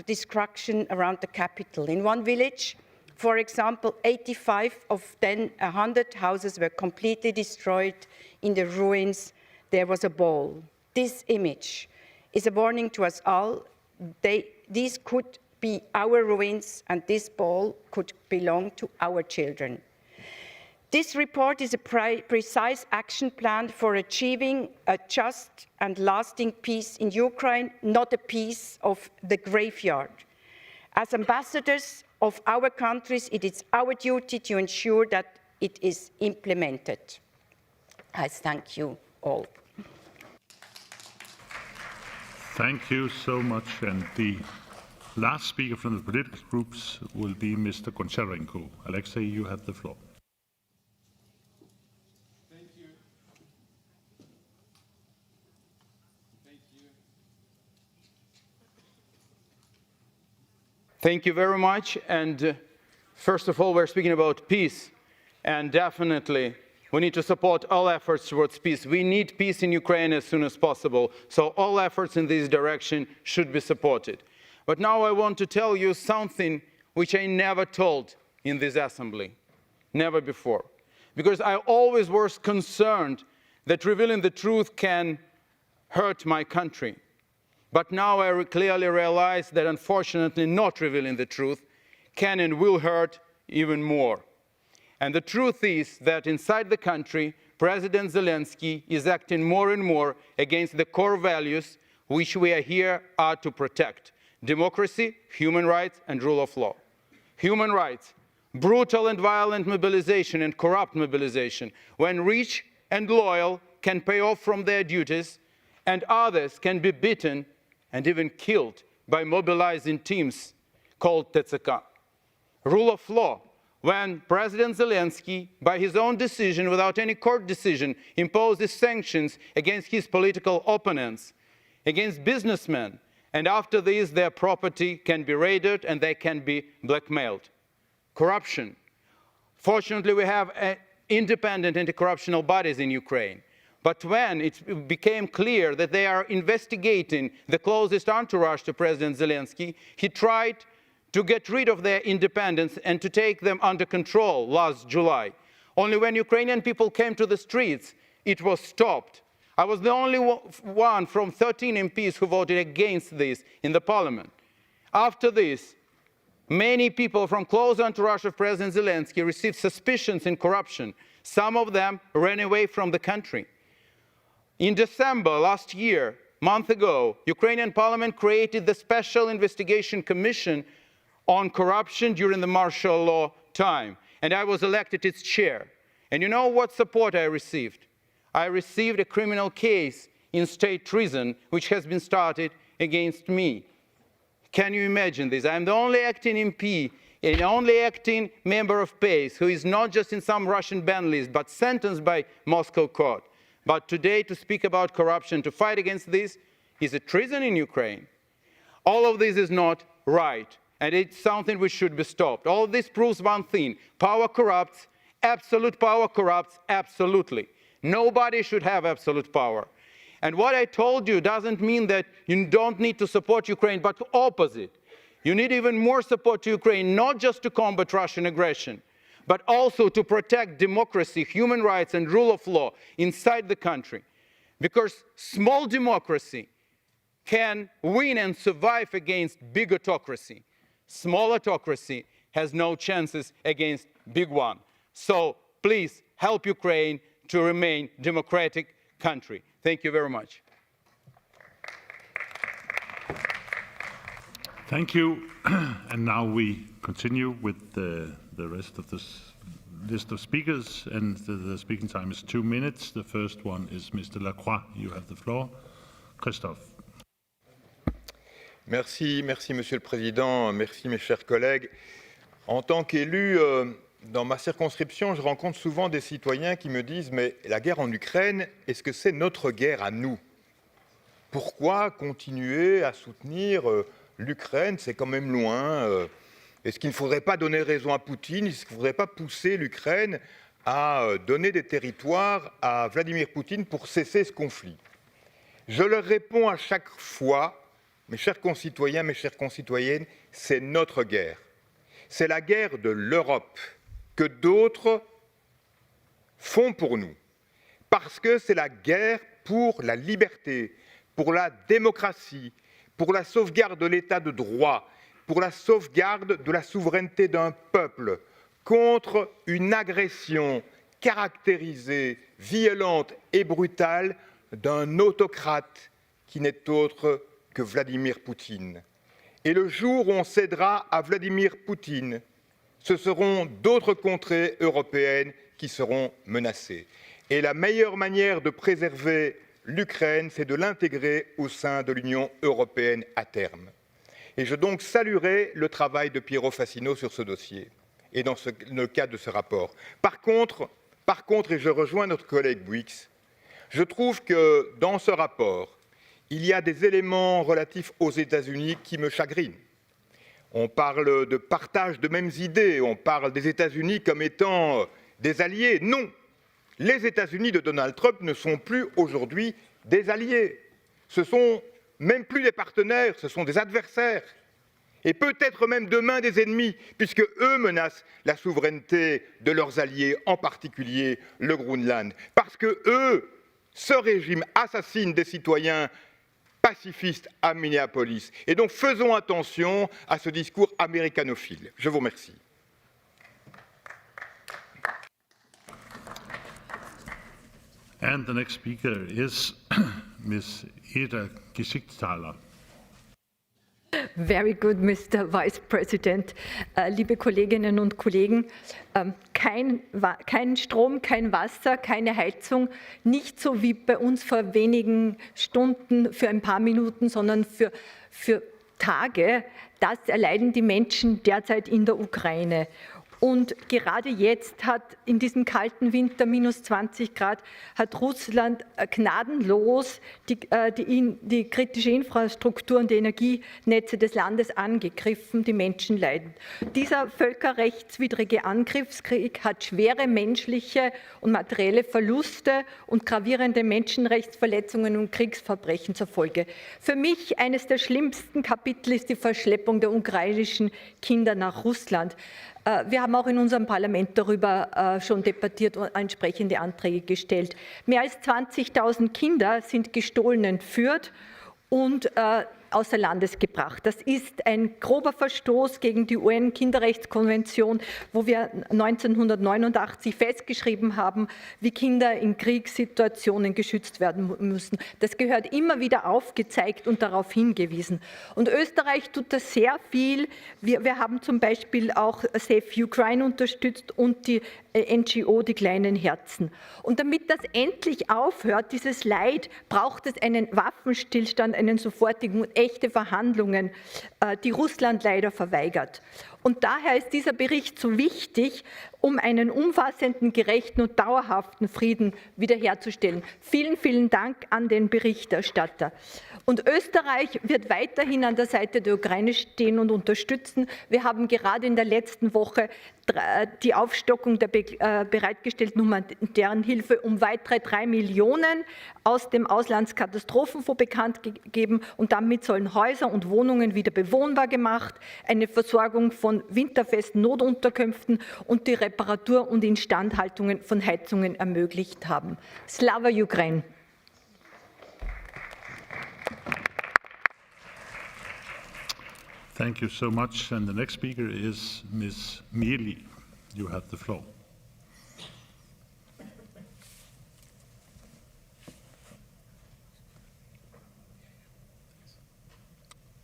destruction around the capital. In one village, for example, 85 of 100 houses were completely destroyed. In the ruins, there was a ball. This image is a warning to us all. These could be our ruins, and this ball could belong to our children. This report is a precise action plan for achieving a just and lasting peace in Ukraine, not a peace of the graveyard. As ambassadors of our countries, it is our duty to ensure that it is implemented. I thank you all. Thank you so much. And the last speaker from the political groups will be Mr. Goncharenko. Alexei, you have the floor. Thank you. Thank you very much. And first of all, we're speaking about peace. And definitely, we need to support all efforts towards peace. We need peace in Ukraine as soon as possible. So all efforts in this direction should be supported. But now I want to tell you something which I never told in this assembly, never before. Because I always was concerned that revealing the truth can hurt my country. But now I clearly realize that unfortunately not revealing the truth can and will hurt even more. And the truth is that inside the country, President Zelensky is acting more and more against the core values which we are here to protect: democracy, human rights, and rule of law. Human rights, brutal and violent mobilization and corrupt mobilization, when rich and loyal can pay off from their duties, and others can be beaten and even killed by mobilizing teams called TCK. Rule of law, when President Zelensky, by his own decision, without any court decision, imposes sanctions against his political opponents, against businessmen, and after this their property can be raided and they can be blackmailed. Corruption. Fortunately, we have independent anti-corruptional bodies in Ukraine. But when it became clear that they are investigating the closest entourage to President Zelensky, he tried to get rid of their independence and to take them under control last July. Only when Ukrainian people came to the streets, it was stopped. I was the only one from 13 MPs who voted against this in the parliament. After this, many people from close entourage of President Zelensky received suspicions in corruption. Some of them ran away from the country. In December last year, a month ago, Ukrainian parliament created the Special Investigation Commission on corruption during the martial law time, and I was elected its chair. And you know what support I received? I received a criminal case in state treason, which has been started against me. Can you imagine this? I'm the only acting MP and only acting member of PACE who is not just in some Russian ban list, but sentenced by Moscow court. But today, to speak about corruption, to fight against this, is a treason in Ukraine. All of this is not right, and it's something which should be stopped. All of this proves one thing: power corrupts, absolute power corrupts absolutely. Nobody should have absolute power. And what I told you doesn't mean that you don't need to support Ukraine, but the opposite. You need even more support to Ukraine, not just to combat Russian aggression, but also to protect democracy, human rights, and rule of law inside the country. Because small democracy can win and survive against big autocracy. Small autocracy has no chances against big one. So please help Ukraine to remain a democratic country. Thank you very much. Thank you. And now we continue with the rest of this list of speakers, and the speaking time is 2 minutes. The first one is Mr. Lacroix. You have the floor. Christophe. Merci, Monsieur le Président. Merci, mes chers collègues. En tant qu'élu, dans ma circonscription, je rencontre souvent des citoyens qui me disent « Mais la guerre en Ukraine, est-ce que c'est notre guerre à nous? Pourquoi continuer à soutenir l'Ukraine? C'est quand même loin. Est-ce qu'il ne faudrait pas donner raison à Poutine? Est-ce qu'il ne faudrait pas pousser l'Ukraine à donner des territoires à Vladimir Poutine pour cesser ce conflit? » Je leur réponds à chaque fois: mes chers concitoyens, mes chères concitoyennes, c'est notre guerre. C'est la guerre de l'Europe que d'autres font pour nous. Parce que c'est la guerre pour la liberté, pour la démocratie, pour la sauvegarde de l'état de droit, pour la sauvegarde de la souveraineté d'un peuple, contre une agression caractérisée, violente et brutale d'un autocrate qui n'est autre que Vladimir Poutine. Et le jour où on cédera à Vladimir Poutine, ce seront d'autres contrées européennes qui seront menacées. Et la meilleure manière de préserver l'Ukraine, c'est de l'intégrer au sein de l'Union européenne à terme. Et je donc saluerai le travail de Piero Fassino sur ce dossier et dans le cadre de ce rapport. Par contre, et je rejoins notre collègue Buix, je trouve que dans ce rapport, il y a des éléments relatifs aux États-Unis qui me chagrinent. on parle de partage de mêmes idées, on parle des États-Unis comme étant des alliés. Non, les États-Unis de Donald Trump ne sont plus aujourd'hui des alliés. Ce sont même plus des partenaires, ce sont des adversaires. Et peut-être même demain des ennemis, puisque eux menacent la souveraineté de leurs alliés, en particulier le Groenland. Parce que eux, ce régime assassine des citoyens pacifistes à Minneapolis. Et donc faisons attention à ce discours américanophile. Je vous remercie. And the next speaker is Ms. Eda Geschichtsthaler. Very good, Mr. Vice President. Liebe Kolleginnen und Kollegen, kein Strom, kein Wasser, keine Heizung, nicht so wie bei uns vor wenigen Stunden für ein paar Minuten, sondern für Tage. Das erleiden die Menschen derzeit in der Ukraine. Und gerade jetzt hat in diesem kalten Winter minus 20 Grad hat Russland gnadenlos die kritische Infrastruktur und die Energienetze des Landes angegriffen. Die Menschen leiden. Dieser völkerrechtswidrige Angriffskrieg hat schwere menschliche und materielle Verluste und gravierende Menschenrechtsverletzungen und Kriegsverbrechen zur Folge. Für mich eines der schlimmsten Kapitel ist die Verschleppung der ukrainischen Kinder nach Russland. Wir haben auch in unserem Parlament darüber schon debattiert und entsprechende Anträge gestellt. Mehr als 20.000 Kinder sind gestohlen entführt und außer Landes gebracht. Das ist ein grober Verstoß gegen die UN-Kinderrechtskonvention, wo wir 1989 festgeschrieben haben, wie Kinder in Kriegssituationen geschützt werden müssen. Das gehört immer wieder aufgezeigt und darauf hingewiesen. Und Österreich tut das sehr viel. Wir haben zum Beispiel auch Save Ukraine unterstützt und die NGO, die kleinen Herzen. Und damit das endlich aufhört, dieses Leid, braucht es einen Waffenstillstand, einen sofortigen und echte Verhandlungen, die Russland leider verweigert. Und daher ist dieser Bericht so wichtig, um einen umfassenden, gerechten und dauerhaften Frieden wiederherzustellen. Vielen, vielen Dank an den Berichterstatter. Und Österreich wird weiterhin an der Seite der Ukraine stehen und unterstützen. Wir haben gerade in der letzten Woche die Aufstockung der bereitgestellten humanitären Hilfe um weitere 3 Millionen aus dem Auslandskatastrophenfonds bekannt gegeben. Und damit sollen Häuser und Wohnungen wieder bewohnbar gemacht, eine Versorgung von winterfesten Notunterkünften und die Reparatur und Instandhaltungen von Heizungen ermöglicht haben. Slava Ukraine! Thank you so much. And the next speaker is Ms. Mieli. You have the floor.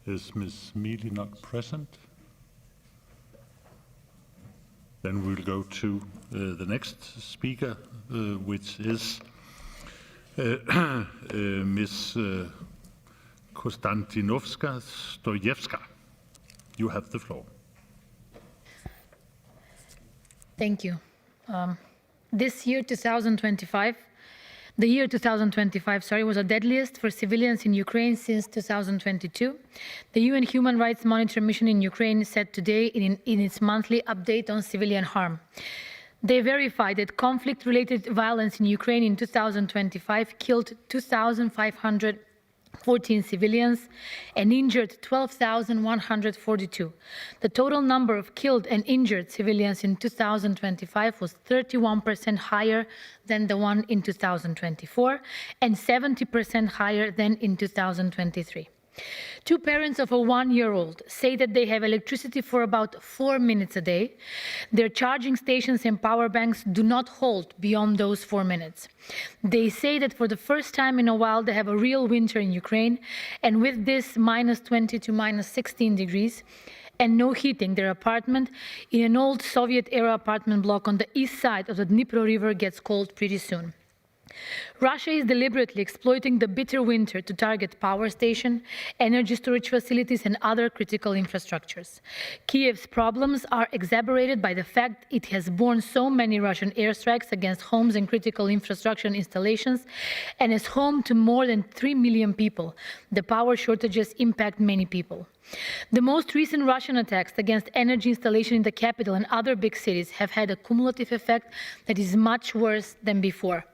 Is Ms. Mieli not present? Then we'll go to the next speaker, which is Ms. Konstantinovska-Stojewska. You have the floor. Thank you. This year, 2025, the year 2025, was the deadliest for civilians in Ukraine since 2022. The UN Human Rights Monitor mission in Ukraine said today in its monthly update on civilian harm. They verified that conflict-related violence in Ukraine in 2025 killed 2,514 civilians and injured 12,142. The total number of killed and injured civilians in 2025 was 31% higher than the one in 2024 and 70% higher than in 2023. Two parents of a 1-year-old say that they have electricity for about 4 minutes a day. Their charging stations and power banks do not hold beyond those 4 minutes. They say that for the first time in a while they have a real winter in Ukraine, and with this -20 to -16 degrees, and no heating, their apartment in an old Soviet-era apartment block on the east side of the Dnipro River gets cold pretty soon. Russia is deliberately exploiting the bitter winter to target power stations, energy storage facilities, and other critical infrastructures. Kiev's problems are exacerbated by the fact it has borne so many Russian airstrikes against homes and critical infrastructure installations, and is home to more than 3 million people. The power shortages impact many people. The most recent Russian attacks against energy installation in the capital and other big cities have had a cumulative effect that is much worse than before.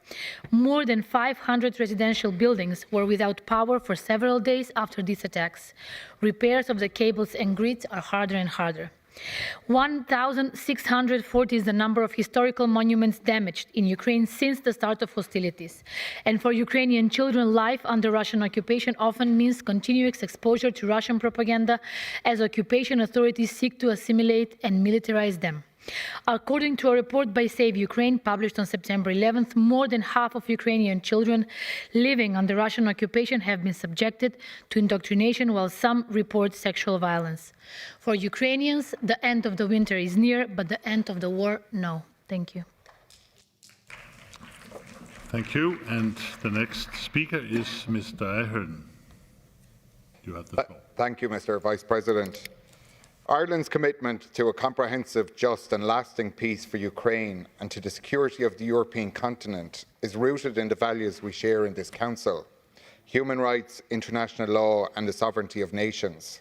More than 500 residential buildings were without power for several days after these attacks. Repairs of the cables and grids are harder and harder. 1,640 is the number of historical monuments damaged in Ukraine since the start of hostilities. And for Ukrainian children, life under Russian occupation often means continuous exposure to Russian propaganda as occupation authorities seek to assimilate and militarize them. According to a report by Save Ukraine published on September 11th, more than half of Ukrainian children living under Russian occupation have been subjected to indoctrination, while some report sexual violence. For Ukrainians, the end of the winter is near, but the end of the war, no. Thank you. Thank you. And the next speaker is Mr. Ahern. You have the floor. Thank you, Mr. Vice President. Ireland's commitment to a comprehensive, just and lasting peace for Ukraine and to the security of the European continent is rooted in the values we share in this Council: human rights, international law and the sovereignty of nations.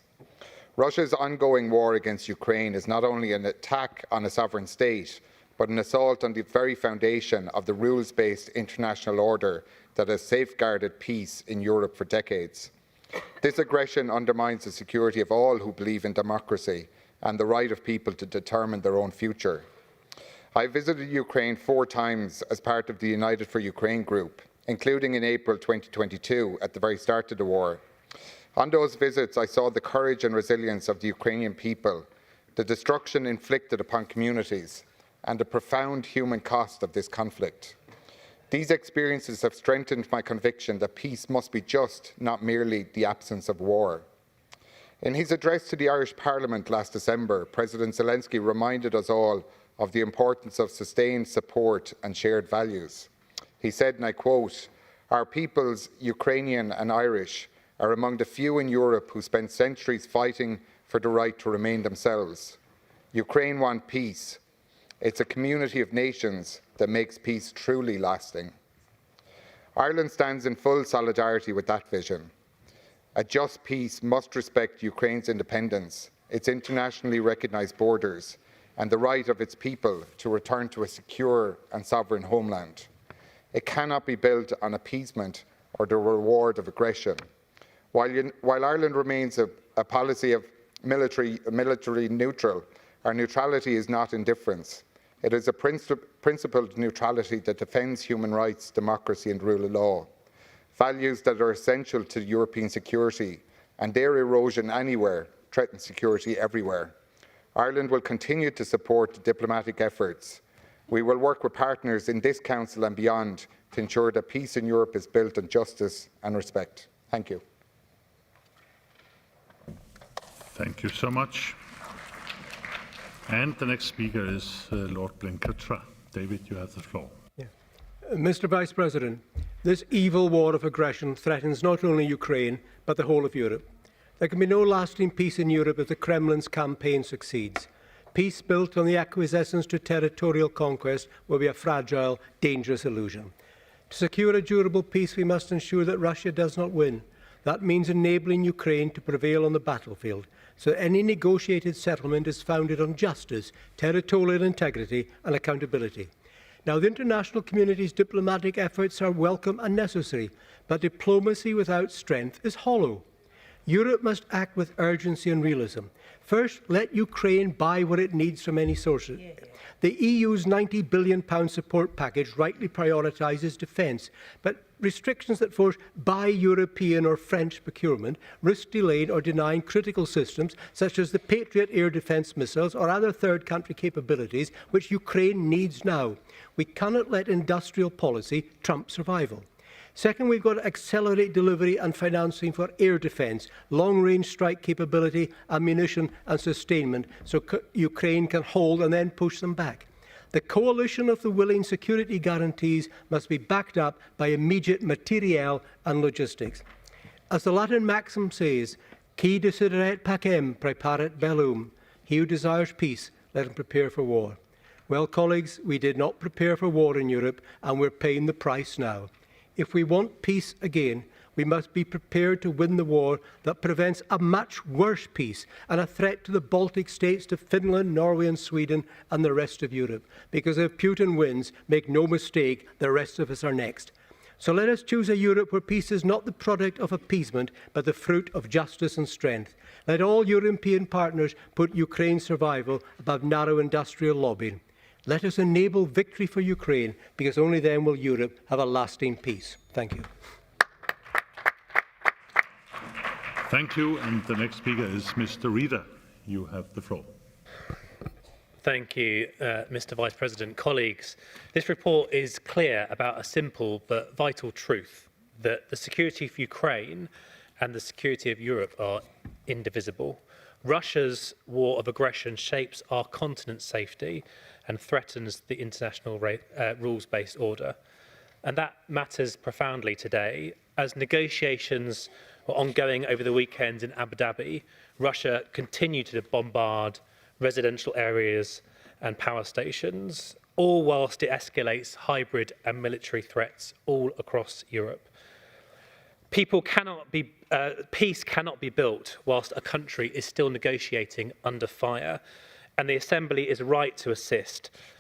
Russia's ongoing war against Ukraine is not only an attack on a sovereign state, but an assault on the very foundation of the rules-based international order that has safeguarded peace in Europe for decades. This aggression undermines the security of all who believe in democracy and the right of people to determine their own future. I visited Ukraine 4 times as part of the United for Ukraine group, including in April 2022 at the very start of the war. On those visits, I saw the courage and resilience of the Ukrainian people, the destruction inflicted upon communities, and the profound human cost of this conflict. These experiences have strengthened my conviction that peace must be just, not merely the absence of war. In his address to the Irish Parliament last December, President Zelensky reminded us all of the importance of sustained support and shared values. He said, and I quote, "Our peoples, Ukrainian and Irish, are among the few in Europe who spent centuries fighting for the right to remain themselves. Ukraine want peace. It's a community of nations that makes peace truly lasting." Ireland stands in full solidarity with that vision. A just peace must respect Ukraine's independence, its internationally recognised borders, and the right of its people to return to a secure and sovereign homeland. It cannot be built on appeasement or the reward of aggression. While Ireland remains a policy of military neutral, our neutrality is not indifference. It is a principled neutrality that defends human rights, democracy and rule of law, values that are essential to European security, and their erosion anywhere threatens security everywhere. Ireland will continue to support diplomatic efforts. We will work with partners in this Council and beyond to ensure that peace in Europe is built on justice and respect. Thank you. Thank you so much. And the next speaker is Lord Blencathra. David, you have the floor. Mr. Vice President, this evil war of aggression threatens not only Ukraine, but the whole of Europe. There can be no lasting peace in Europe if the Kremlin's campaign succeeds. Peace built on the acquiescence to territorial conquest will be a fragile, dangerous illusion. To secure a durable peace, we must ensure that Russia does not win. That means enabling Ukraine to prevail on the battlefield, so that any negotiated settlement is founded on justice, territorial integrity and accountability. Now, the international community's diplomatic efforts are welcome and necessary, but diplomacy without strength is hollow. Europe must act with urgency and realism. First, let Ukraine buy what it needs from any sources. The EU's £90 billion support package rightly prioritises defence, but restrictions that force buy European or French procurement risk delaying or denying critical systems such as the Patriot air defence missiles or other third country capabilities which Ukraine needs now. We cannot let industrial policy trump survival. Second, we've got to accelerate delivery and financing for air defence, long-range strike capability, ammunition and sustainment so Ukraine can hold and then push them back. The coalition of the willing security guarantees must be backed up by immediate materiel and logistics. As the Latin maxim says, qui desideret pacem preparat bellum. He who desires peace, let him prepare for war. Well, colleagues, we did not prepare for war in Europe, and we're paying the price now. If we want peace again, we must be prepared to win the war that prevents a much worse peace and a threat to the Baltic states, to Finland, Norway and Sweden and the rest of Europe. Because if Putin wins, make no mistake, the rest of us are next. So let us choose a Europe where peace is not the product of appeasement, but the fruit of justice and strength. Let all European partners put Ukraine's survival above narrow industrial lobbying. Let us enable victory for Ukraine, because only then will Europe have a lasting peace. Thank you. Thank you. And the next speaker is Mr. Reader. You have the floor. Thank you, Mr. Vice President. Colleagues, this report is clear about a simple but vital truth, that the security of Ukraine and the security of Europe are indivisible. Russia's war of aggression shapes our continent's safety and threatens the international rules-based order. And that matters profoundly today. As negotiations were ongoing over the weekend in Abu Dhabi, Russia continued to bombard residential areas and power stations, all whilst it escalates hybrid and military threats all across Europe. Peace cannot be built whilst a country is still negotiating under fire, and the Assembly is right to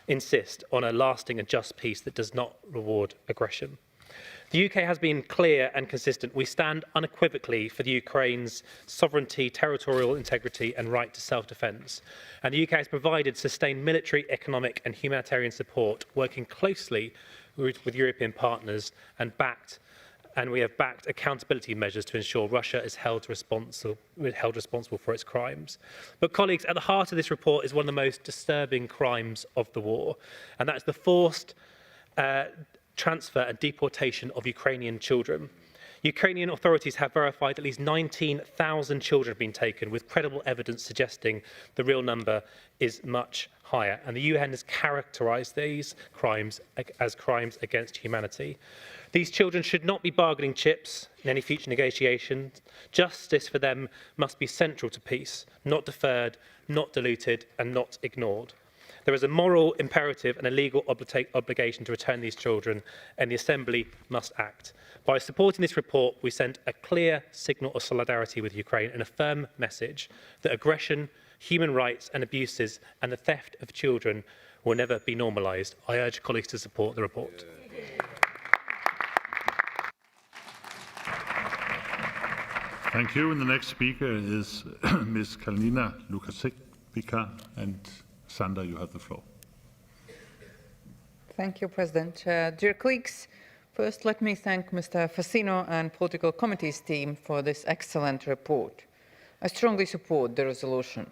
insist on a lasting and just peace that does not reward aggression. The UK has been clear and consistent. We stand unequivocally for the Ukraine's sovereignty, territorial integrity and right to self-defence. And the UK has provided sustained military, economic and humanitarian support, working closely with European partners and we have backed accountability measures to ensure Russia is held responsible for its crimes. But colleagues, at the heart of this report is one of the most disturbing crimes of the war, and that's the forced transfer and deportation of Ukrainian children. Ukrainian authorities have verified at least 19,000 children have been taken, with credible evidence suggesting the real number is much higher. And the UN has characterised these crimes as crimes against humanity. These children should not be bargaining chips in any future negotiations. Justice for them must be central to peace, not deferred, not diluted, and not ignored. There is a moral imperative and a legal obligation to return these children, and the Assembly must act. By supporting this report, we send a clear signal of solidarity with Ukraine and a firm message that aggression, human rights and abuses and the theft of children will never be normalised. I urge colleagues to support the report. Thank you. And the next speaker is Ms. Kalnina Lukashevska, and Sander, you have the floor. Thank you, President. Dear colleagues, first let me thank Mr. Fassino and Political Committee's team for this excellent report. I strongly support the resolution.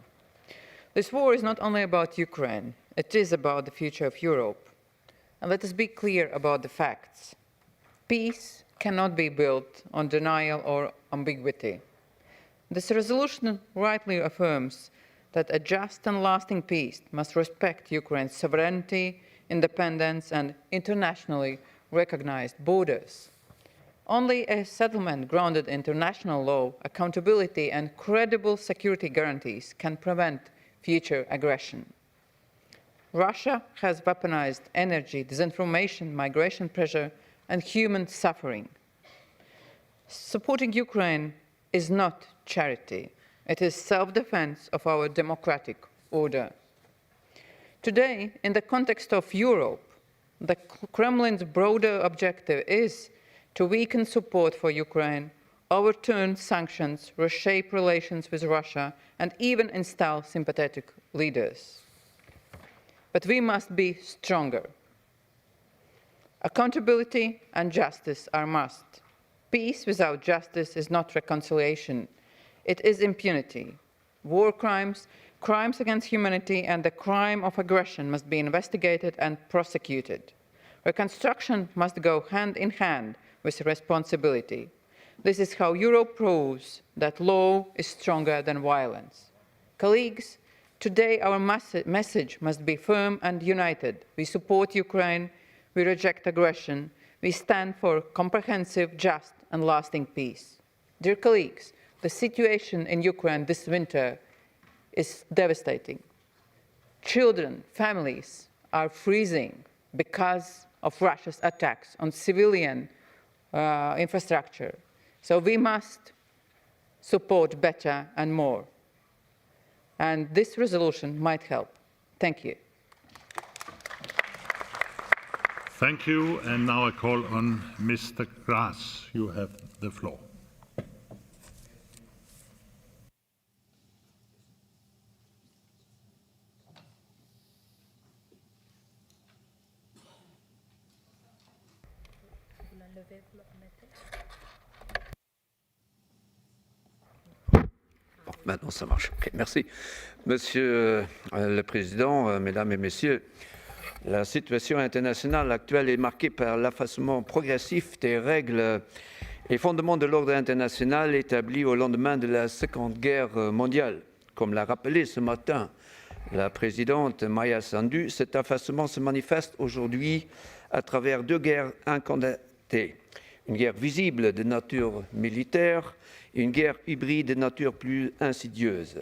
This war is not only about Ukraine, it is about the future of Europe. And let us be clear about the facts. Peace cannot be built on denial or ambiguity. This resolution rightly affirms that a just and lasting peace must respect Ukraine's sovereignty, independence, and internationally recognized borders. Only a settlement grounded in international law, accountability, and credible security guarantees can prevent future aggression. Russia has weaponized energy, disinformation, migration pressure, and human suffering. Supporting Ukraine is not charity. It is self-defense of our democratic order. Today, in the context of Europe, the Kremlin's broader objective is to weaken support for Ukraine, overturn sanctions, reshape relations with Russia, and even install sympathetic leaders. But we must be stronger. Accountability and justice are must. Peace without justice is not reconciliation. It is impunity. War crimes, crimes against humanity, and the crime of aggression must be investigated and prosecuted. Reconstruction must go hand in hand with responsibility. This is how Europe proves that law is stronger than violence. Colleagues, today our message must be firm and united. We support Ukraine, we reject aggression, we stand for comprehensive, just and lasting peace. Dear colleagues, the situation in Ukraine this winter is devastating. Children, families are freezing because of Russia's attacks on civilian infrastructure. So we must support better and more. And this resolution might help. Thank you. Thank you. And now I call on Mr. Grass. You have the floor. Maintenant, ça marche. Okay, merci. Monsieur le Président, Mesdames et Messieurs, la situation internationale actuelle est marquée par l'effacement progressif des règles et fondements de l'ordre international établis au lendemain de la Seconde Guerre mondiale. Comme l'a rappelé ce matin la présidente Maya Sandu, cet effacement se manifeste aujourd'hui à travers deux guerres incombattues. Une guerre visible de nature militaire et une guerre hybride de nature plus insidieuse.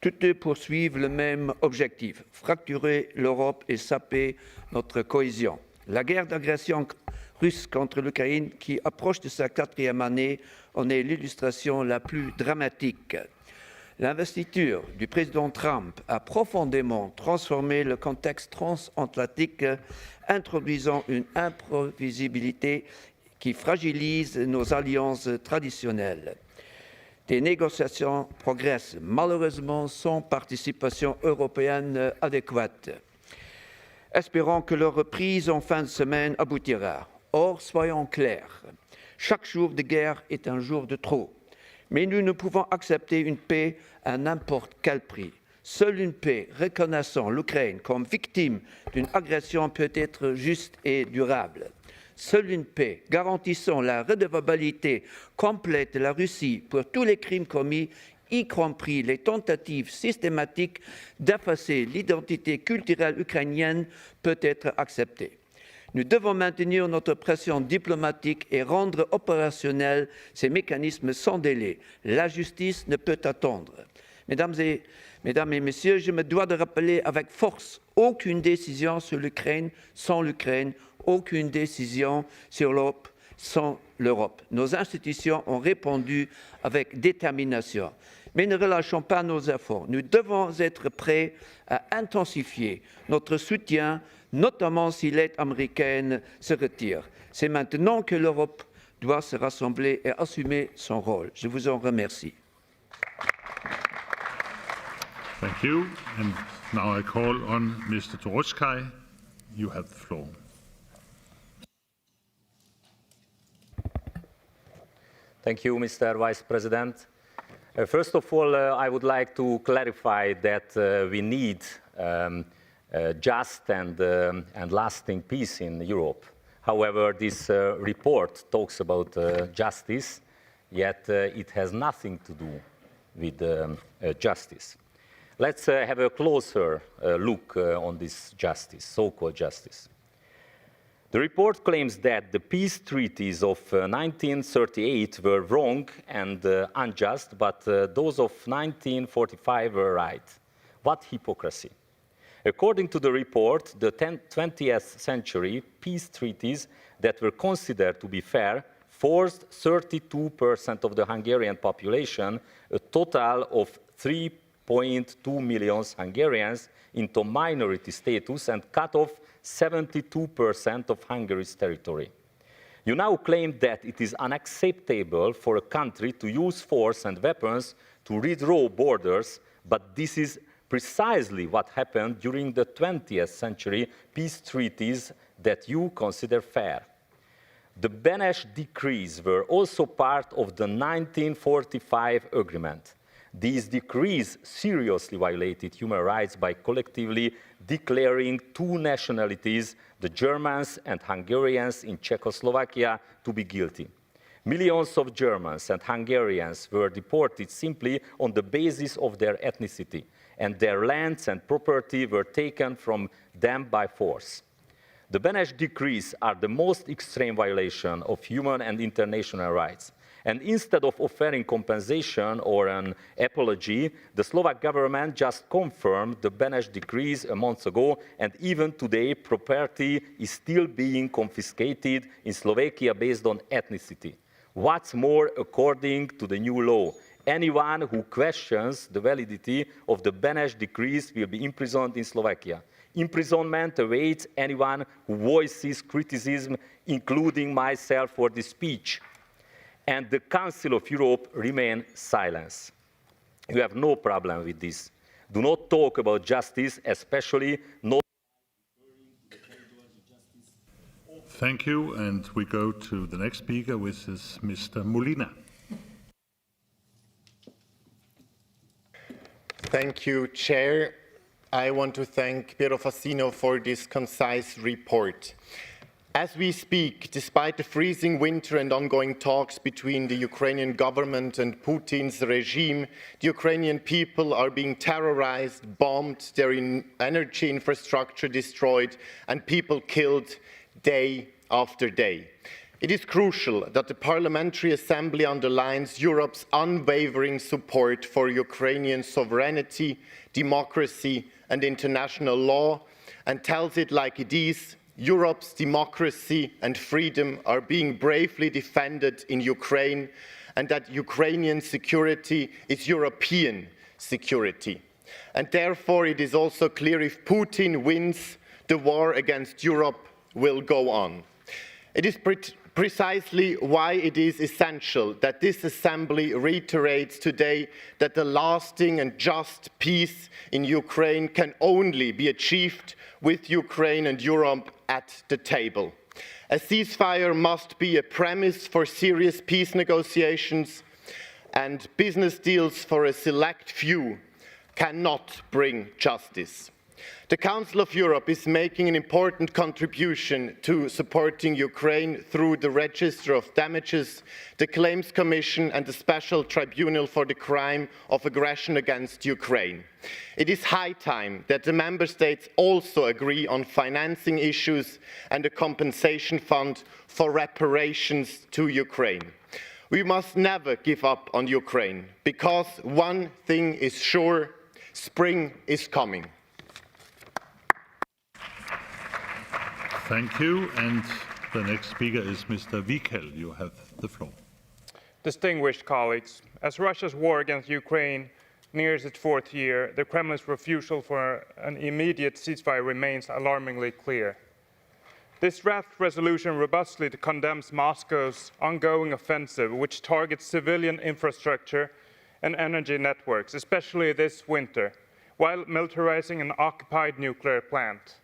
Toutes deux poursuivent le même objectif, fracturer l'Europe et saper notre cohésion. La guerre d'agression russe contre l'Ukraine, qui approche de sa 4e année, en est l'illustration la plus dramatique. L'investiture du président Trump a profondément transformé le contexte transatlantique, introduisant une imprévisibilité qui fragilise nos alliances traditionnelles. Des négociations progressent, malheureusement sans participation européenne adéquate. Espérons que leur reprise en fin de semaine aboutira. Or, soyons clairs, chaque jour de guerre est un jour de trop. Mais nous ne pouvons accepter une paix à n'importe quel prix. Seule une paix reconnaissant l'Ukraine comme victime d'une agression peut être juste et durable. Seule une paix garantissant la redevabilité complète de la Russie pour tous les crimes commis, y compris les tentatives systématiques d'effacer l'identité culturelle ukrainienne, peut être acceptée. Nous devons maintenir notre pression diplomatique et rendre opérationnels ces mécanismes sans délai. La justice ne peut attendre. Mesdames et Messieurs, je me dois de rappeler avec force aucune décision sur l'Ukraine sans l'Ukraine, aucune décision sur l'Europe sans l'Europe. Nos institutions ont répondu avec détermination. Mais ne relâchons pas nos efforts. Nous devons être prêts à intensifier notre soutien, notamment si l'aide américaine se retire. C'est maintenant que l'Europe doit se rassembler et assumer son rôle. Je vous en remercie. Thank you. And now I call on Mr. Toroczkai. You have the floor. Thank you, Mr. Vice President. First of all, I would like to clarify that we need just and lasting peace in Europe. However, this report talks about justice, yet it has nothing to do with justice. Let's have a closer look on this justice, so-called justice. The report claims that the peace treaties of 1938 were wrong and unjust, but those of 1945 were right. What hypocrisy! According to the report, the 20th century peace treaties that were considered to be fair forced 32% of the Hungarian population, a total of 3.2 million Hungarians, into minority status and cut off 72% of Hungary's territory. You now claim that it is unacceptable for a country to use force and weapons to redraw borders, but this is precisely what happened during the 20th century peace treaties that you consider fair. The Beneš decrees were also part of the 1945 agreement. These decrees seriously violated human rights by collectively declaring two nationalities, the Germans and Hungarians in Czechoslovakia, to be guilty. Millions of Germans and Hungarians were deported simply on the basis of their ethnicity, and their lands and property were taken from them by force. The Beneš decrees are the most extreme violation of human and international rights. And instead of offering compensation or an apology, the Slovak government just confirmed the Beneš decrees a month ago, and even today, property is still being confiscated in Slovakia based on ethnicity. What's more, according to the new law, anyone who questions the validity of the Beneš decrees will be imprisoned in Slovakia. Imprisonment awaits anyone who voices criticism, including myself, for this speech. And the Council of Europe remains silent. You have no problem with this. Do not talk about justice, especially not. Thank you, and we go to the next speaker, which is Mr. Molina. Thank you, Chair. I want to thank Piero Fassino for this concise report. As we speak, despite the freezing winter and ongoing talks between the Ukrainian government and Putin's regime, the Ukrainian people are being terrorized, bombed, their energy infrastructure destroyed, and people killed day after day. It is crucial that the Parliamentary Assembly underlines Europe's unwavering support for Ukrainian sovereignty, democracy, and international law, and tells it like it is: Europe's democracy and freedom are being bravely defended in Ukraine, and that Ukrainian security is European security. And therefore, it is also clear if Putin wins, the war against Europe will go on. It is precisely why it is essential that this Assembly reiterates today that the lasting and just peace in Ukraine can only be achieved with Ukraine and Europe at the table. A ceasefire must be a premise for serious peace negotiations, and business deals for a select few cannot bring justice. The Council of Europe is making an important contribution to supporting Ukraine through the Register of Damages, the Claims Commission, and the Special Tribunal for the Crime of Aggression against Ukraine. It is high time that the Member States also agree on financing issues and a compensation fund for reparations to Ukraine. We must never give up on Ukraine, because one thing is sure: spring is coming. Thank you. And the next speaker is Mr. Wiekel. You have the floor. Distinguished colleagues, as Russia's war against Ukraine nears its fourth year, the Kremlin's refusal for an immediate ceasefire remains alarmingly clear. This draft resolution robustly condemns Moscow's ongoing offensive, which targets civilian infrastructure and energy networks, especially this winter, while militarizing an occupied nuclear plant.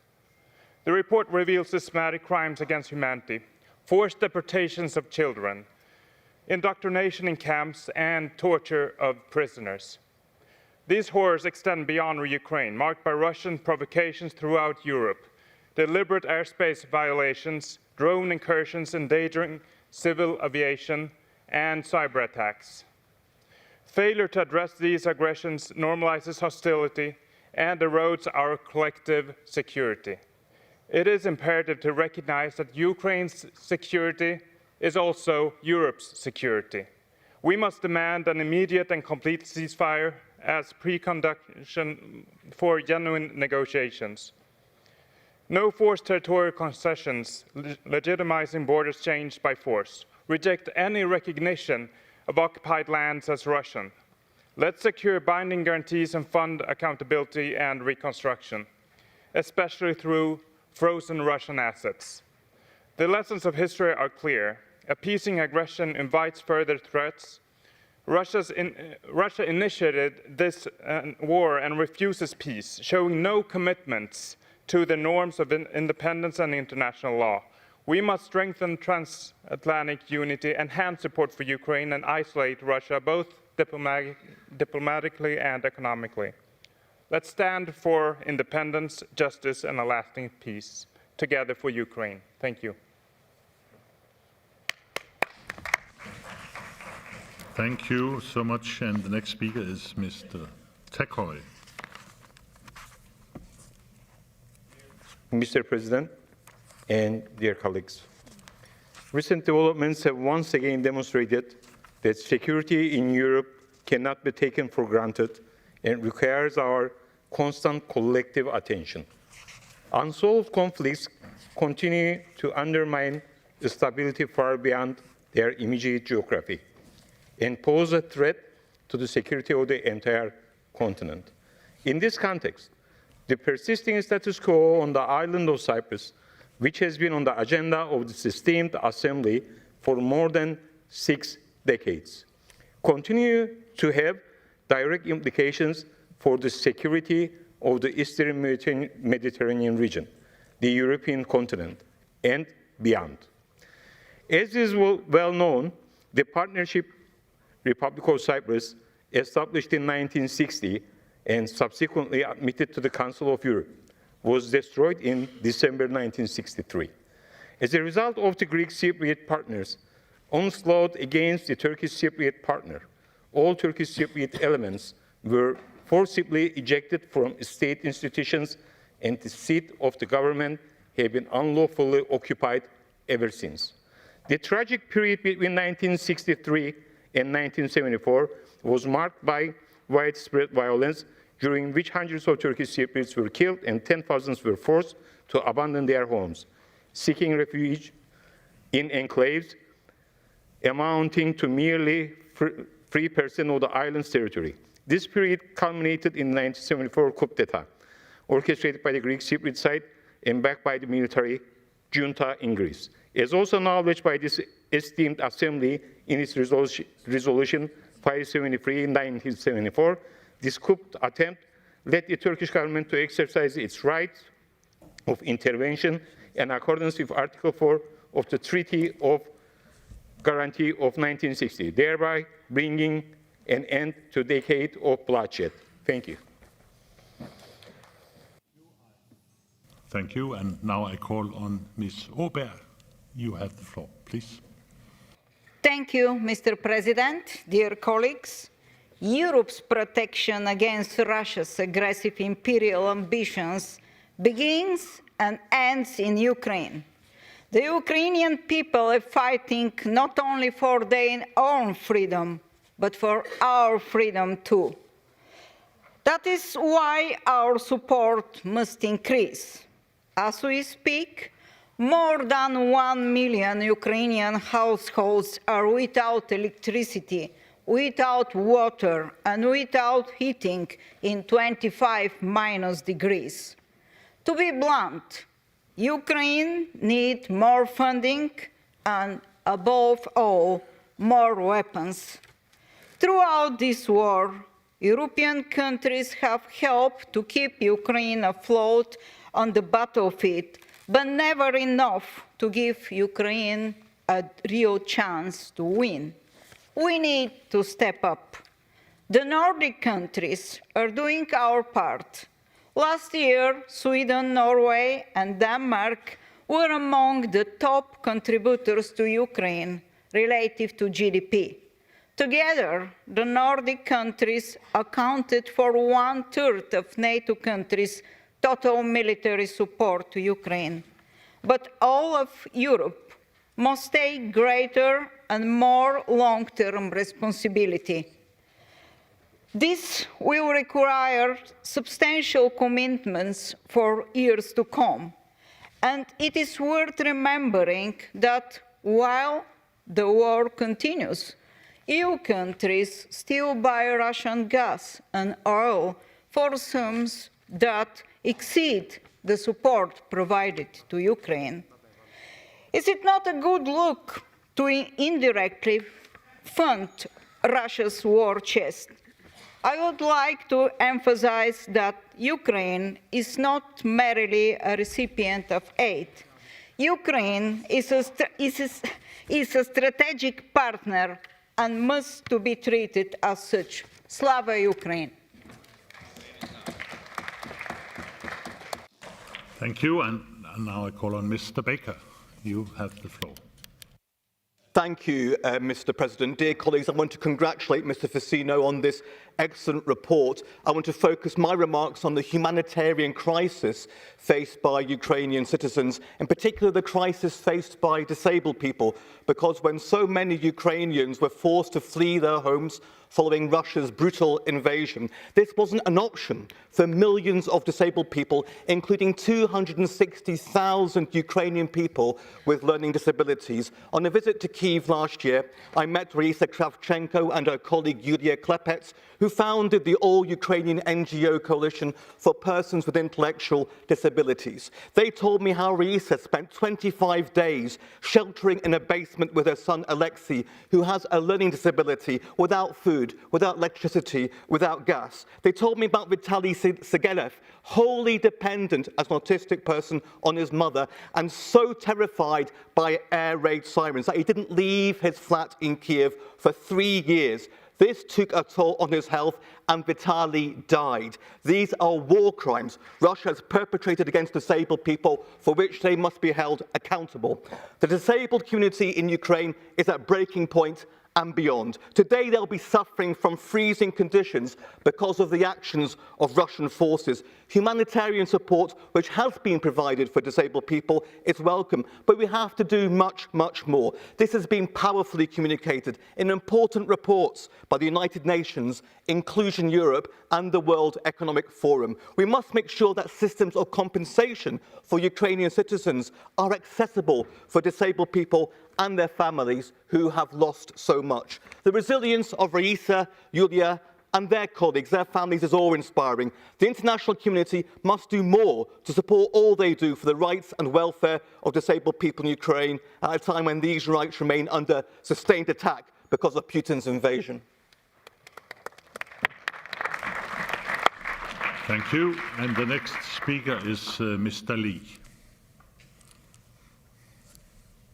The report reveals systematic crimes against humanity, forced deportations of children, indoctrination in camps, and torture of prisoners. These horrors extend beyond Ukraine, marked by Russian provocations throughout Europe, deliberate airspace violations, drone incursions endangering civil aviation, and cyber attacks. Failure to address these aggressions normalizes hostility and erodes our collective security. It is imperative to recognize that Ukraine's security is also Europe's security. We must demand an immediate and complete ceasefire as precondition for genuine negotiations. No forced territorial concessions legitimizing borders changed by force. Reject any recognition of occupied lands as Russian. Let's secure binding guarantees and fund accountability and reconstruction, especially through frozen Russian assets. The lessons of history are clear. Appeasing aggression invites further threats. Russia initiated this war and refuses peace, showing no commitments to the norms of independence and international law. We must strengthen transatlantic unity, enhance support for Ukraine, and isolate Russia, both diplomatically and economically. Let's stand for independence, justice, and a lasting peace, together for Ukraine. Thank you. Thank you so much. And the next speaker is Mr. Tekoy. Mr. President and dear colleagues, recent developments have once again demonstrated that security in Europe cannot be taken for granted and requires our constant collective attention. Unsolved conflicts continue to undermine stability far beyond their immediate geography and pose a threat to the security of the entire continent. In this context, the persisting status quo on the island of Cyprus, which has been on the agenda of this esteemed assembly for more than 6 decades, continue to have direct implications for the security of the Eastern Mediterranean region, the European continent, and beyond. As is well known, the Partnership Republic of Cyprus, established in 1960 and subsequently admitted to the Council of Europe, was destroyed in December 1963. As a result of the Greek Cypriot partners' onslaught against the Turkish Cypriot partner, all Turkish Cypriot elements were forcibly ejected from state institutions, and the seat of the government have been unlawfully occupied ever since. The tragic period between 1963 and 1974 was marked by widespread violence, during which hundreds of Turkish Cypriots were killed and 10,000s were forced to abandon their homes, seeking refuge in enclaves amounting to merely 3% of the island's territory. This period culminated in the 1974 coup d'etat, orchestrated by the Greek Cypriot side and backed by the military junta in Greece. As also acknowledged by this esteemed assembly in its resolution 573 in 1974, this coup attempt led the Turkish government to exercise its right of intervention in accordance with Article 4 of the Treaty of Guarantee of 1960, thereby bringing an end to a decade of bloodshed. Thank you. Thank you. And now I call on Ms. Auberg. You have the floor, please. Thank you, Mr. President, dear colleagues. Europe's protection against Russia's aggressive imperial ambitions begins and ends in Ukraine. The Ukrainian people are fighting not only for their own freedom, but for our freedom too. That is why our support must increase. As we speak, more than 1 million Ukrainian households are without electricity, without water, and without heating in 25- degrees. To be blunt, Ukraine needs more funding and, above all, more weapons. Throughout this war, European countries have helped to keep Ukraine afloat on the battlefield, but never enough to give Ukraine a real chance to win. We need to step up. The Nordic countries are doing our part. Last year, Sweden, Norway, and Denmark were among the top contributors to Ukraine relative to GDP. Together, the Nordic countries accounted for 1/3 of NATO countries' total military support to Ukraine. But all of Europe must take greater and more long-term responsibility. This will require substantial commitments for years to come. And it is worth remembering that while the war continues, EU countries still buy Russian gas and oil for sums that exceed the support provided to Ukraine. Is it not a good look to indirectly fund Russia's war chest? I would like to emphasize that Ukraine is not merely a recipient of aid. Ukraine is a strategic partner and must to be treated as such. Slava Ukraine! Thank you. And now I call on Mr. Baker. You have the floor. Thank you, Mr. President. Dear colleagues, I want to congratulate Mr. Fassino on this excellent report. I want to focus my remarks on the humanitarian crisis faced by Ukrainian citizens, in particular the crisis faced by disabled people, because when so many Ukrainians were forced to flee their homes following Russia's brutal invasion, this wasn't an option for millions of disabled people, including 260,000 Ukrainian people with learning disabilities. On a visit to Kyiv Kyiv last year, I met Raisa Kravchenko and her colleague Yulia Klepets, who founded the all-Ukrainian NGO coalition for persons with intellectual disabilities. They told me how Raisa spent 25 days sheltering in a basement with her son Alexei, who has a learning disability, without food, without electricity, without gas. They told me about Vitaly Segelev, wholly dependent as an autistic person on his mother, and so terrified by air raid sirens that he didn't leave his flat in Kiev for 3 years. This took a toll on his health, and Vitaly died. These are war crimes Russia has perpetrated against disabled people, for which they must be held accountable. The disabled community in Ukraine is at breaking point and beyond. Today they'll be suffering from freezing conditions because of the actions of Russian forces. Humanitarian support, which has been provided for disabled people, is welcome, but we have to do much, much more. This has been powerfully communicated in important reports by the United Nations, Inclusion Europe and the World Economic Forum. We must make sure that systems of compensation for Ukrainian citizens are accessible for disabled people and their families who have lost so much. The resilience of Raisa, Yulia, and their colleagues, their families, is awe-inspiring. The international community must do more to support all they do for the rights and welfare of disabled people in Ukraine at a time when these rights remain under sustained attack because of Putin's invasion. Thank you. And the next speaker is Mr. Lee.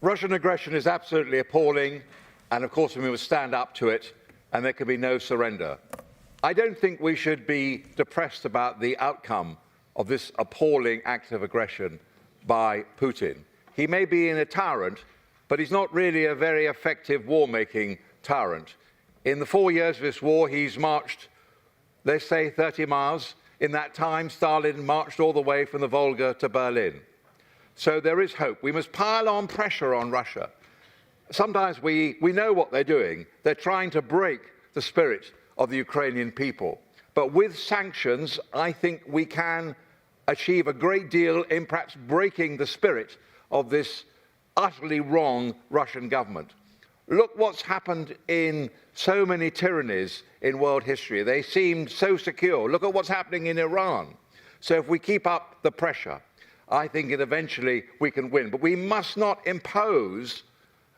Russian aggression is absolutely appalling, and of course we must stand up to it, and there can be no surrender. I don't think we should be depressed about the outcome of this appalling act of aggression by Putin. He may be a tyrant, but he's not really a very effective war-making tyrant. In the 4 years of this war, he's marched, let's say, 30 miles. In that time, Stalin marched all the way from the Volga to Berlin. So there is hope. We must pile on pressure on Russia. Sometimes we know what they're doing. They're trying to break the spirit of the Ukrainian people. But with sanctions, I think we can achieve a great deal in perhaps breaking the spirit of this utterly wrong Russian government. Look what's happened in so many tyrannies in world history. They seemed so secure. Look at what's happening in Iran. So if we keep up the pressure, I think that eventually we can win. But we must not impose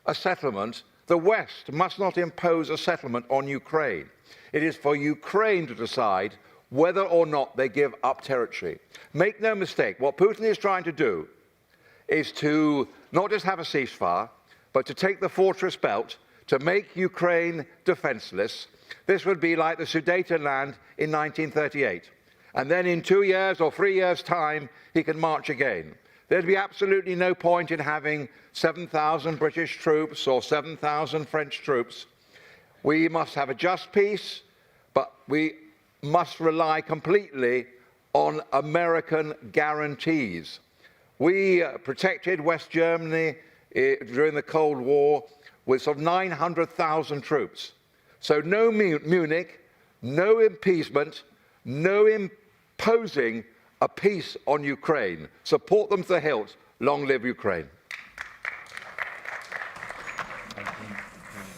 a settlement. The West must not impose a settlement on Ukraine. It is for Ukraine to decide whether or not they give up territory. Make no mistake, what Putin is trying to do is to not just have a ceasefire, but to take the fortress belt, to make Ukraine defenseless. This would be like the Sudetenland in 1938. And then in 2 years or 3 years' time, he can march again. There'd be absolutely no point in having 7,000 British troops or 7,000 French troops. We must have a just peace, but we must rely completely on American guarantees. We protected West Germany during the Cold War with sort of 900,000 troops. So no Munich, no appeasement, no imposing a peace on Ukraine. Support them to the hilt. Long live Ukraine.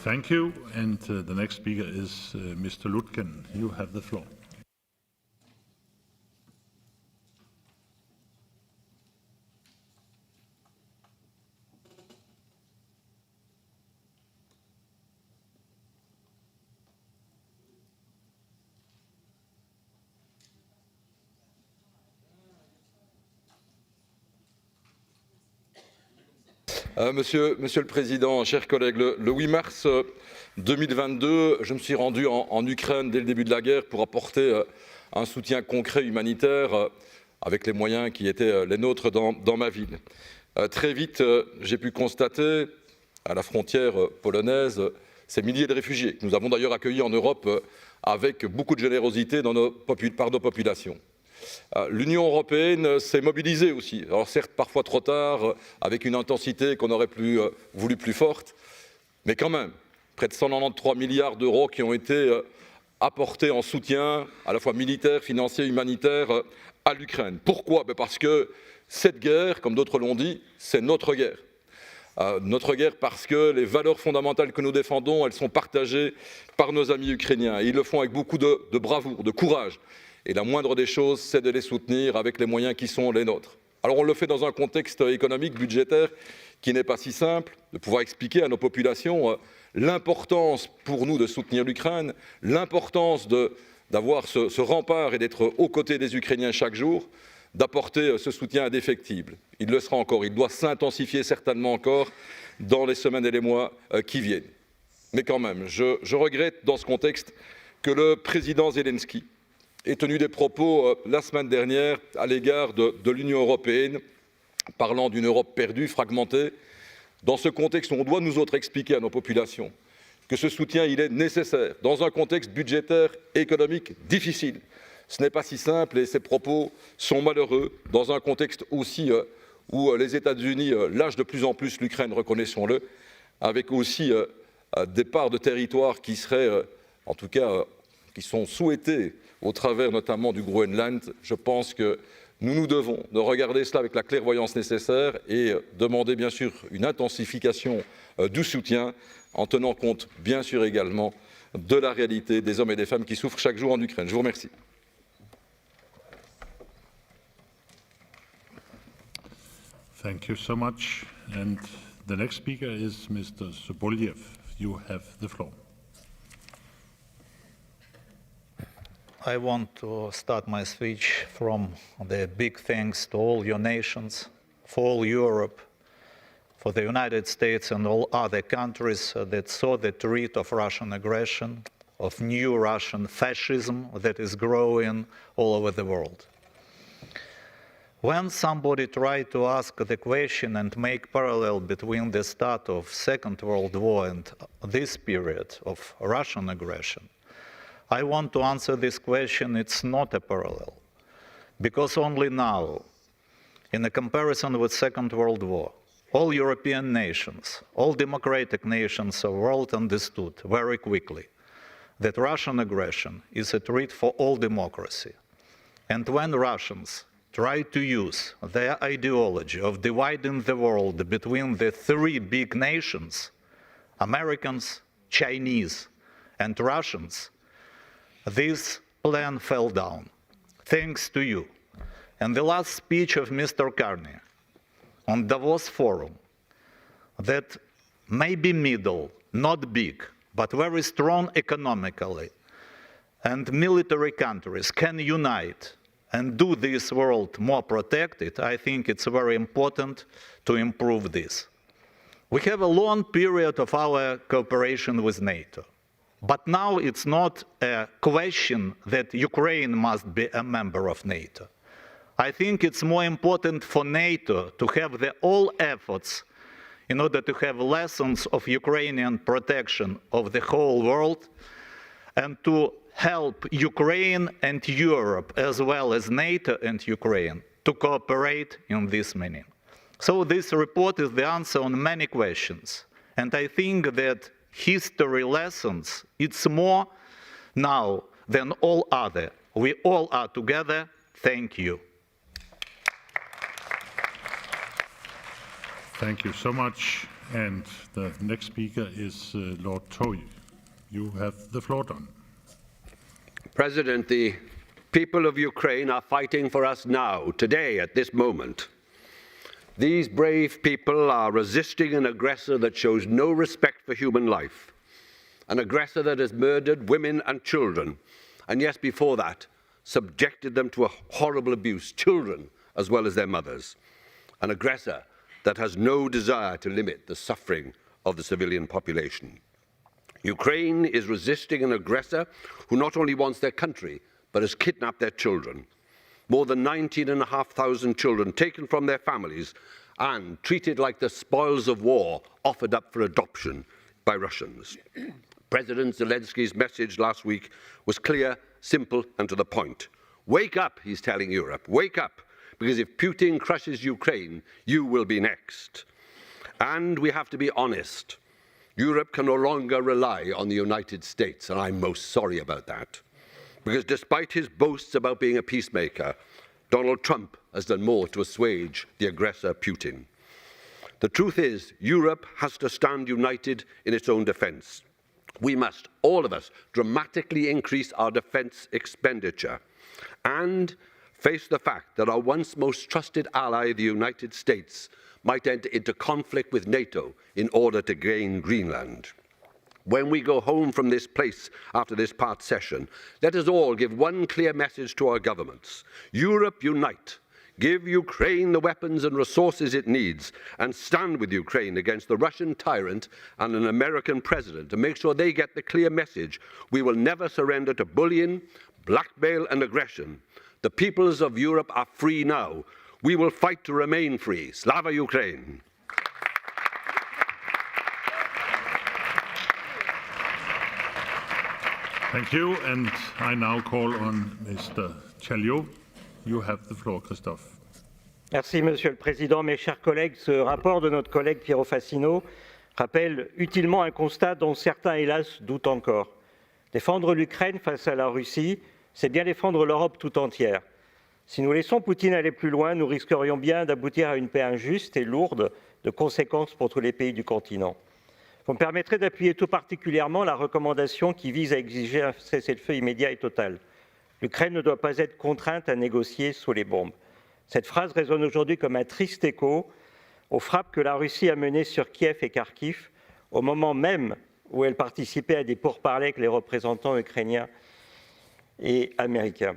Thank you. And the next speaker is Mr. Lutgen. You have the floor. Monsieur le Président, chers collègues, le 8 mars 2022, je me suis rendu en Ukraine dès le début de la guerre pour apporter un soutien concret humanitaire avec les moyens qui étaient les nôtres dans ma ville. Très vite, j'ai pu constater à la frontière polonaise ces milliers de réfugiés que nous avons d'ailleurs accueillis en Europe avec beaucoup de générosité par nos populations. L'Union européenne s'est mobilisée aussi, alors certes parfois trop tard, avec une intensité qu'on aurait voulu plus forte, mais quand même, près de 193 milliards d'euros qui ont été apportés en soutien à la fois militaire, financier, humanitaire à l'Ukraine. Pourquoi? Parce que cette guerre, comme d'autres l'ont dit, c'est notre guerre. notre guerre parce que les valeurs fondamentales que nous défendons, elles sont partagées par nos amis ukrainiens. Et ils le font avec beaucoup de bravoure, de courage. Et la moindre des choses, c'est de les soutenir avec les moyens qui sont les nôtres. Alors on le fait dans un contexte économique, budgétaire, qui n'est pas si simple, de pouvoir expliquer à nos populations l'importance pour nous de soutenir l'Ukraine, l'importance d'avoir ce rempart et d'être aux côtés des Ukrainiens chaque jour, d'apporter ce soutien indéfectible. Il le sera encore, il doit s'intensifier certainement encore dans les semaines et les mois qui viennent. Mais quand même, je regrette dans ce contexte que le président Zelensky ait tenu des propos la semaine dernière à l'égard de l'Union européenne, parlant d'une Europe perdue, fragmentée, dans ce contexte où on doit nous autres expliquer à nos populations que ce soutien il est nécessaire, dans un contexte budgétaire et économique difficile. Ce n'est pas si simple et ces propos sont malheureux dans un contexte aussi où les États-Unis lâchent de plus en plus l'Ukraine, reconnaissons-le, avec aussi des parts de territoire qui seraient, en tout cas, qui sont souhaitées au travers notamment du Groenland. Je pense que nous devons de regarder cela avec la clairvoyance nécessaire et demander bien sûr une intensification du soutien en tenant compte bien sûr également de la réalité des hommes et des femmes qui souffrent chaque jour en Ukraine. Je vous remercie. Thank you so much. And the next speaker is Mr. Sobolyev. You have the floor. I want to start my speech from the big thanks to all your nations, for all Europe, for the United States and all other countries that saw the threat of Russian aggression, of new Russian fascism that is growing all over the world. When somebody tried to ask the question and make parallel between the start of Second World War and this period of Russian aggression, I want to answer this question, it's not a parallel. Because only now, in a comparison with Second World War, all European nations, all democratic nations of the world understood very quickly that Russian aggression is a threat for all democracy. And when Russians try to use their ideology of dividing the world between the three big nations, Americans, Chinese, and Russians, this plan fell down, thanks to you. And the last speech of Mr. Carney on Davos Forum, that may be middle, not big, but very strong economically, and military countries can unite and do this world more protected, I think it's very important to improve this. We have a long period of our cooperation with NATO. But now it's not a question that Ukraine must be a member of NATO. I think it's more important for NATO to have all efforts in order to have lessons of Ukrainian protection of the whole world and to help Ukraine and Europe, as well as NATO and Ukraine, to cooperate in this meaning. So this report is the answer on many questions. And I think that history lessons, it's more now than all other. We all are together. Thank you. Thank you so much. And the next speaker is Lord Toye. You have the floor, Don. President, the people of Ukraine are fighting for us now, today, at this moment. These brave people are resisting an aggressor that shows no respect for human life, an aggressor that has murdered women and children, and yes, before that, subjected them to a horrible abuse, children as well as their mothers, an aggressor that has no desire to limit the suffering of the civilian population. Ukraine is resisting an aggressor who not only wants their country, but has kidnapped their children. More than 19,500 children taken from their families and treated like the spoils of war offered up for adoption by Russians. President Zelensky's message last week was clear, simple, and to the point. Wake up, he's telling Europe, wake up, because if Putin crushes Ukraine, you will be next. And we have to be honest. Europe can no longer rely on the United States, and I'm most sorry about that. Because despite his boasts about being a peacemaker, Donald Trump has done more to assuage the aggressor Putin. The truth is, Europe has to stand united in its own defence. We must, all of us, dramatically increase our defence expenditure and face the fact that our once most trusted ally, the United States, might enter into conflict with NATO in order to gain Greenland. When we go home from this place after this part session, let us all give one clear message to our governments. Europe, unite. Give Ukraine the weapons and resources it needs, and stand with Ukraine against the Russian tyrant and an American president to make sure they get the clear message: we will never surrender to bullying, blackmail and aggression. The peoples of Europe are free now. We will fight to remain free. Slava Ukraine! Thank you, and I now call on Mr. Chaliot. You have the floor, Christophe. Merci, Monsieur le Président. Mes chers collègues, ce rapport de notre collègue Piero Fassino rappelle utilement un constat dont certains, hélas, doutent encore. Défendre l'Ukraine face à la Russie, c'est bien défendre l'Europe tout entière. Si nous laissons Poutine aller plus loin, nous risquerions bien d'aboutir à une paix injuste et lourde de conséquences pour tous les pays du continent. Vous me permettrez d'appuyer tout particulièrement la recommandation qui vise à exiger un cessez-le-feu immédiat et total. L'Ukraine ne doit pas être contrainte à négocier sous les bombes. Cette phrase résonne aujourd'hui comme un triste écho aux frappes que la Russie a menées sur Kiev et Kharkiv, au moment même où elle participait à des pourparlers avec les représentants ukrainiens et américains.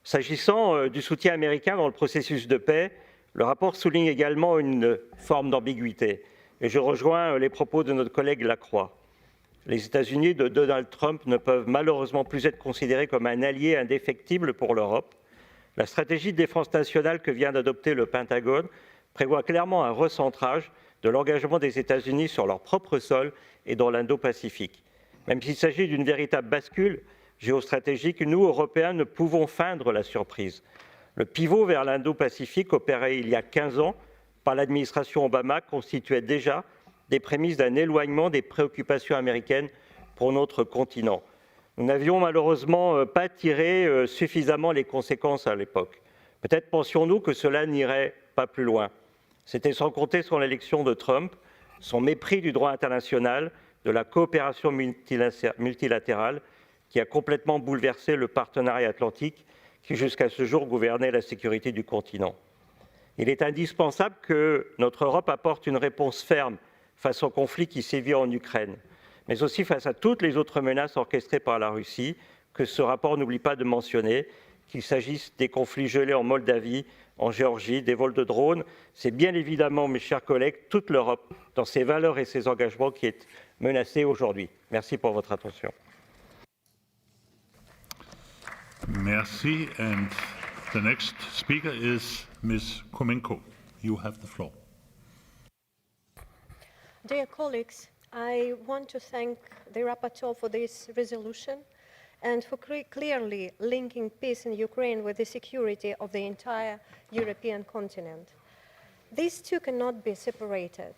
S'agissant du soutien américain dans le processus de paix, le rapport souligne également une forme d'ambiguïté. Et je rejoins les propos de notre collègue Lacroix. Les États-Unis de Donald Trump ne peuvent malheureusement plus être considérés comme un allié indéfectible pour l'Europe. La stratégie de défense nationale que vient d'adopter le Pentagone prévoit clairement un recentrage de l'engagement des États-Unis sur leur propre sol et dans l'Indo-Pacifique. Même s'il s'agit d'une véritable bascule géostratégique, nous, Européens, ne pouvons feindre la surprise. Le pivot vers l'Indo-Pacifique, opéré il y a 15 ans par l'administration Obama, constituait déjà des prémices d'un éloignement des préoccupations américaines pour notre continent. Nous n'avions malheureusement pas tiré suffisamment les conséquences à l'époque. Peut-être pensions-nous que cela n'irait pas plus loin. C'était sans compter son élection de Trump, son mépris du droit international, de la coopération multilatérale, qui a complètement bouleversé le partenariat atlantique qui, jusqu'à ce jour, gouvernait la sécurité du continent. Il est indispensable que notre Europe apporte une réponse ferme face au conflit qui sévit en Ukraine, mais aussi face à toutes les autres menaces orchestrées par la Russie, que ce rapport n'oublie pas de mentionner, qu'il s'agisse des conflits gelés en Moldavie, en Géorgie, des vols de drones. C'est bien évidemment, mes chers collègues, toute l'Europe, dans ses valeurs et ses engagements, qui est menacée aujourd'hui. Merci pour votre attention. Merci. And the next speaker is Ms. Komenko. You have the floor. Dear colleagues, I want to thank the rapporteur for this resolution and for clearly linking peace in Ukraine with the security of the entire European continent. These two cannot be separated.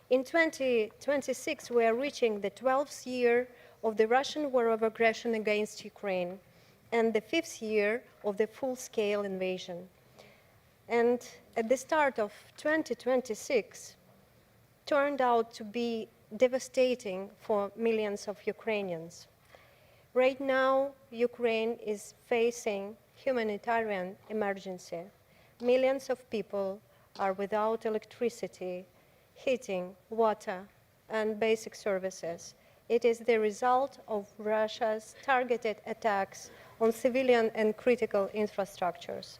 In 2026, we are reaching the 12th year of the Russian war of aggression against Ukraine and the 5th year of the full-scale invasion. And at the start of 2026, turned out to be devastating for millions of Ukrainians. Right now, Ukraine is facing humanitarian emergency. Millions of people are without electricity, heating, water, and basic services. It is the result of Russia's targeted attacks on civilian and critical infrastructures.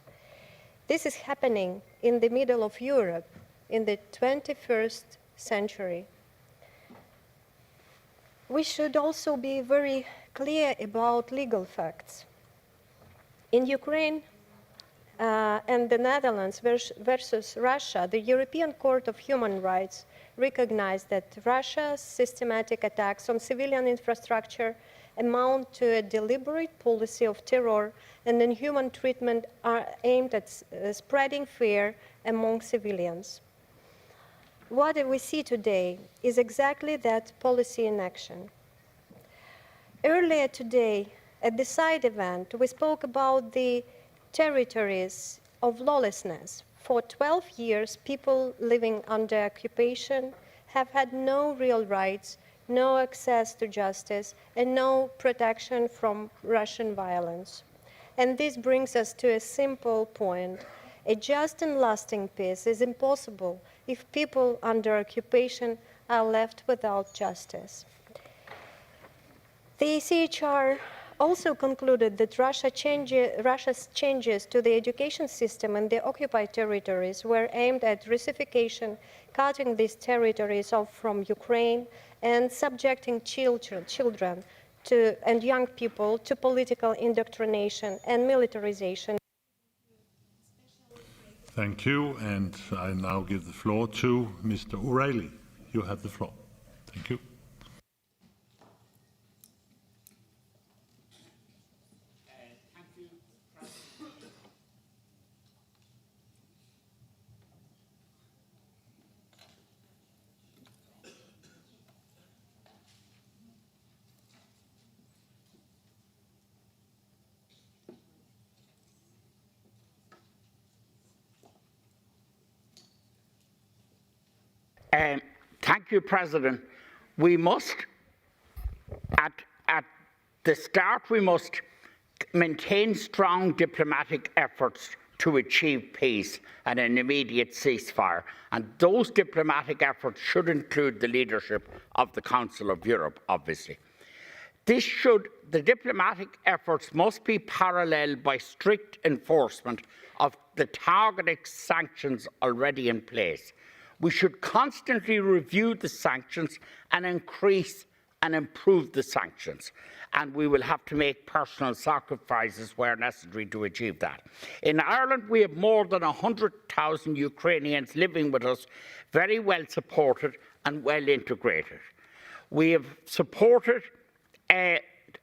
This is happening in the middle of Europe in the 21st century. We should also be very clear about legal facts. In Ukraine and the Netherlands versus Russia, the European Court of Human Rights recognized that Russia's systematic attacks on civilian infrastructure amount to a deliberate policy of terror and inhuman treatment are aimed at spreading fear among civilians. What we see today is exactly that policy in action. Earlier today, at the side event, we spoke about the territories of lawlessness, For 12 years, people living under occupation have had no real rights, no access to justice, and no protection from Russian violence. And this brings us to a simple point. A just and lasting peace is impossible if people under occupation are left without justice. The ECHR also concluded that Russia's changes to the education system in the occupied territories were aimed at Russification, cutting these territories off from Ukraine, and subjecting children and young people to political indoctrination and militarization. Thank you, and I now give the floor to Mr. O'Reilly. You have the floor. Thank you. Thank you, President. We must, at the start, we must maintain strong diplomatic efforts to achieve peace and an immediate ceasefire. And those diplomatic efforts should include the leadership of the Council of Europe, obviously. The diplomatic efforts must be paralleled by strict enforcement of the targeted sanctions already in place. We should constantly review the sanctions and increase and improve the sanctions. And we will have to make personal sacrifices where necessary to achieve that. In Ireland, we have more than 100,000 Ukrainians living with us, very well supported and well integrated. We have supported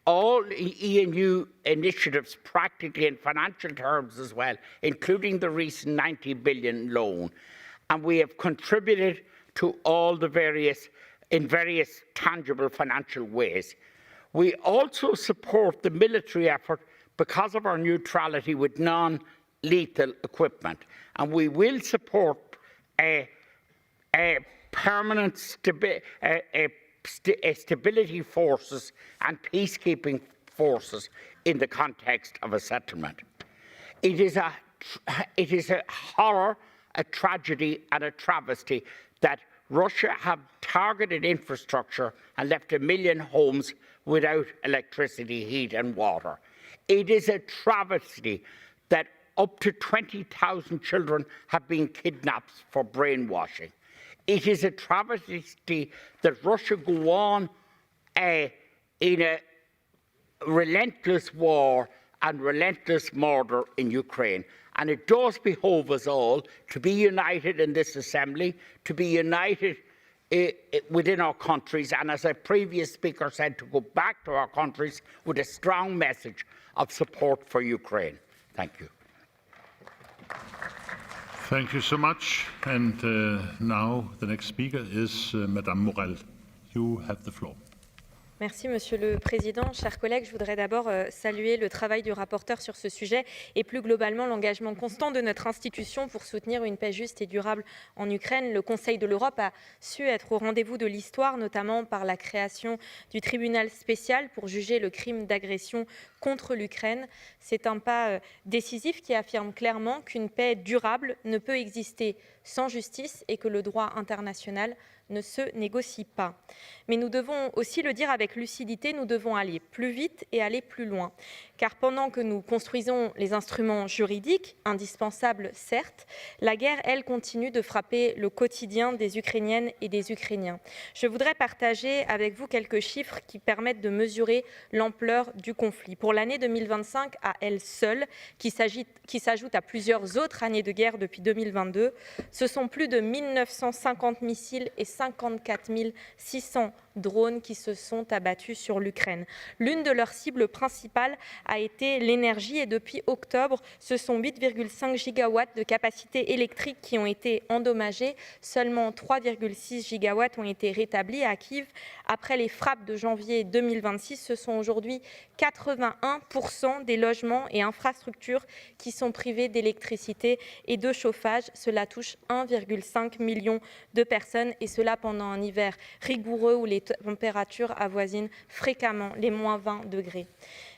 all ENU initiatives practically in financial terms as well, including the recent 90 billion loan. And we have contributed to all the various tangible financial ways. We also support the military effort because of our neutrality with non-lethal equipment. And we will support permanent stability forces and peacekeeping forces in the context of a settlement. It is a horror, a tragedy and a travesty that Russia have targeted infrastructure and left 1 million homes without electricity, heat and water. It is a travesty that up to 20,000 children have been kidnapped for brainwashing. It is a travesty that Russia go on in a relentless war and relentless murder in Ukraine. And it does behove us all to be united in this assembly, to be united within our countries, and as a previous speaker said, to go back to our countries with a strong message of support for Ukraine. Thank you. Thank you so much. And now the next speaker is Madame Morel. You have the floor. Merci, Monsieur le Président. Chers collègues, je voudrais d'abord saluer le travail du rapporteur sur ce sujet et plus globalement l'engagement constant de notre institution pour soutenir une paix juste et durable en Ukraine. Le Conseil de l'Europe a su être au rendez-vous de l'histoire, notamment par la création du tribunal spécial pour juger le crime d'agression contre l'Ukraine. C'est un pas décisif qui affirme clairement qu'une paix durable ne peut exister sans justice et que le droit international ne se négocie pas. Mais nous devons aussi le dire avec lucidité, nous devons aller plus vite et aller plus loin. Car pendant que nous construisons les instruments juridiques, indispensables certes, la guerre, elle, continue de frapper le quotidien des Ukrainiennes et des Ukrainiens. Je voudrais partager avec vous quelques chiffres qui permettent de mesurer l'ampleur du conflit. Pour l'année 2025, à elle seule, qui s'ajoute à plusieurs autres années de guerre depuis 2022, ce sont plus de 1950 missiles et 54 600 drones qui se sont abattus sur l'Ukraine. L'une de leurs cibles principales a été l'énergie et depuis octobre, ce sont 8,5 gigawatts de capacité électrique qui ont été endommagés. Seulement 3,6 gigawatts ont été rétablis à Kiev. Après les frappes de janvier 2026, ce sont aujourd'hui 81% des logements et infrastructures qui sont privés d'électricité et de chauffage. Cela touche 1,5 million de personnes et cela pendant un hiver rigoureux où les températures avoisinent fréquemment les moins 20 degrés.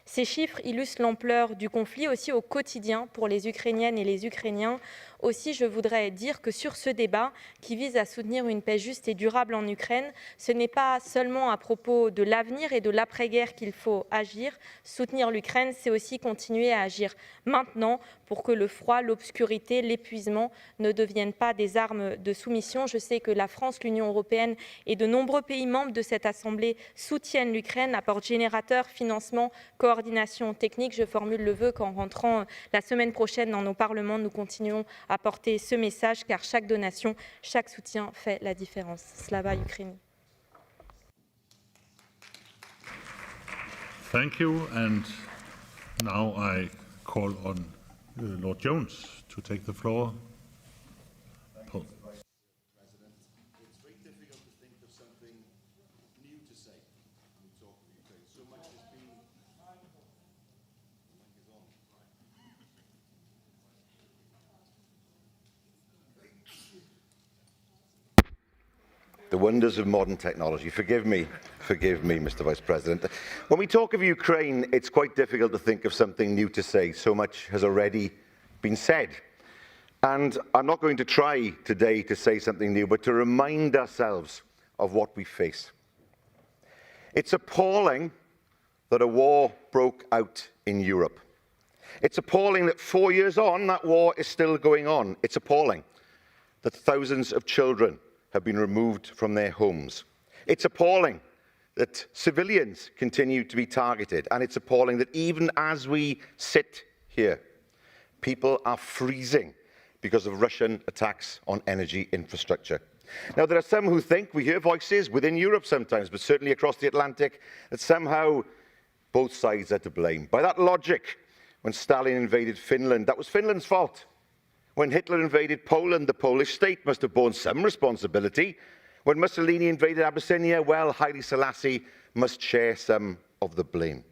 Ces chiffres illustrent l'ampleur du conflit aussi au quotidien pour les Ukrainiennes et les Ukrainiens. Aussi, je voudrais dire que sur ce débat qui vise à soutenir une paix juste et durable en Ukraine, ce n'est pas seulement à propos de l'avenir et de l'après-guerre qu'il faut agir. Soutenir l'Ukraine, c'est aussi continuer à agir maintenant pour que le froid, l'obscurité, l'épuisement ne deviennent pas des armes de soumission. Je sais que la France, l'Union européenne et de nombreux pays membres de cette Assemblée soutiennent l'Ukraine, apportent générateurs, financement, coordination technique. Je formule le vœu qu'en rentrant la semaine prochaine dans nos parlements, nous continuons à porter ce message, car chaque donation, chaque soutien fait la différence. Slava Ukraini. Thank you. And now I call on Lord Jones to take the floor. The wonders of modern technology. Forgive me, Mr. Vice President. When we talk of Ukraine, it's quite difficult to think of something new to say. So much has already been said. And I'm not going to try today to say something new, but to remind ourselves of what we face. It's appalling that a war broke out in Europe. It's appalling that 4 years on, that war is still going on. It's appalling that thousands of children have been removed from their homes. It's appalling that civilians continue to be targeted, and it's appalling that even as we sit here, people are freezing because of Russian attacks on energy infrastructure. Now, there are some who think, we hear voices within Europe sometimes, but certainly across the Atlantic, that somehow both sides are to blame. By that logic, when Stalin invaded Finland, that was Finland's fault. When Hitler invaded Poland, the Polish state must have borne some responsibility. When Mussolini invaded Abyssinia, well, Haile Selassie must share some of the blame.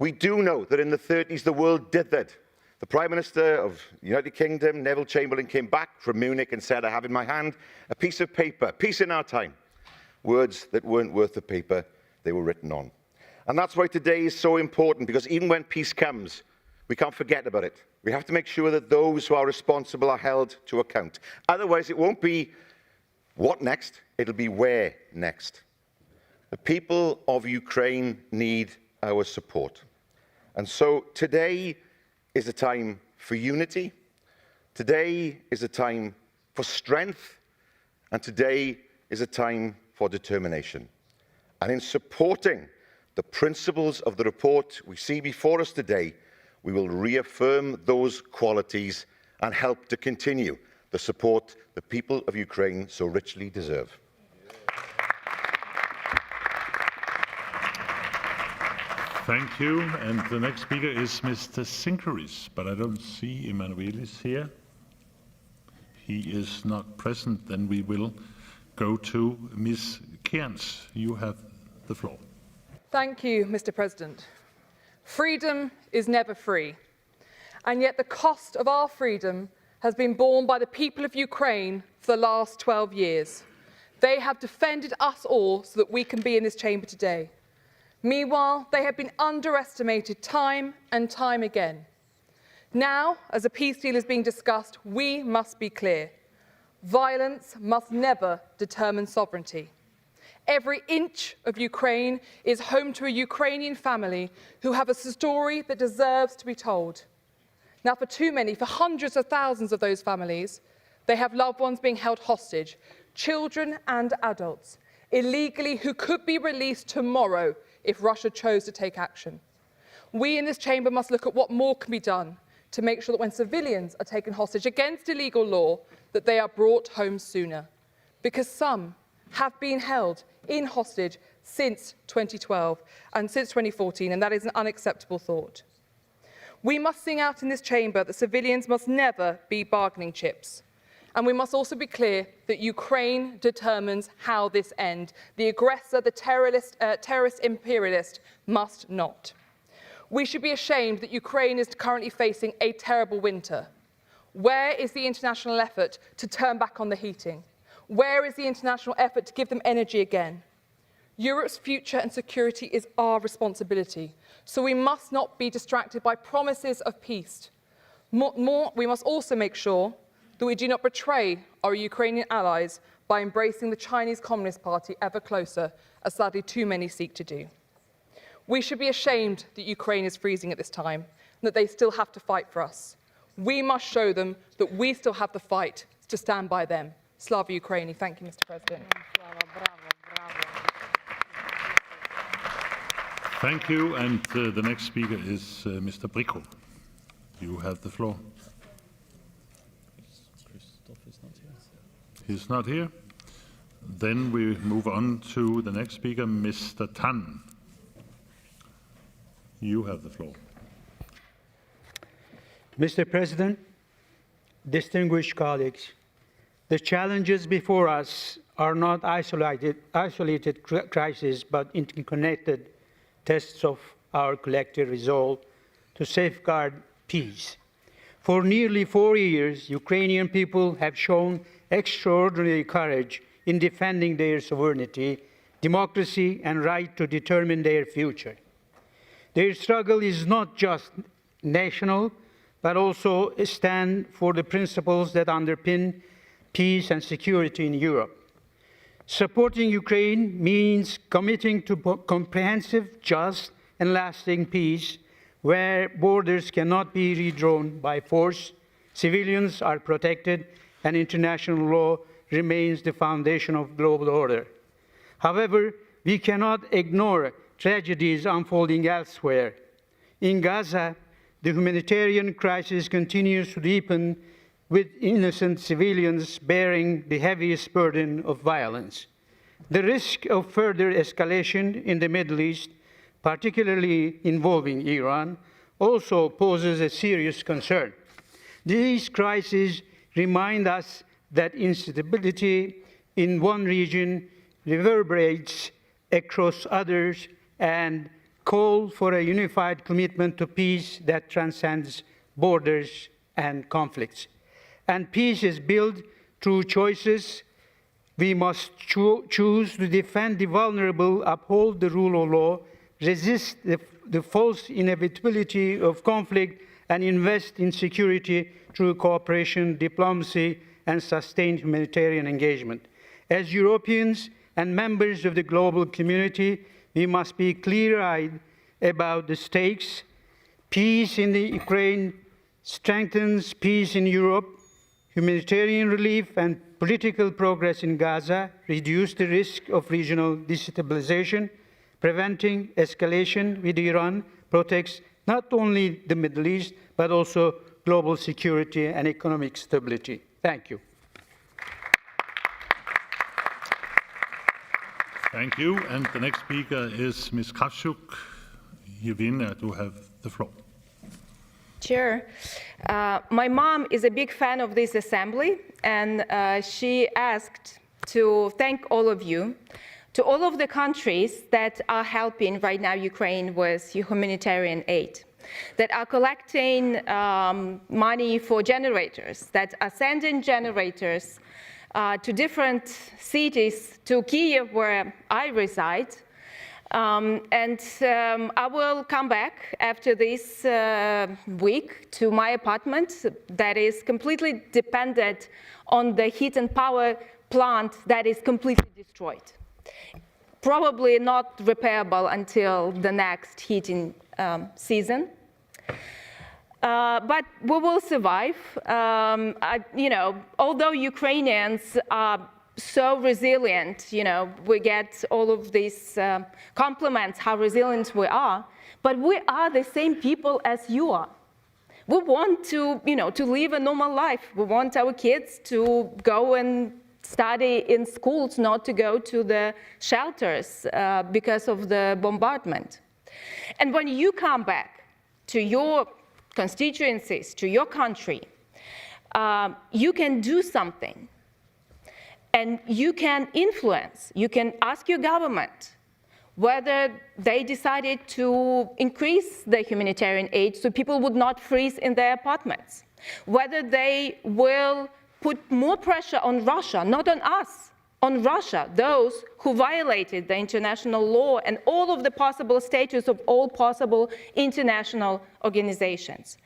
We do know that in the 30s, the world dithered. The Prime Minister of the United Kingdom, Neville Chamberlain, came back from Munich and said, I have in my hand a piece of paper, peace in our time. Words that weren't worth the paper they were written on. And that's why today is so important, because even when peace comes, we can't forget about it. We have to make sure that those who are responsible are held to account. Otherwise, it won't be what next, it'll be where next. The people of Ukraine need our support. And so today is a time for unity. Today is a time for strength. And today is a time for determination. And in supporting the principles of the report we see before us today, we will reaffirm those qualities and help to continue the support the people of Ukraine so richly deserve. Thank you. And the next speaker is Mr. Sinkeris, but I don't see Emanuelis here. He is not present. Then we will go to Ms. Cairns. You have the floor. Thank you, Mr. President. Freedom is never free, and yet the cost of our freedom has been borne by the people of Ukraine for the last 12 years. They have defended us all so that we can be in this chamber today. Meanwhile, they have been underestimated time and time again. Now, as a peace deal is being discussed, we must be clear. Violence must never determine sovereignty. Every inch of Ukraine is home to a Ukrainian family who have a story that deserves to be told. Now, for too many, for hundreds of thousands of those families, they have loved ones being held hostage, children and adults, illegally, who could be released tomorrow if Russia chose to take action. We in this chamber must look at what more can be done to make sure that when civilians are taken hostage against illegal law, that they are brought home sooner. Because some have been held in hostage since 2012 and since 2014, and that is an unacceptable thought. We must sing out in this chamber that civilians must never be bargaining chips. And we must also be clear that Ukraine determines how this ends. The aggressor, the terrorist imperialist, must not. We should be ashamed that Ukraine is currently facing a terrible winter. Where is the international effort to turn back on the heating? Where is the international effort to give them energy again? Europe's future and security is our responsibility, so we must not be distracted by promises of peace. We must also make sure that we do not betray our Ukrainian allies by embracing the Chinese Communist Party ever closer, as sadly too many seek to do. We should be ashamed that Ukraine is freezing at this time and that they still have to fight for us. We must show them that we still have the fight to stand by them. Slava Ukraini. Thank you, Mr. President. Thank you. And the next speaker is Mr. Bricco. You have the floor. He's not here. Then we move on to the next speaker, Mr. Tan. You have the floor. Mr. President, distinguished colleagues, the challenges before us are not isolated crises, but interconnected tests of our collective resolve to safeguard peace. For nearly 4 years, Ukrainian people have shown extraordinary courage in defending their sovereignty, democracy, and right to determine their future. Their struggle is not just national, but also a stand for the principles that underpin peace and security in Europe. Supporting Ukraine means committing to comprehensive, just, and lasting peace, where borders cannot be redrawn by force, civilians are protected, and international law remains the foundation of global order. However, we cannot ignore tragedies unfolding elsewhere. In Gaza, the humanitarian crisis continues to deepen, with innocent civilians bearing the heaviest burden of violence. The risk of further escalation in the Middle East, particularly involving Iran, also poses a serious concern. These crises remind us that instability in one region reverberates across others and call for a unified commitment to peace that transcends borders and conflicts. And peace is built through choices. We must choose to defend the vulnerable, uphold the rule of law, resist the false inevitability of conflict, and invest in security through cooperation, diplomacy, and sustained humanitarian engagement. As Europeans and members of the global community, we must be clear-eyed about the stakes. Peace in the Ukraine strengthens peace in Europe. Humanitarian relief and political progress in Gaza reduce the risk of regional destabilization. Preventing escalation with Iran protects not only the Middle East, but also global security and economic stability. Thank you. Thank you. And the next speaker is Ms. Kravchuk. Yevina, to have the floor. Chair, my mom is a big fan of this assembly, and she asked to thank all of you, to all of the countries that are helping right now Ukraine with humanitarian aid, that are collecting money for generators, that are sending generators to different cities, to Kyiv, where I reside. I will come back after this week to my apartment that is completely dependent on the heat and power plant that is completely destroyed. Probably not repairable until the next heating season. But we will survive. Although Ukrainians are so resilient, we get all of these compliments how resilient we are, but we are the same people as you are. We want to live a normal life. We want our kids to go and study in schools, not to go to the shelters because of the bombardment. And when you come back to your constituencies, to your country, you can do something. And you can influence, you can ask your government whether they decided to increase the humanitarian aid so people would not freeze in their apartments, whether they will put more pressure on Russia, not on us, on Russia, those who violated the international law and all of the possible status of all possible international organizations.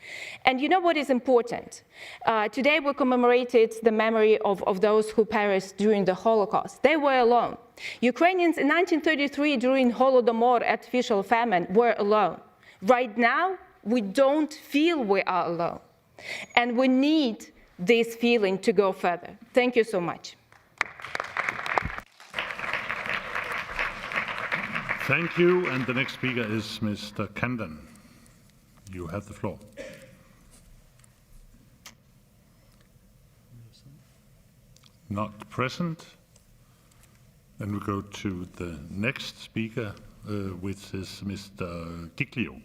And you know what is important? Today we commemorated the memory of those who perished during the Holocaust. They were alone. Ukrainians in 1933 during Holodomor, artificial famine, were alone. Right now, we don't feel we are alone. And we need this feeling to go further. Thank you so much. Thank you. And the next speaker is Mr. Camden. You have the floor. Not present. Then we go to the next speaker, which is Mr. Giglio.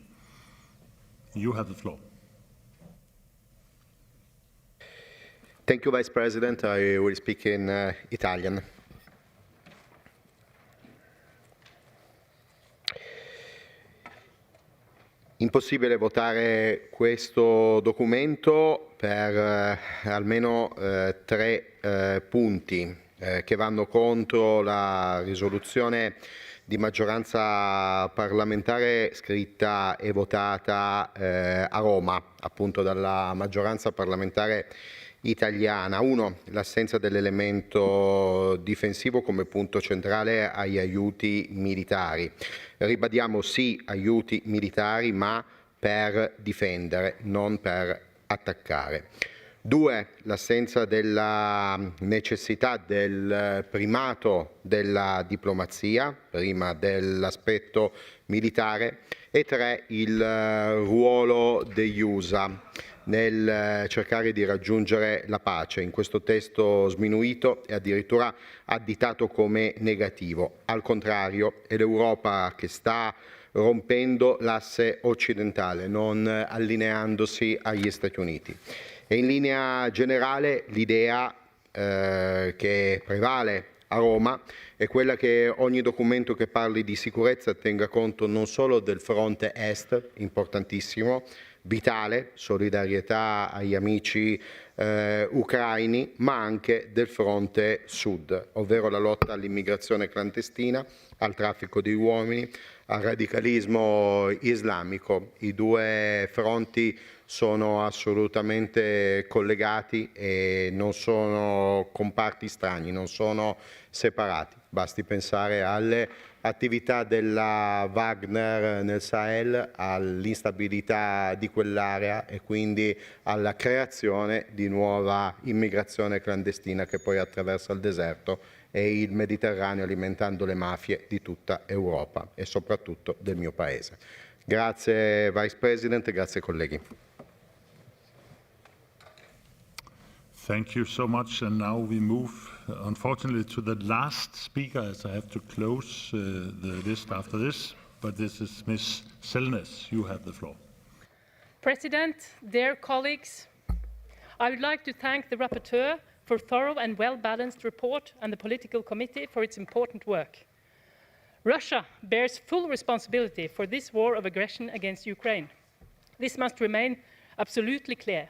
You have the floor. Thank you, Vice President. I will speak in Italian. Impossibile votare questo documento per almeno tre punti che vanno contro la risoluzione di maggioranza parlamentare scritta e votata a Roma, appunto dalla maggioranza parlamentare italiana. Uno, l'assenza dell'elemento difensivo come punto centrale agli aiuti militari. Ribadiamo sì aiuti militari, ma per difendere, non per attaccare. Due, l'assenza della necessità del primato della diplomazia, prima dell'aspetto militare. E tre, il ruolo degli USA nel cercare di raggiungere la pace. In questo testo sminuito e addirittura additato come negativo. Al contrario, è l'Europa che sta rompendo l'asse occidentale, non allineandosi agli Stati Uniti. E in linea generale l'idea che prevale a Roma è quella che ogni documento che parli di sicurezza tenga conto non solo del fronte est, importantissimo, vitale, solidarietà agli amici ucraini, ma anche del fronte sud, ovvero la lotta all'immigrazione clandestina, al traffico di uomini, al radicalismo islamico. I due fronti sono assolutamente collegati e non sono comparti stagni, non sono separati. Basti pensare alle attività della Wagner nel Sahel, all'instabilità di quell'area e quindi alla creazione di nuova immigrazione clandestina che poi attraversa il deserto e il Mediterraneo, alimentando le mafie di tutta Europa e soprattutto del mio Paese. Grazie Vice President, grazie colleghi. Thank you so much. And now we move, unfortunately, to the last speaker, as I have to close the list after this. But this is Ms. Selnes. You have the floor. President, dear colleagues, I would like to thank the rapporteur for a thorough and well-balanced report and the political committee for its important work. Russia bears full responsibility for this war of aggression against Ukraine. This must remain absolutely clear.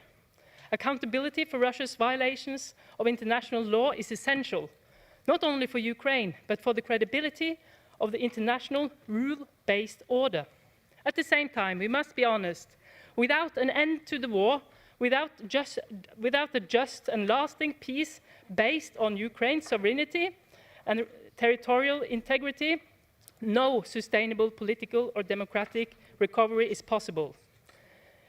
Accountability for Russia's violations of international law is essential, not only for Ukraine, but for the credibility of the international rule-based order. At the same time, we must be honest, without an end to the war, without a just and lasting peace based on Ukraine's sovereignty and territorial integrity, no sustainable political or democratic recovery is possible.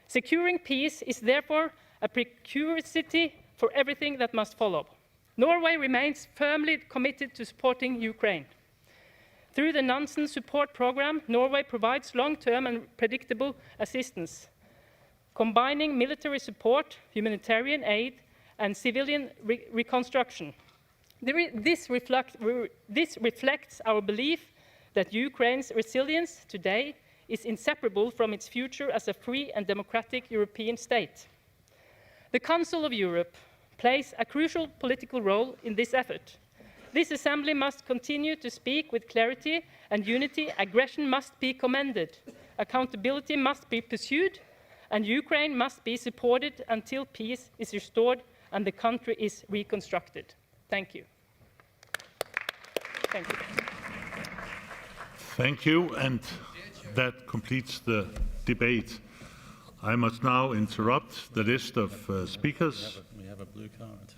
Securing peace is therefore a prerequisite for everything that must follow. Norway remains firmly committed to supporting Ukraine. Through the Nansen Support Programme, Norway provides long-term and predictable assistance, combining military support, humanitarian aid, and civilian reconstruction. This reflects our belief that Ukraine's resilience today is inseparable from its future as a free and democratic European state. The Council of Europe plays a crucial political role in this effort. This assembly must continue to speak with clarity and unity. Aggression must be commended. Accountability must be pursued, and Ukraine must be supported until peace is restored and the country is reconstructed. Thank you. Thank you. Thank you, and that completes the debate. I must now interrupt the list of speakers. We have a blue card.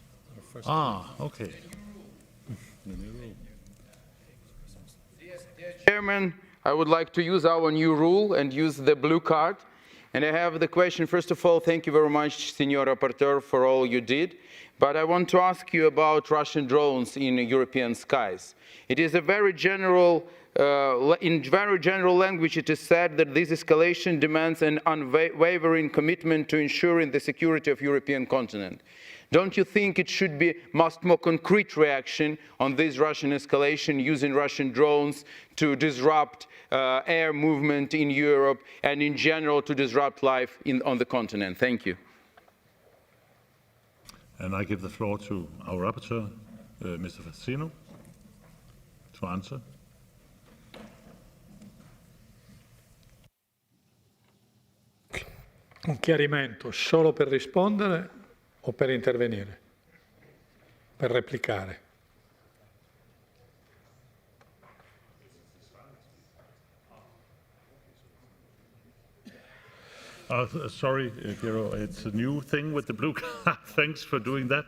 Okay. Dear Chairman, I would like to use our new rule and use the blue card. And I have the question, first of all, thank you very much, Senior Rapporteur, for all you did. But I want to ask you about Russian drones in European skies. It is a very general, in very general language, it is said that this escalation demands an unwavering commitment to ensuring the security of the European continent. Don't you think it should be much more concrete reaction on this Russian escalation using Russian drones to disrupt air movement in Europe and in general to disrupt life on the continent? Thank you. And I give the floor to our rapporteur, Mr. Fassino, to answer. Un chiarimento solo per rispondere o per intervenire? Per replicare? Sorry, Piero, it's a new thing with the blue card. Thanks for doing that.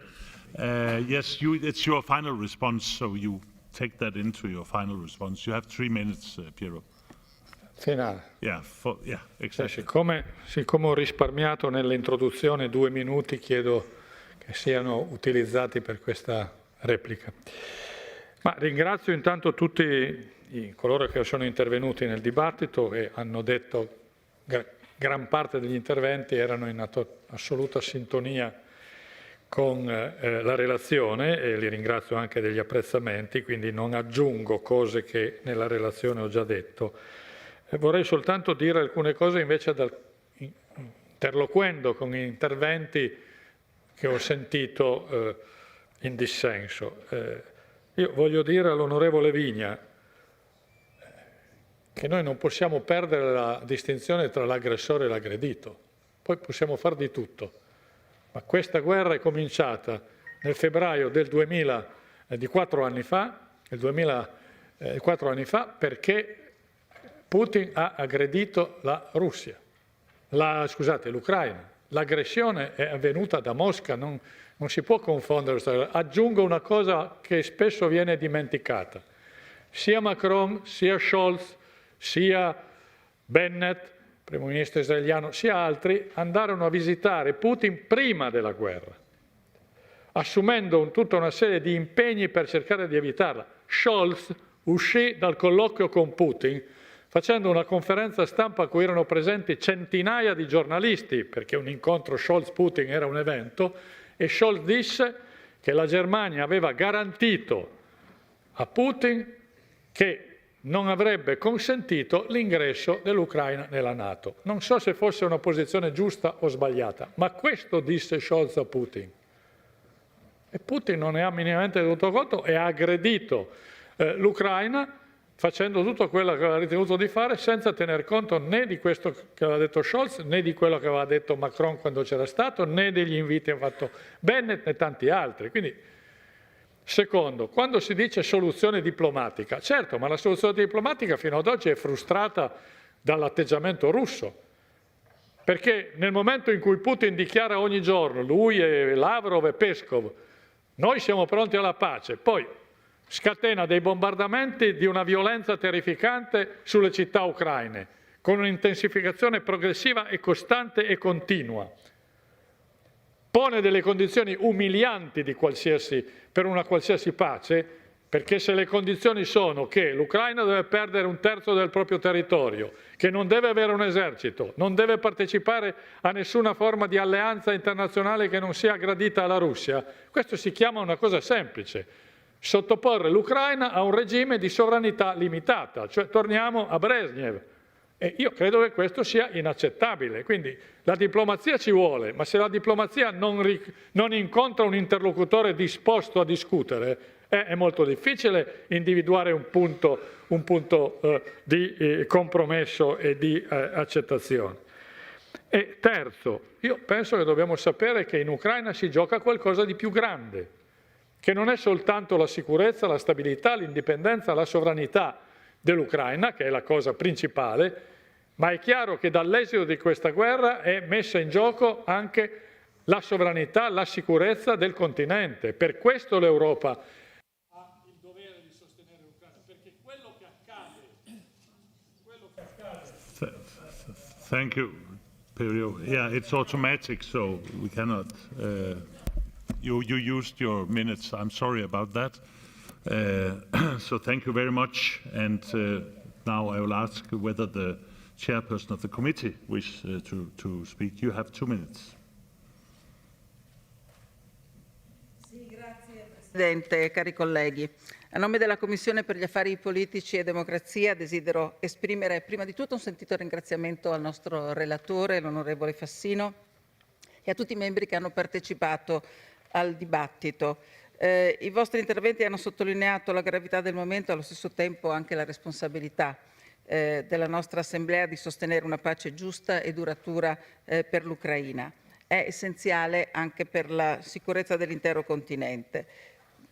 Yes, it's your final response, so you take that into your final response. You have 3 minutes, Piero. Finale. Yeah, exactly. Siccome ho risparmiato nell'introduzione 2 minuti, chiedo che siano utilizzati per questa replica. Ma ringrazio intanto tutti coloro che sono intervenuti nel dibattito e hanno detto gran parte degli interventi erano in assoluta sintonia con la relazione e li ringrazio anche degli apprezzamenti, quindi non aggiungo cose che nella relazione ho già detto. Vorrei soltanto dire alcune cose invece interloquendo con gli interventi che ho sentito in dissenso. Io voglio dire all'onorevole Vigna che noi non possiamo perdere la distinzione tra l'aggressore e l'aggredito. Poi possiamo far di tutto, ma questa guerra è cominciata nel febbraio del 2000, di 4 anni fa, 4 anni fa, perché Putin ha aggredito l'Ucraina. L'aggressione è avvenuta da Mosca, non si può confondere. Aggiungo una cosa che spesso viene dimenticata. Sia Macron, sia Scholz, sia Bennett, primo ministro israeliano, sia altri, andarono a visitare Putin prima della guerra, assumendo tutta una serie di impegni per cercare di evitarla. Scholz uscì dal colloquio con Putin facendo una conferenza stampa a cui erano presenti centinaia di giornalisti, perché un incontro Scholz-Putin era un evento, e Scholz disse che la Germania aveva garantito a Putin che non avrebbe consentito l'ingresso dell'Ucraina nella NATO. Non so se fosse una posizione giusta o sbagliata, ma questo disse Scholz a Putin. E Putin non ne ha minimamente tenuto conto e ha aggredito l'Ucraina facendo tutto quello che aveva ritenuto di fare senza tener conto né di questo che aveva detto Scholz, né di quello che aveva detto Macron quando c'era stato, né degli inviti che aveva fatto Bennett né tanti altri. Quindi, secondo, quando si dice soluzione diplomatica, certo, ma la soluzione diplomatica fino ad oggi è frustrata dall'atteggiamento russo, perché nel momento in cui Putin dichiara ogni giorno, lui e Lavrov e Peskov, noi siamo pronti alla pace, poi scatena dei bombardamenti di una violenza terrificante sulle città ucraine, con un'intensificazione progressiva e costante e continua. Pone delle condizioni umilianti per una qualsiasi pace, perché se le condizioni sono che l'Ucraina deve perdere 1/3 del proprio territorio, che non deve avere un esercito, non deve partecipare a nessuna forma di alleanza internazionale che non sia gradita alla Russia, questo si chiama una cosa semplice. sottoporre l'Ucraina a un regime di sovranità limitata, cioè torniamo a Brezhnev. E io credo che questo sia inaccettabile. Quindi la diplomazia ci vuole, ma se la diplomazia non incontra un interlocutore disposto a discutere, è molto difficile individuare un punto di compromesso e di accettazione. E terzo, io penso che dobbiamo sapere che in Ucraina si gioca qualcosa di più grande, che non è soltanto la sicurezza, la stabilità, l'indipendenza, la sovranità dell'Ucraina, che è la cosa principale, ma è chiaro che dall'esito di questa guerra è messa in gioco anche la sovranità, la sicurezza del continente. Per questo l'Europa ha il dovere di sostenere l'Ucraina, perché quello che accade... Thank you, Perio. Yeah, it's automatic, so we cannot... You used your minutes. I'm sorry about that. So thank you very much. And now I will ask whether the chairperson of the committee wishes to speak. You have 2 minutes. Grazie Presidente, cari colleghi. A nome della Commissione per gli Affari Politici e Democrazia desidero esprimere prima di tutto un sentito ringraziamento al nostro relatore, l'onorevole Fassino, e a tutti i membri che hanno partecipato al dibattito. I vostri interventi hanno sottolineato la gravità del momento e allo stesso tempo anche la responsabilità della nostra Assemblea di sostenere una pace giusta e duratura per l'Ucraina. È essenziale anche per la sicurezza dell'intero continente.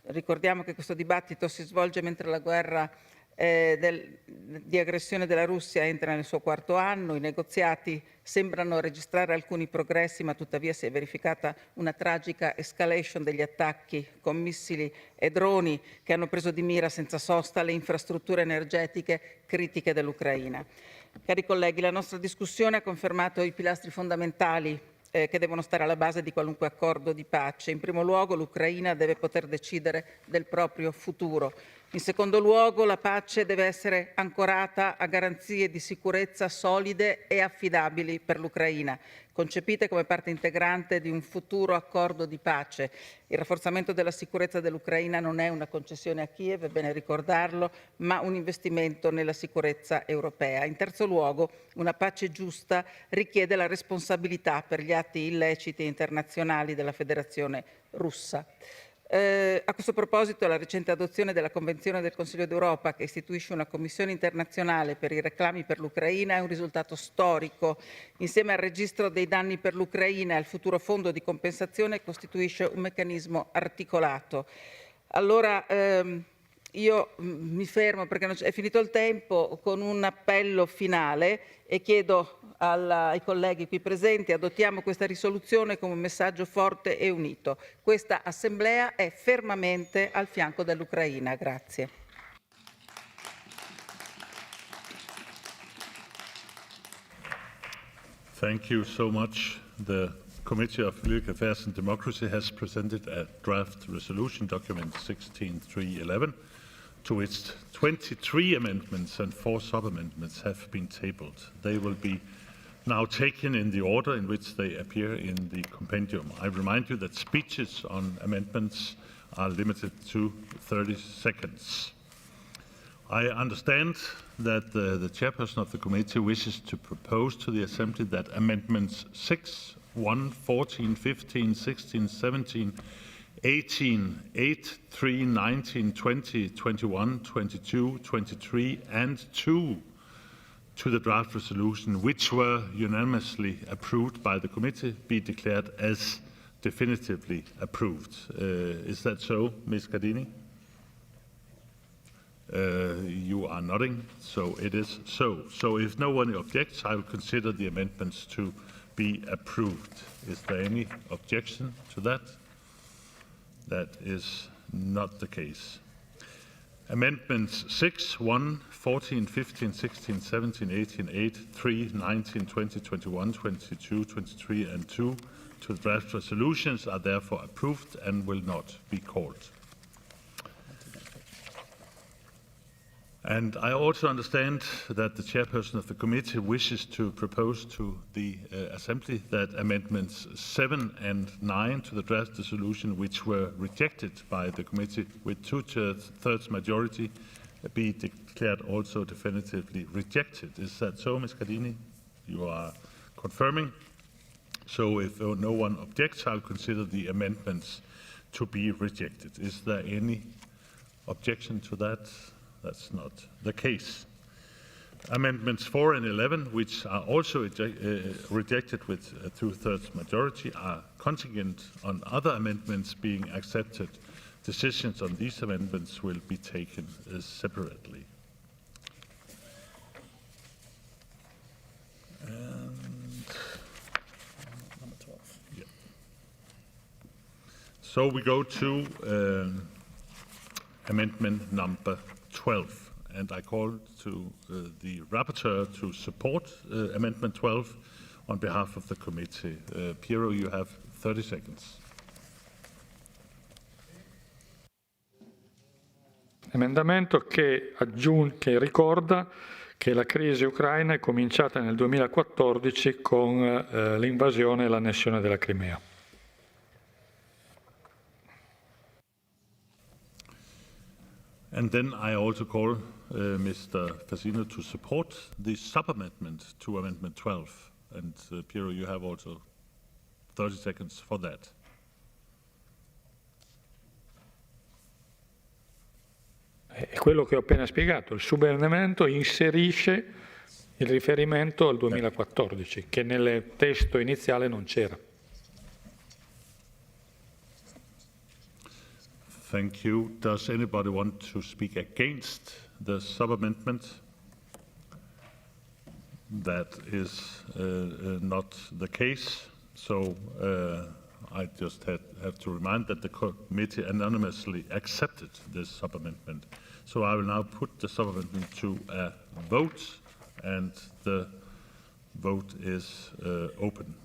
Ricordiamo che questo dibattito si svolge mentre la guerra di aggressione della Russia entra nel suo 4º anno. I negoziati sembrano registrare alcuni progressi, ma tuttavia si è verificata una tragica escalation degli attacchi con missili e droni che hanno preso di mira senza sosta le infrastrutture energetiche critiche dell'Ucraina. Cari colleghi, la nostra discussione ha confermato i pilastri fondamentali che devono stare alla base di qualunque accordo di pace. In primo luogo, l'Ucraina deve poter decidere del proprio futuro. In secondo luogo, la pace deve essere ancorata a garanzie di sicurezza solide e affidabili per l'Ucraina, concepite come parte integrante di un futuro accordo di pace. Il rafforzamento della sicurezza dell'Ucraina non è una concessione a Kiev, è bene ricordarlo, ma un investimento nella sicurezza europea. In terzo luogo, una pace giusta richiede la responsabilità per gli atti illeciti internazionali della Federazione Russa. A questo proposito, la recente adozione della Convenzione del Consiglio d'Europa, che istituisce una commissione internazionale per i reclami per l'Ucraina, è un risultato storico. Insieme al registro dei danni per l'Ucraina e al futuro fondo di compensazione costituisce un meccanismo articolato. Allora, io mi fermo perché è finito il tempo con un appello finale e chiedo ai colleghi qui presenti: adottiamo questa risoluzione come un messaggio forte e unito. Questa Assemblea è fermamente al fianco dell'Ucraina. Grazie. Thank you so much. The Committee of Political Affairs and Democracy has presented a draft resolution document 16.3.11 to which 23 amendments and 4 sub-amendments have been tabled. They will be now taken in the order in which they appear in the compendium. I remind you that speeches on amendments are limited to 30 seconds. I understand that the chairperson of the committee wishes to propose to the Assembly that amendments 6, 1, 14, 15, 16, 17, 18, 8, 3, 19, 20, 21, 22, 23, and 2 to the draft resolution, which were unanimously approved by the committee, be declared as definitively approved. Is that so, Ms. Gardini? You are nodding, so it is so. So if no one objects, I will consider the amendments to be approved. Is there any objection to that? That is not the case. Amendments 6, 1, 14, 15, 16, 17, 18, 8, 3, 19, 20, 21, 22, 23, and 2 to the draft resolutions are therefore approved and will not be called. And I also understand that the chairperson of the committee wishes to propose to the Assembly that amendments 7 and 9 to the draft resolution, which were rejected by the committee with 2/3 majority, be declared also definitively rejected. Is that so, Ms. Cardini? You are confirming? So if no one objects, I'll consider the amendments to be rejected. Is there any objection to that? That's not the case. Amendments 4 and 11, which are also rejected with a 2/3 majority, are contingent on other amendments being accepted. Decisions on these amendments will be taken separately. Number 12. Yeah. So we go to amendment number 12, and I call to the rapporteur to support amendment 12 on behalf of the committee. Piero, you have 30 seconds. Emendamento che ricorda che la crisi ucraina è cominciata nel 2014 con l'invasione e l'annessione della Crimea. And then I also call Mr. Fassino to support the sub-amendment to Amendment 12. And Piero, you have also 30 seconds for that. È quello che ho appena spiegato. Il subemendamento inserisce il riferimento al 2014, che nel testo iniziale non c'era. Thank you. Does anybody want to speak against the sub-amendment? That is not the case. So I just have to remind that the committee anonymously accepted this sub-amendment. So I will now put the sub-amendment to a vote, and the vote is open.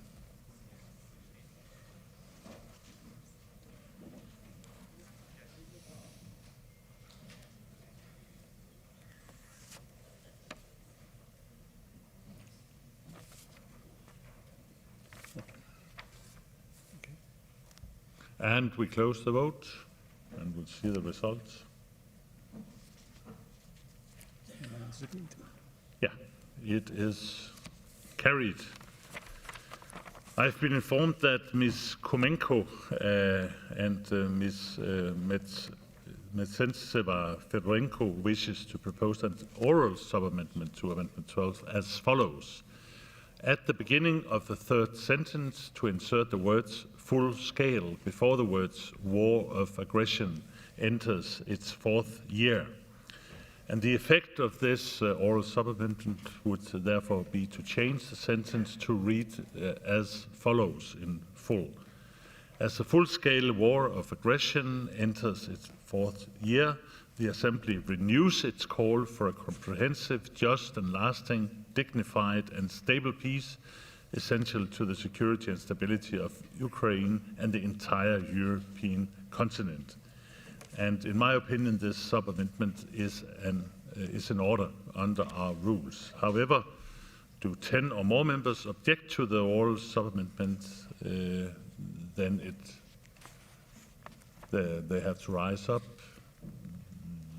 And we close the vote, and we'll see the results. Yeah, it is carried. I've been informed that Ms. Komenko and Ms. Metsenseva-Fedorenko wishes to propose an oral sub-amendment to Amendment 12 as follows. At the beginning of the third sentence, to insert the words full scale before the words war of aggression enters its fourth year. And the effect of this oral sub-amendment would therefore be to change the sentence to read as follows in full. As the full-scale war of aggression enters its fourth year, the Assembly renews its call for a comprehensive, just and lasting, dignified and stable peace essential to the security and stability of Ukraine and the entire European continent. And in my opinion, this sub-amendment is in order under our rules. However, do 10 or more members object to the oral sub-amendment, then they have to rise up.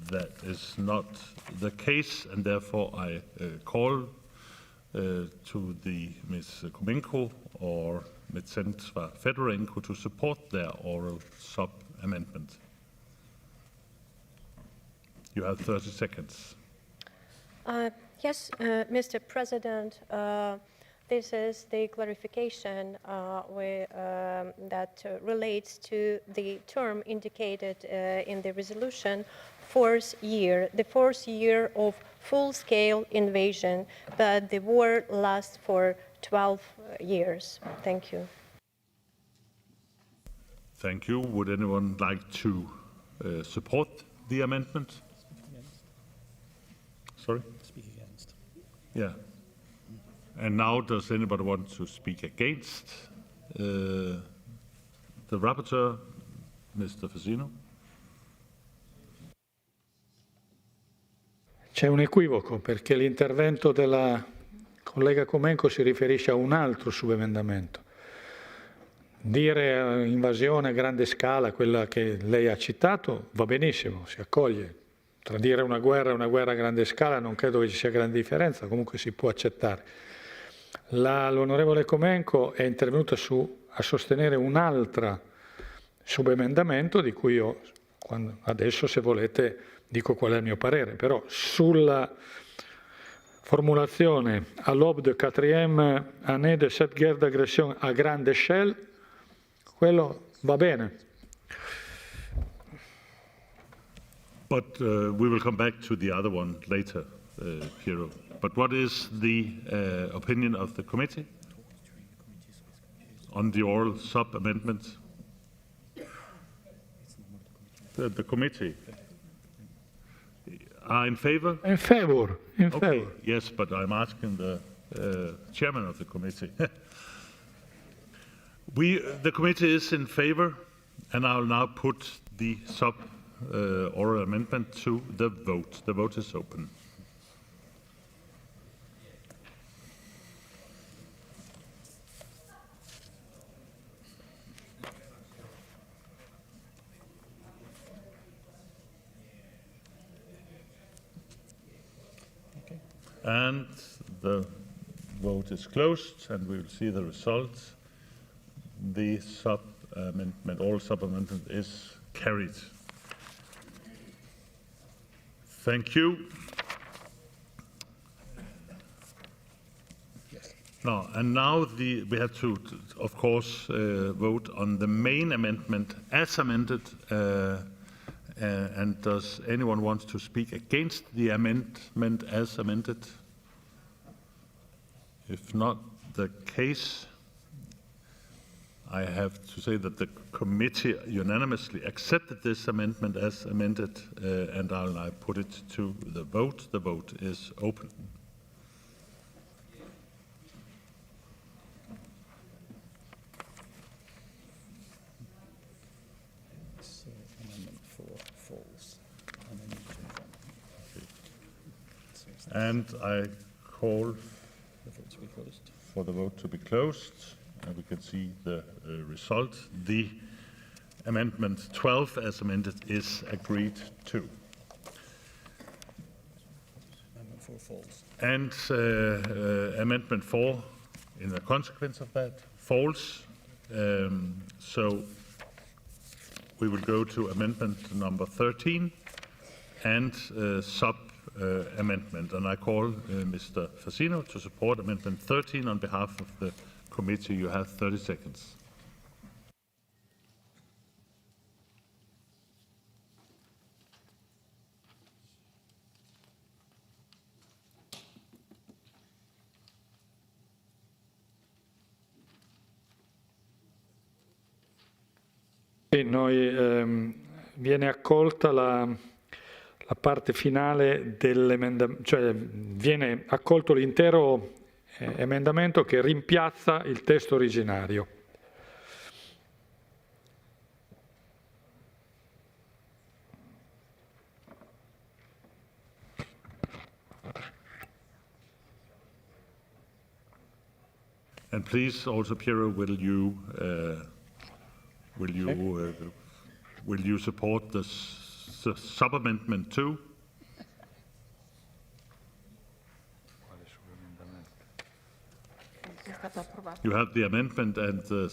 That is not the case, and therefore I call to the Ms. Komenko or Metsenseva-Fedorenko to support their oral sub-amendment. You have 30 seconds. Yes, Mr. President, this is the clarification that relates to the term indicated in the resolution, fourth year, the fourth year of full-scale invasion, but the war lasts for 12 years. Thank you. Thank you. Would anyone like to support the amendment? Sorry? Speak against. Yeah. And now, does anybody want to speak against the rapporteur, Mr. Fassino? C'è un equivoco perché l'intervento della collega Comenco si riferisce a un altro subemendamento. Dire invasione a grande scala, quella che lei ha citato, va benissimo, si accoglie. Tra dire una guerra e una guerra a grande scala non credo che ci sia grande differenza, comunque si può accettare. L'onorevole Comenco è intervenuta a sostenere un altro subemendamento di cui io adesso, se volete, dico qual è il mio parere, però sulla formulazione à l'aube de quatrième année de cette guerre d'agression à grande échelle, quello va bene. But we will come back to the other one later, Piero. But what is the opinion of the committee on the oral sub-amendment? The committee are in favor? In favor. In okay. favor. Yes, but I'm asking the chairman of the committee. The committee is in favor, and I'll now put the oral amendment to the vote. The vote is open. And the vote is closed, and we will see the results. The oral sub-amendment is carried. Thank you. Now we have to, of course, vote on the main amendment as amended. And does anyone want to speak against the amendment as amended? If not the case, I have to say that the committee unanimously accepted this amendment as amended, and I'll now put it to the vote. The vote is open. Amendment 4 falls. And I call The vote to be closed. for the vote to be closed, and we can see the result. The amendment 12 as amended is agreed to. Amendment 4 falls. And amendment 4, in the consequence of that, falls. So we will go to amendment number 13 and amendment. And I call Mr. Fassino to support amendment 13 on behalf of the committee. You have 30 seconds. Viene accolta la parte finale dell'emendamento, cioè viene accolto l'intero emendamento che rimpiazza il testo originario. And please, also, Piero, will you support the sub-amendment 2? You have the amendment and the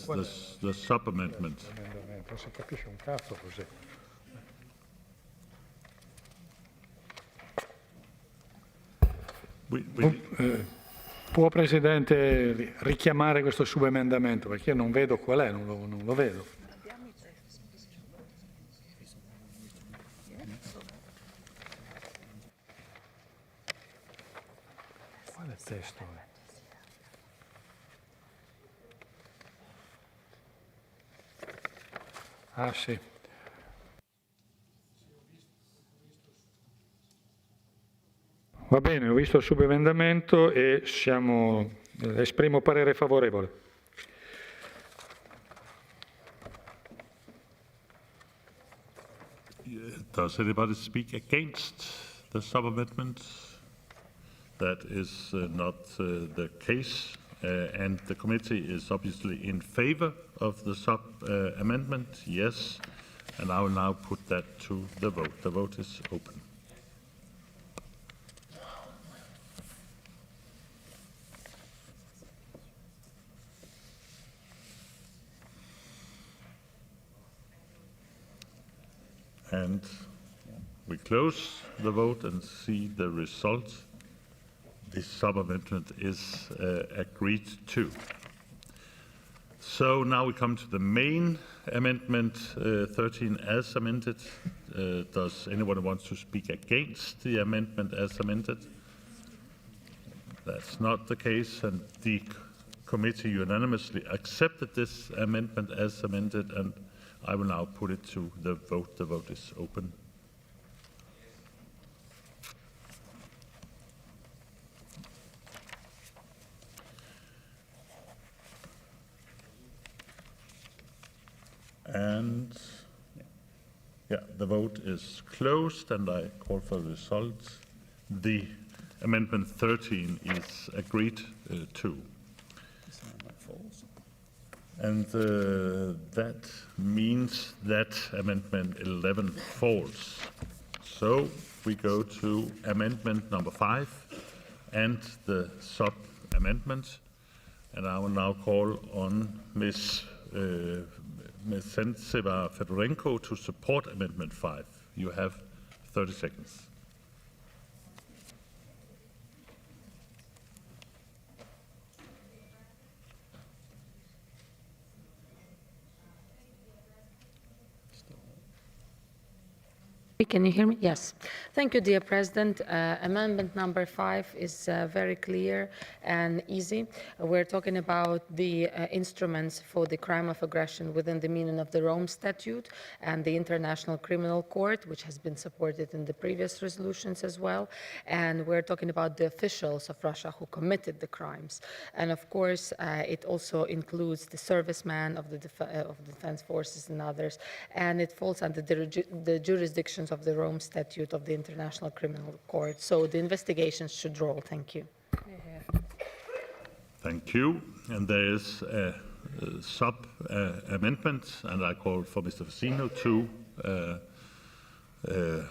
sub-amendment. Non si capisce un cazzo così. Può, Presidente, richiamare questo subemendamento? Perché io non vedo qual è, non lo vedo. Quale testo è? Ah, sì. Va bene, ho visto il subemendamento e esprimo parere favorevole. Does anybody speak against the sub-amendment? That is not the case, and the committee is obviously in favor of the sub-amendment, yes, and I will now put that to the vote. The vote is open. And we close the vote and see the result. This sub-amendment is agreed to. So now we come to the main amendment 13 as amended. Does anyone want to speak against the amendment as amended? That's not the case, and the committee unanimously accepted this amendment as amended, and I will now put it to the vote. The vote is open. And yeah, the vote is closed, and I call for the result. The amendment 13 is agreed to. And that means that amendment 11 falls. So we go to amendment number 5 and the sub-amendment. And I will now call on Ms. Sentseva Fedorenko to support Amendment 5. You have 30 seconds. Can you hear me? Yes. Thank you, dear President. Amendment number 5 is very clear and easy. We're talking about the instruments for the crime of aggression within the meaning of the Rome Statute and the International Criminal Court, which has been supported in the previous resolutions as well. And we're talking about the officials of Russia who committed the crimes. And of course, it also includes the servicemen of the defense forces and others. And it falls under the jurisdictions of the Rome Statute of the International Criminal Court. So the investigations should roll. Thank you. Thank you. And there is a sub-amendment, and I call for Mr. Fassino to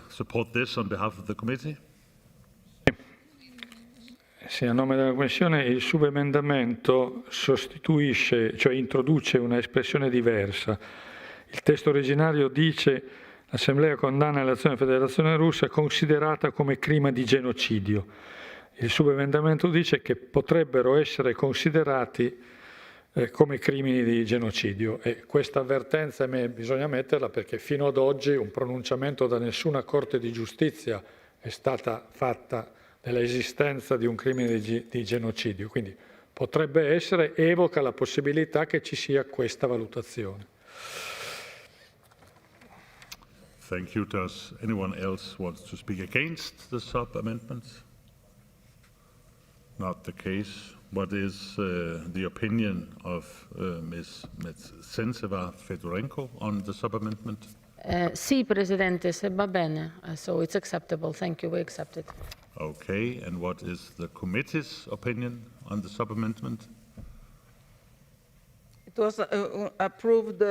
support this on behalf of the committee. Sì, a nome della Commissione il subemendamento sostituisce, cioè introduce una espressione diversa. Il testo originario dice: l'Assemblea condanna l'azione della Federazione Russa considerata come crimine di genocidio. Il subemendamento dice che potrebbero essere considerati come crimini di genocidio, e questa avvertenza bisogna metterla perché fino ad oggi un pronunciamento da nessuna Corte di Giustizia è stata fatta dell'esistenza di un crimine di genocidio, quindi potrebbe essere, evoca la possibilità che ci sia questa valutazione. Thank you. Does anyone else want to speak against the sub-amendment? Not the case. What is the opinion of Ms. Sentseva Fedorenko on the sub-amendment? Sì, Presidente, se va bene. So it's acceptable. Thank you. We accept it. Okay. And what is the committee's opinion on the sub-amendment? It was approved.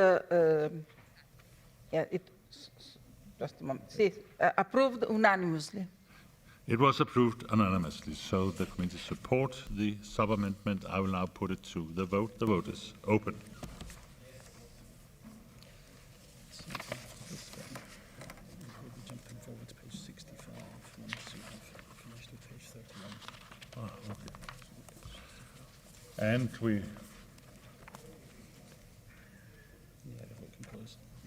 Just a moment. See, approved unanimously. It was approved unanimously, so the committee supports the sub-amendment. I will now put it to the vote. The vote is open. Jumping forward to page 65. Once you have finished with page 31. Okay. And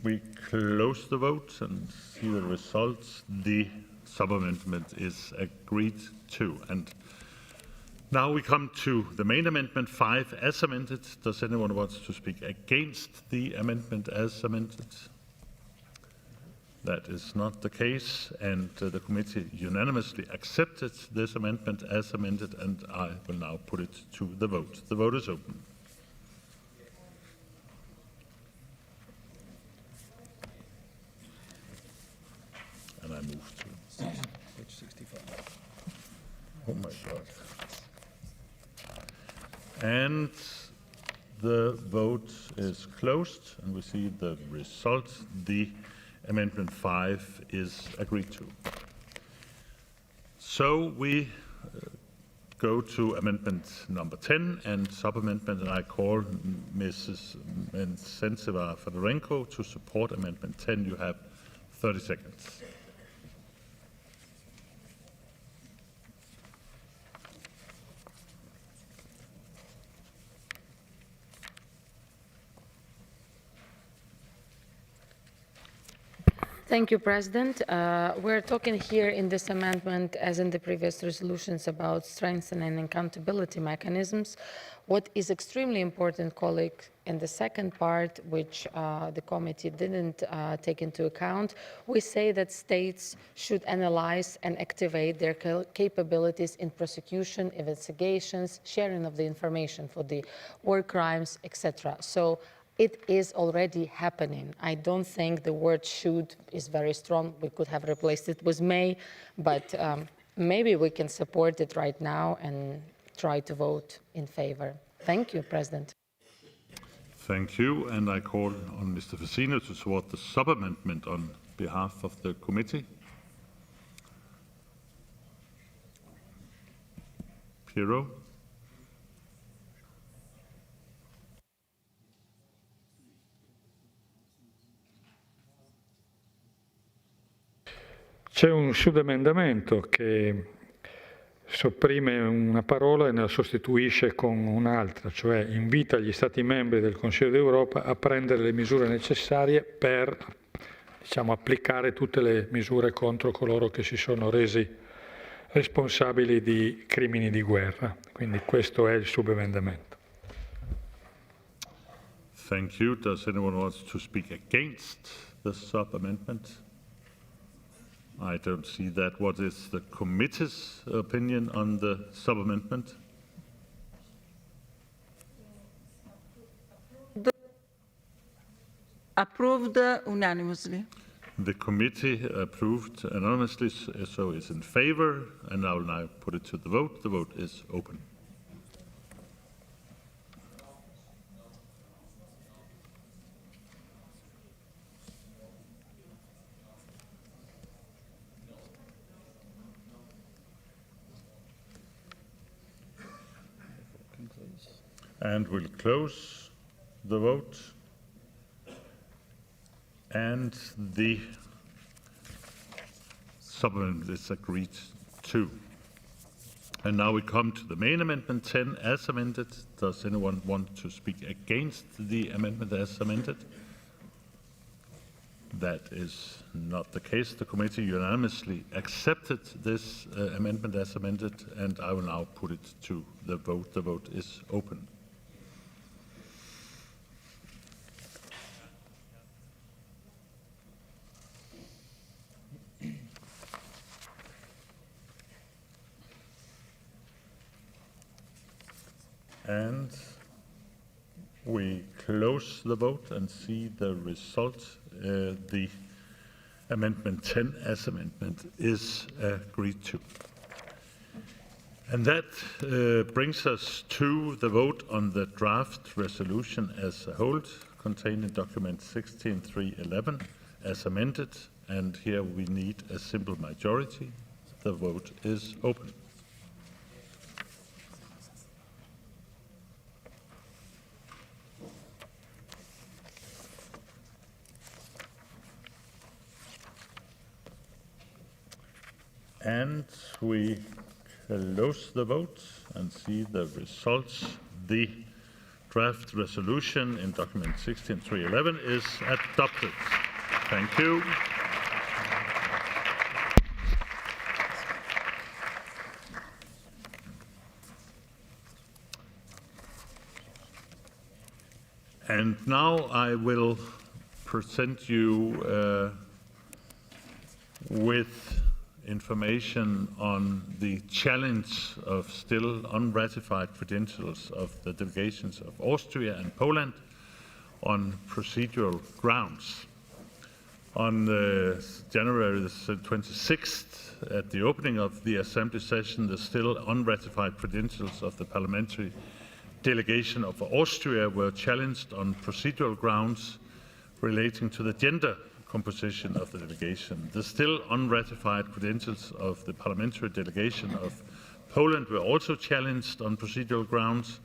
we close the vote and see the results. The sub-amendment is agreed to. And now we come to the main amendment 5 as amended. Does anyone want to speak against the amendment as amended? That is not the case, and the committee unanimously accepted this amendment as amended, and I will now put it to the vote. The vote is open. And I move to Page 65. Oh my God. And the vote is closed, and we see the result. The Amendment 5 is agreed to. So we go to Amendment number 10 and sub-amendment, and I call Mrs. Mencenseva-Fedorenko to support Amendment 10. You have 30 seconds. Thank you, President. We're talking here in this amendment, as in the previous resolutions, about strengthening accountability mechanisms. What is extremely important, colleague, in the second part, which the committee didn't take into account, we say that states should analyze and activate their capabilities in prosecution, investigations, sharing of the information for the war crimes, etc. So it is already happening. I don't think the word should is very strong. We could have replaced it with may, but maybe we can support it right now and try to vote in favor. Thank you, President. Thank you, and I call on Mr. Fassino to support the sub-amendment on behalf of the committee. Piero? C'è un subemendamento che sopprime una parola e la sostituisce con un'altra, cioè invita gli Stati membri del Consiglio d'Europa a prendere le misure necessarie per, applicare tutte le misure contro coloro che si sono resi responsabili di crimini di guerra. Quindi questo è il subemendamento. Thank you. Does anyone want to speak against the sub-amendment? I don't see that. What is the committee's opinion on the sub-amendment? Approved unanimously. The committee approved anonymously, so it's in favor, and I will now put it to the vote. The vote is open. And we'll close the vote. And the sub-amendment is agreed to. And now we come to the main amendment 10 as amended. Does anyone want to speak against the amendment as amended? That is not the case. The committee unanimously accepted this amendment as amended, and I will now put it to the vote. The vote is open. And we close the vote and see the result. The amendment 10 as amendment is agreed to. And that brings us to the vote on the draft resolution as a whole, contained in document 16.3.11 as amended. And here we need a simple majority. The vote is open. And we close the vote and see the results. The draft resolution in document 16.3.11 is adopted. Thank you. And now I will present you with information on the challenge of still unratified credentials of the delegations of Austria and Poland on procedural grounds. On January the 26th, at the opening of the Assembly session, the still unratified credentials of the parliamentary delegation of Austria were challenged on procedural grounds relating to the gender composition of the delegation. The still unratified credentials of the parliamentary delegation of Poland were also challenged on procedural grounds,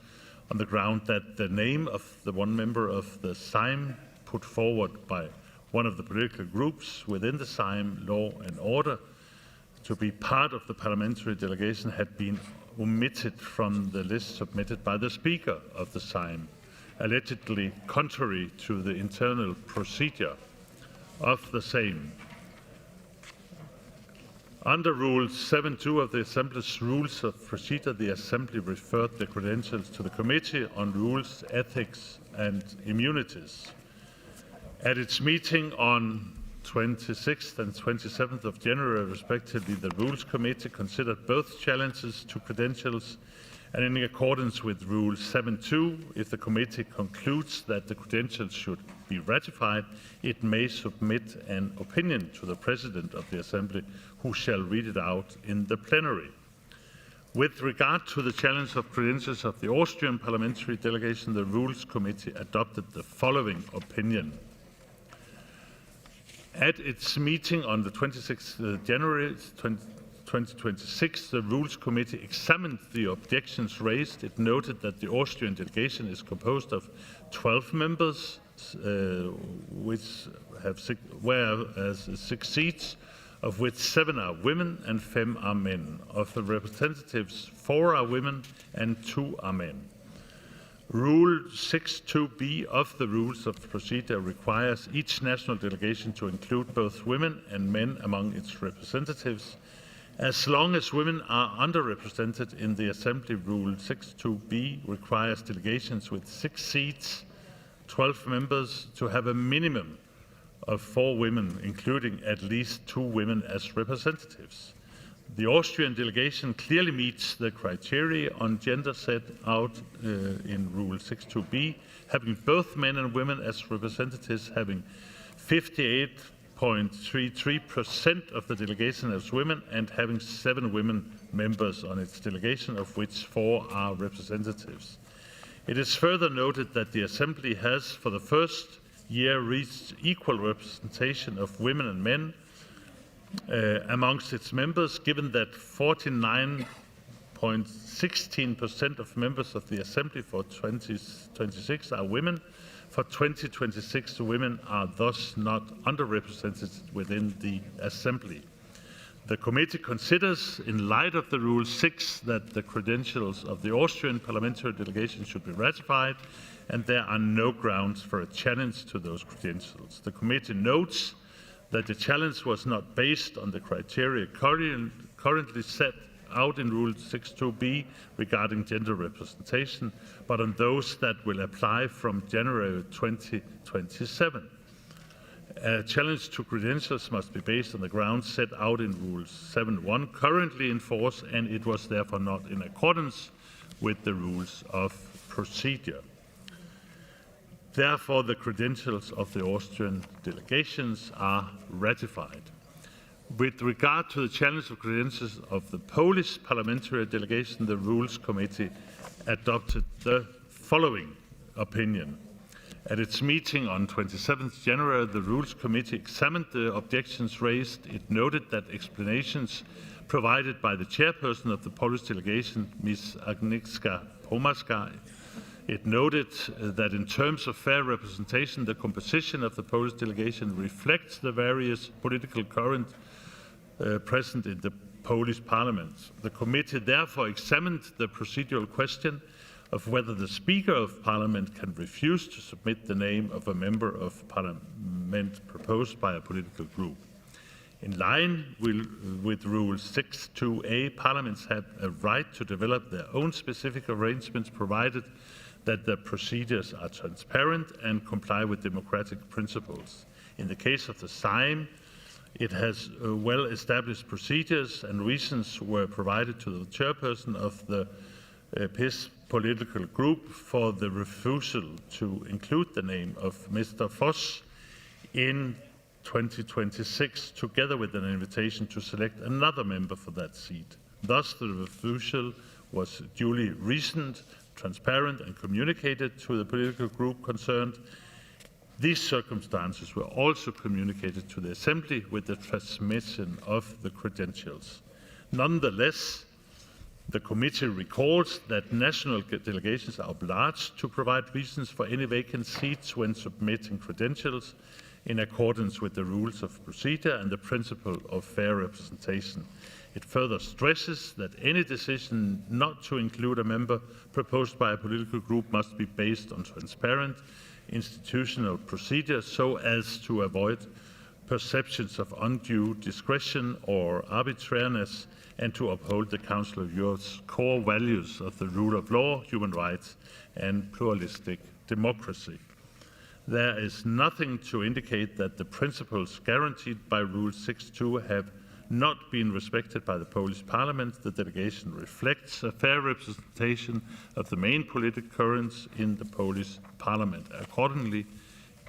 on the ground that the name of the one member of the Sejm put forward by one of the political groups within the Sejm, Law and Order, to be part of the parliamentary delegation had been omitted from the list submitted by the Speaker of the Sejm, allegedly contrary to the internal procedure of the same. Under Rule 7.2 of the Assembly's Rules of Procedure, the Assembly referred the credentials to the Committee on Rules, Ethics and Immunities. At its meeting on 26th and 27th of January, respectively, the Rules Committee considered both challenges to credentials, and in accordance with Rule 7.2, if the committee concludes that the credentials should be ratified, it may submit an opinion to the President of the Assembly, who shall read it out in the plenary. With regard to the challenge of credentials of the Austrian parliamentary delegation, the Rules Committee adopted the following opinion. At its meeting on the 26th January 2026, the Rules Committee examined the objections raised. It noted that the Austrian delegation is composed of 12 members, which have 6 seats, of which 7 are women and 5 are men. Of the representatives, 4 are women and 2 are men. Rule 6.2b of the Rules of Procedure requires each national delegation to include both women and men among its representatives. As long as women are underrepresented in the Assembly, Rule 6.2b requires delegations with 6 seats, 12 members, to have a minimum of 4 women, including at least 2 women as representatives. The Austrian delegation clearly meets the criteria on gender set out in Rule 6.2b, having both men and women as representatives, having 58.33% of the delegation as women, and having 7 women members on its delegation, of which 4 are representatives. It is further noted that the Assembly has, for the first year, reached equal representation of women and men amongst its members, given that 49.16% of members of the Assembly for 2026 are women. For 2026, women are thus not underrepresented within the Assembly. The committee considers, in light of the Rule 6, that the credentials of the Austrian parliamentary delegation should be ratified, and there are no grounds for a challenge to those credentials. The committee notes that the challenge was not based on the criteria currently set out in Rule 6.2b regarding gender representation, but on those that will apply from January 2027. A challenge to credentials must be based on the grounds set out in Rule 7.1 currently in force, and it was therefore not in accordance with the rules of procedure. Therefore, the credentials of the Austrian delegations are ratified. With regard to the challenge of credentials of the Polish parliamentary delegation, the Rules Committee adopted the following opinion. At its meeting on 27th January, the Rules Committee examined the objections raised. It noted that explanations provided by the chairperson of the Polish delegation, Ms. Agnieszka Pomaska. It noted that in terms of fair representation, the composition of the Polish delegation reflects the various political currents present in the Polish parliament. The committee therefore examined the procedural question of whether the Speaker of Parliament can refuse to submit the name of a member of Parliament proposed by a political group. In line with Rule 6.2a, parliaments have a right to develop their own specific arrangements, provided that the procedures are transparent and comply with democratic principles. In the case of the Sejm, it has well-established procedures, and reasons were provided to the chairperson of the PiS political group for the refusal to include the name of Mr. Voss in 2026, together with an invitation to select another member for that seat. Thus, the refusal was duly reasoned, transparent, and communicated to the political group concerned. These circumstances were also communicated to the Assembly with the transmission of the credentials. Nonetheless, the committee recalls that national delegations are obliged to provide reasons for any vacant seats when submitting credentials in accordance with the rules of procedure and the principle of fair representation. It further stresses that any decision not to include a member proposed by a political group must be based on transparent institutional procedure so as to avoid perceptions of undue discretion or arbitrariness and to uphold the Council of Europe's core values of the rule of law, human rights, and pluralistic democracy. There is nothing to indicate that the principles guaranteed by Rule 6.2 have not been respected by the Polish Parliament. The delegation reflects a fair representation of the main political currents in the Polish Parliament. Accordingly,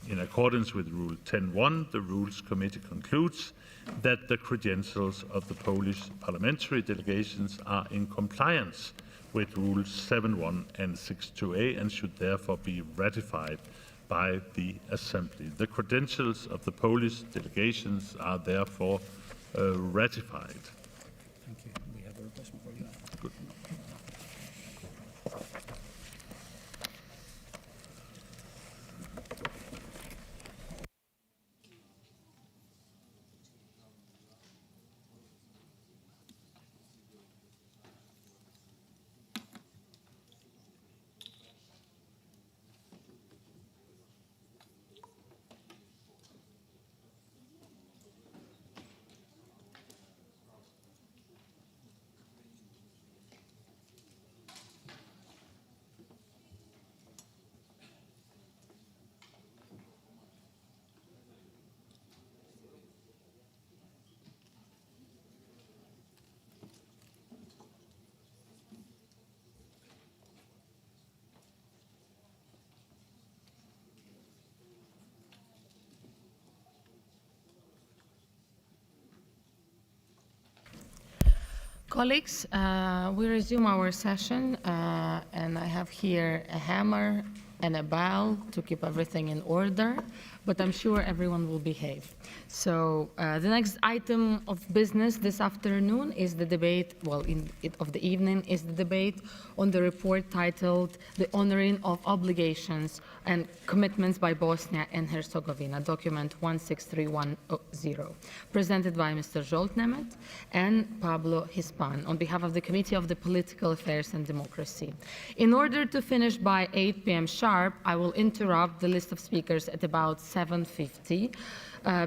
in accordance with Rule 10.1, the Rules Committee concludes that the credentials of the Polish parliamentary delegations are in compliance with Rules 7.1 and 6.2a and should therefore be ratified by the Assembly. The credentials of the Polish delegations are therefore ratified. Thank you. We have a replacement for you. Good. Colleagues, we resume our session, and I have here a hammer and a bell to keep everything in order, but I'm sure everyone will behave. So the next item of business this afternoon is the debate, of the evening, is the debate on the report titled The Honoring of Obligations and Commitments by Bosnia and Herzegovina, document 163110, presented by Mr. Zsoltnemet and Pablo Hispan on behalf of the Committee of the Political Affairs and Democracy. In order to finish by 8 p.m. sharp, I will interrupt the list of speakers at about 7:50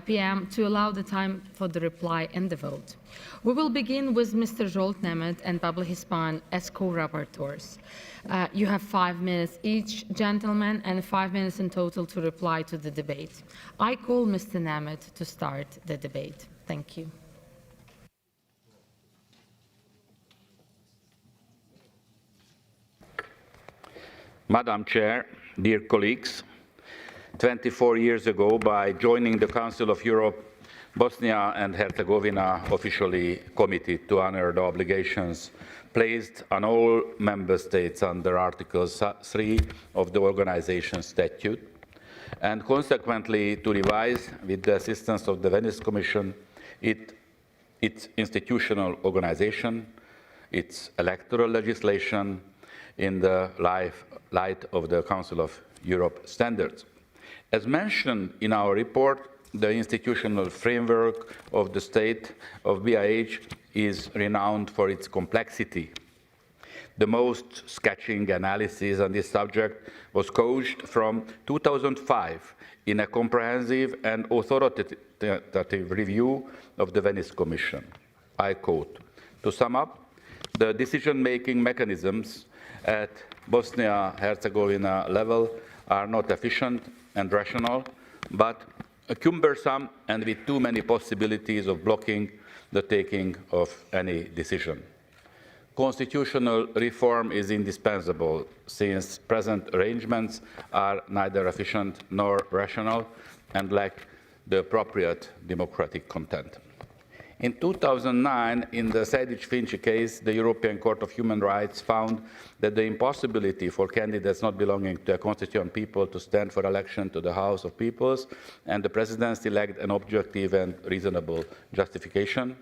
p.m. to allow the time for the reply and the vote. We will begin with Mr. Zsoltnemet and Pablo Hispan as co-rapporteurs. You have 5 minutes each, gentlemen, and 5 minutes in total to reply to the debate. I call Mr. Nemet to start the debate. Thank you. Madam Chair, dear colleagues, 24 years ago, by joining the Council of Europe, Bosnia and Herzegovina officially committed to honor the obligations placed on all member states under Article 3 of the Organization Statute, and consequently to revise, with the assistance of the Venice Commission, its institutional organization, its electoral legislation, in the light of the Council of Europe standards. As mentioned in our report, the institutional framework of the state of BiH is renowned for its complexity. The most sketching analysis on this subject was coached from 2005 in a comprehensive and authoritative review of the Venice Commission. I quote, "To sum up, the decision-making mechanisms at Bosnia-Herzegovina level are not efficient and rational, but cumbersome and with too many possibilities of blocking the taking of any decision. Constitutional reform is indispensable since present arrangements are neither efficient nor rational and lack the appropriate democratic content. In 2009, in the Sejdic-Finci case, the European Court of Human Rights found that the impossibility for candidates not belonging to a constituent people to stand for election to the House of Peoples and the presidency lacked an objective and reasonable justification.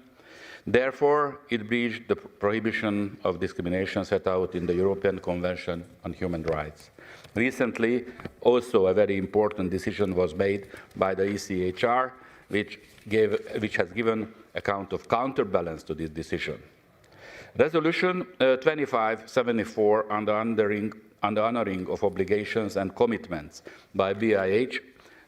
Therefore, it breached the prohibition of discrimination set out in the European Convention on Human Rights. Recently, also a very important decision was made by the ECHR, which has given account of counterbalance to this decision. Resolution 2574 on the honoring of obligations and commitments by BIH,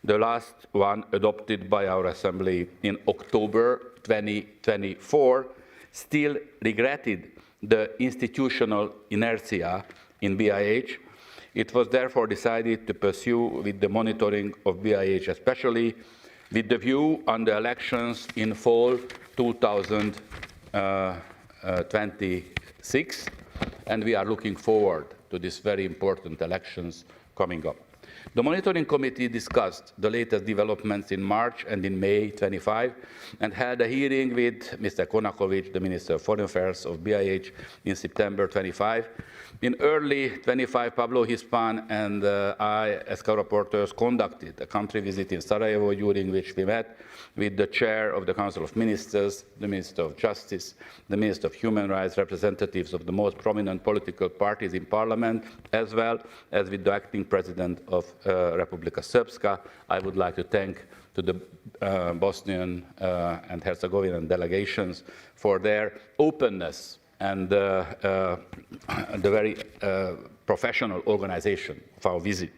the last one adopted by our Assembly in October 2024, still regretted the institutional inertia in BIH. It was therefore decided to pursue with the monitoring of BIH, especially with the view on the elections in fall 2026, and we are looking forward to these very important elections coming up. The Monitoring Committee discussed the latest developments in March and in May 25 and had a hearing with Mr. Konakovic, the Minister of Foreign Affairs of BIH, in September 25. In early 25, Pablo Hispan and I, as co-rapporteurs, conducted a country visit in Sarajevo, during which we met with the chair of the Council of Ministers, the Minister of Justice, the Minister of Human Rights, representatives of the most prominent political parties in Parliament, as well as with the acting president of Republika Srpska. I would like to thank to the Bosnian and Herzegovinian delegations for their openness and the very professional organization of our visit.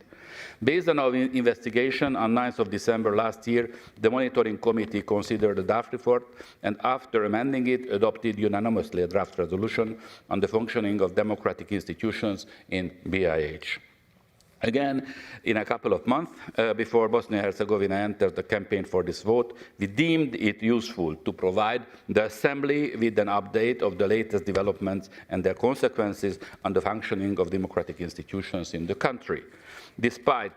Based on our investigation, on 9th of December last year, the Monitoring Committee considered the draft report and, after amending it, adopted unanimously a draft resolution on the functioning of democratic institutions in BIH. Again, in a couple of months before Bosnia-Herzegovina entered the campaign for this vote, we deemed it useful to provide the Assembly with an update of the latest developments and their consequences on the functioning of democratic institutions in the country. Despite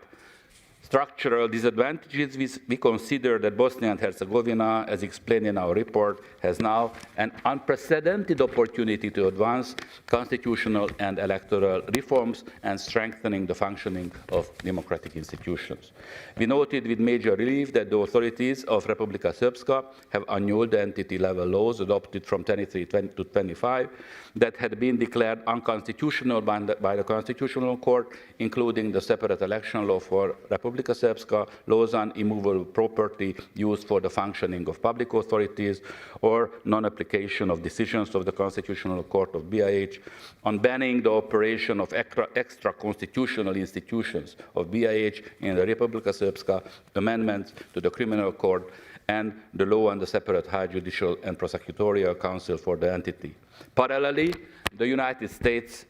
structural disadvantages, we consider that Bosnia and Herzegovina, as explained in our report, has now an unprecedented opportunity to advance constitutional and electoral reforms and strengthening the functioning of democratic institutions. We noted with major relief that the authorities of Republika Srpska have annulled the entity-level laws adopted from 23 to 25 that had been declared unconstitutional by the Constitutional Court, including the separate election law for Republika Srpska, laws on immovable property used for the functioning of public authorities, or non-application of decisions of the Constitutional Court of BIH, on banning the operation of extra-constitutional institutions of BIH in the Republika Srpska, amendments to the Criminal Code, and the law on the separate High Judicial and Prosecutorial Council for the entity. Parallelly, the United States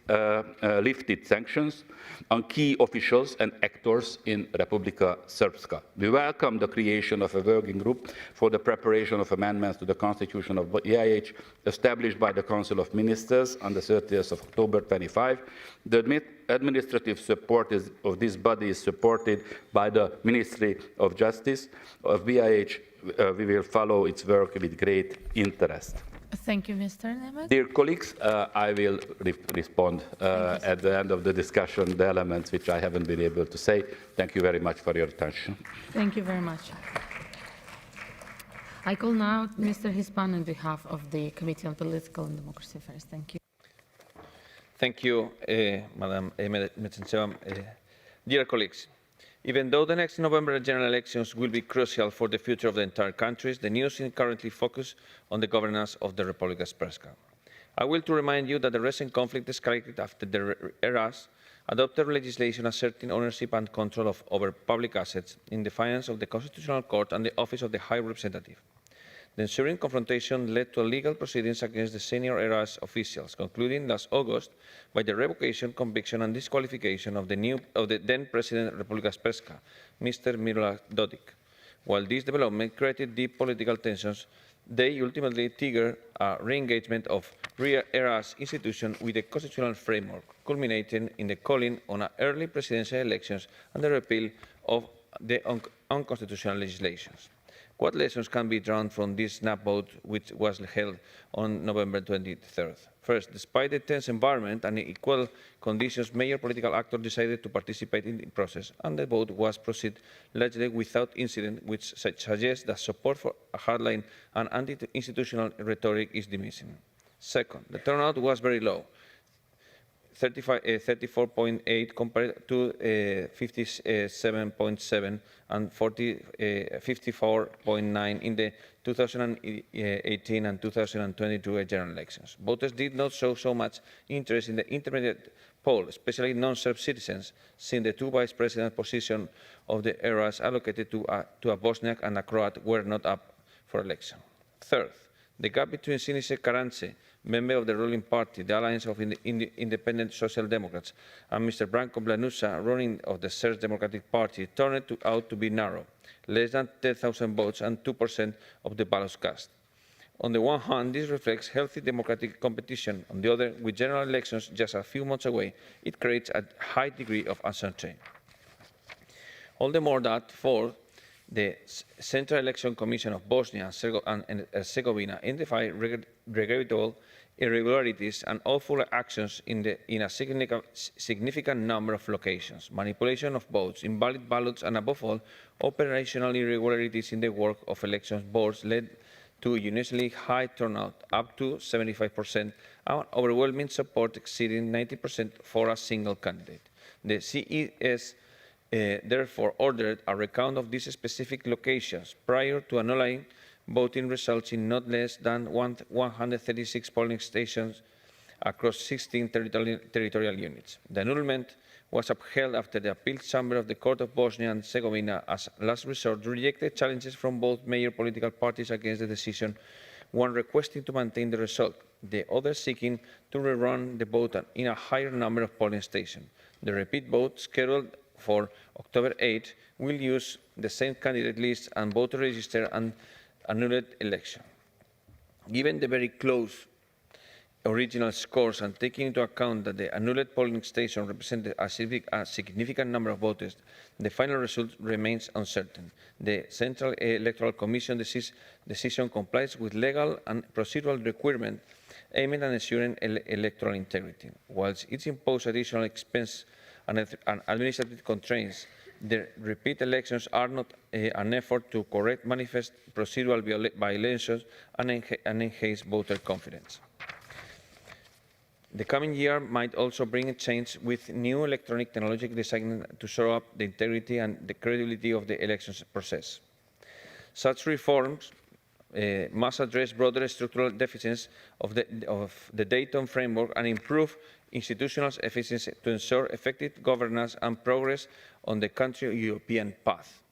lifted sanctions on key officials and actors in Republika Srpska. We welcome the creation of a working group for the preparation of amendments to the Constitution of BIH, established by the Council of Ministers on the 30th of October 25. The administrative support of this body is supported by the Ministry of Justice of BIH. We will follow its work with great interest. Thank you, Mr. Nemeth. Dear colleagues, I will respond at the end of the discussion, the elements which I haven't been able to say. Thank you very much for your attention. Thank you very much. I call now Mr. Hispan on behalf of the Committee on Political and Democracy Affairs. Thank you. Thank you, Madam Metzensewa. Dear colleagues, even though the next November general elections will be crucial for the future of the entire country, the news is currently focused on the governance of the Republika Srpska. I will to remind you that the recent conflict escalated after the ERAS adopted legislation asserting ownership and control over public assets in defiance of the Constitutional Court and the Office of the High Representative. The ensuing confrontation led to legal proceedings against the senior ERAS officials, concluding last August by the revocation, conviction and disqualification of the then President of Republika Srpska, Mr. Milorad Dodik. While this development created deep political tensions, they ultimately triggered a re-engagement of ERAS institution with a constitutional framework, culminating in the calling on early presidential elections and the repeal of the unconstitutional legislations. What lessons can be drawn from this snap vote, which was held on November 23rd? First, despite the tense environment and equal conditions, major political actors decided to participate in the process, and the vote was proceeded largely without incident, which suggests that support for a hardline and anti-institutional rhetoric is diminishing. Second, the turnout was very low, 34.8 compared to 57.7 and 54.9 in the 2018 and 2022 general elections. Voters did not show so much interest in the intermediate poll, especially non-Serb citizens, since the two vice president positions of the areas allocated to a Bosniak and a Croat were not up for election. Third, the gap between Siniša Karance, member of the ruling party, the Alliance of Independent Social Democrats, and Mr. Branko Blanusa, running of the Serb Democratic Party, turned out to be narrow, less than 10,000 votes and 2% of the ballots cast. On the one hand, this reflects healthy democratic competition. On the other, with general elections just a few months away, it creates a high degree of uncertainty. All the more that, fourth, the Central Election Commission of Bosnia and Herzegovina identified regrettable irregularities and awful actions in a significant number of locations, manipulation of votes, invalid ballots, and above all, operational irregularities in the work of elections boards led to unusually high turnout, up to 75%, and overwhelming support exceeding 90% for a single candidate. The CES therefore ordered a recount of these specific locations prior to annulling voting results in not less than 136 polling stations across 16 territorial units. The annulment was upheld after the appeal chamber of the Court of Bosnia and Herzegovina, as last resort, rejected challenges from both major political parties against the decision, one requesting to maintain the result, the other seeking to rerun the vote in a higher number of polling stations. The repeat vote, scheduled for October 8, will use the same candidate list and voter register and annulled election. Given the very close original scores and taking into account that the annulled polling station represented a significant number of voters, the final result remains uncertain. The Central Electoral Commission decision complies with legal and procedural requirements aimed at ensuring electoral integrity. Whilst it imposed additional expense and administrative constraints, the repeat elections are not an effort to correct manifest procedural violations and enhance voter confidence. The coming year might also bring a change with new electronic technology designed to shore up the integrity and the credibility of the elections process. Such reforms must address broader structural deficits of the Dayton framework and improve institutional efficiency to ensure effective governance and progress on the country's European path.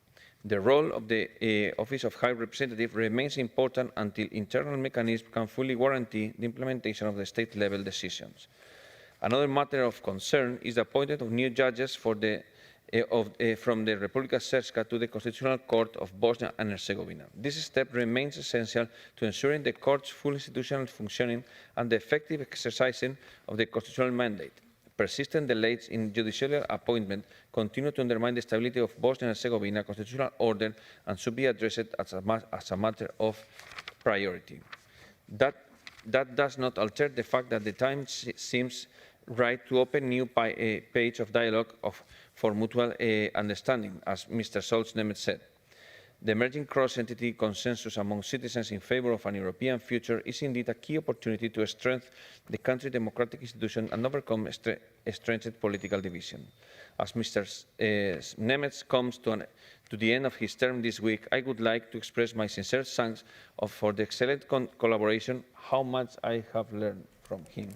The role of the Office of High Representative remains important until internal mechanisms can fully guarantee the implementation of the state-level decisions. Another matter of concern is the appointment of new judges from the Republika Srpska to the Constitutional Court of Bosnia and Herzegovina. This step remains essential to ensuring the court's full institutional functioning and the effective exercising of the constitutional mandate. Persistent delays in judicial appointment continue to undermine the stability of Bosnia and Herzegovina constitutional order and should be addressed as a matter of priority. That does not alter the fact that the time seems right to open a new page of dialogue for mutual understanding, as Mr. Scholz-Nemetz said. The emerging cross-entity consensus among citizens in favour of an European future is indeed a key opportunity to strengthen the country's democratic institutions and overcome strengthened political division. As Mr. Nemetz comes to the end of his term this week, I would like to express my sincere thanks for the excellent collaboration, how much I have learned from him,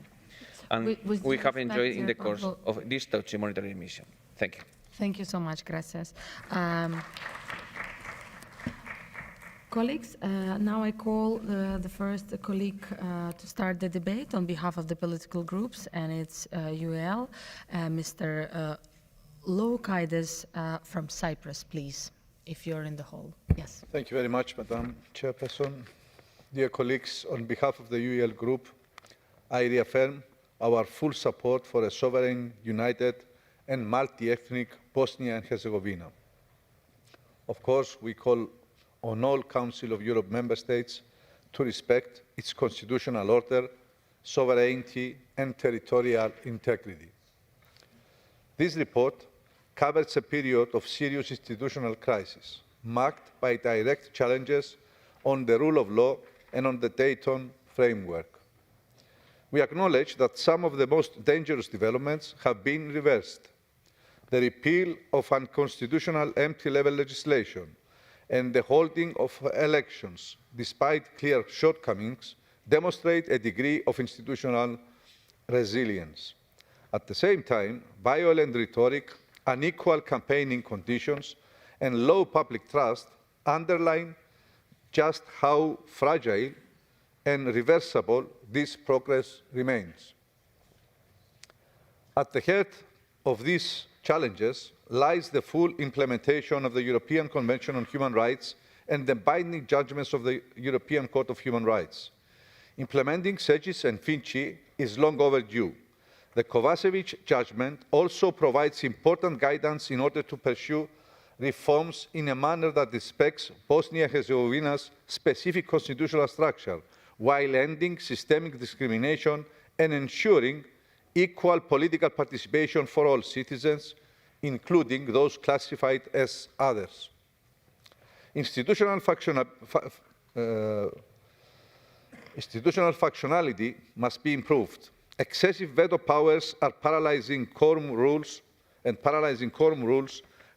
and we have enjoyed in the course of this touchy monetary mission. Thank you. Thank you so much, gracias. Colleagues, now I call the first colleague to start the debate on behalf of the political groups, and it's UAL, Mr. Loukaides from Cyprus, please, if you're in the hall. Yes. Thank you very much, Madam Chairperson. Dear colleagues, on behalf of the UEL Group, I reaffirm our full support for a sovereign, united, and multi-ethnic Bosnia and Herzegovina. Of course, we call on all Council of Europe member states to respect its constitutional order, sovereignty, and territorial integrity. This report covers a period of serious institutional crisis, marked by direct challenges on the rule of law and on the Dayton framework. We acknowledge that some of the most dangerous developments have been reversed. The repeal of unconstitutional entry-level legislation and the holding of elections, despite clear shortcomings, demonstrate a degree of institutional resilience. At the same time, violent rhetoric, unequal campaigning conditions, and low public trust underline just how fragile and reversible this progress remains. At the heart of these challenges lies the full implementation of the European Convention on Human Rights and the binding judgments of the European Court of Human Rights. Implementing Segis and Finci is long overdue. The Kovacevic judgment also provides important guidance in order to pursue reforms in a manner that respects Bosnia-Herzegovina's specific constitutional structure, while ending systemic discrimination and ensuring equal political participation for all citizens, including those classified as others. Institutional functionality must be improved. Excessive veto powers are paralyzing quorum rules,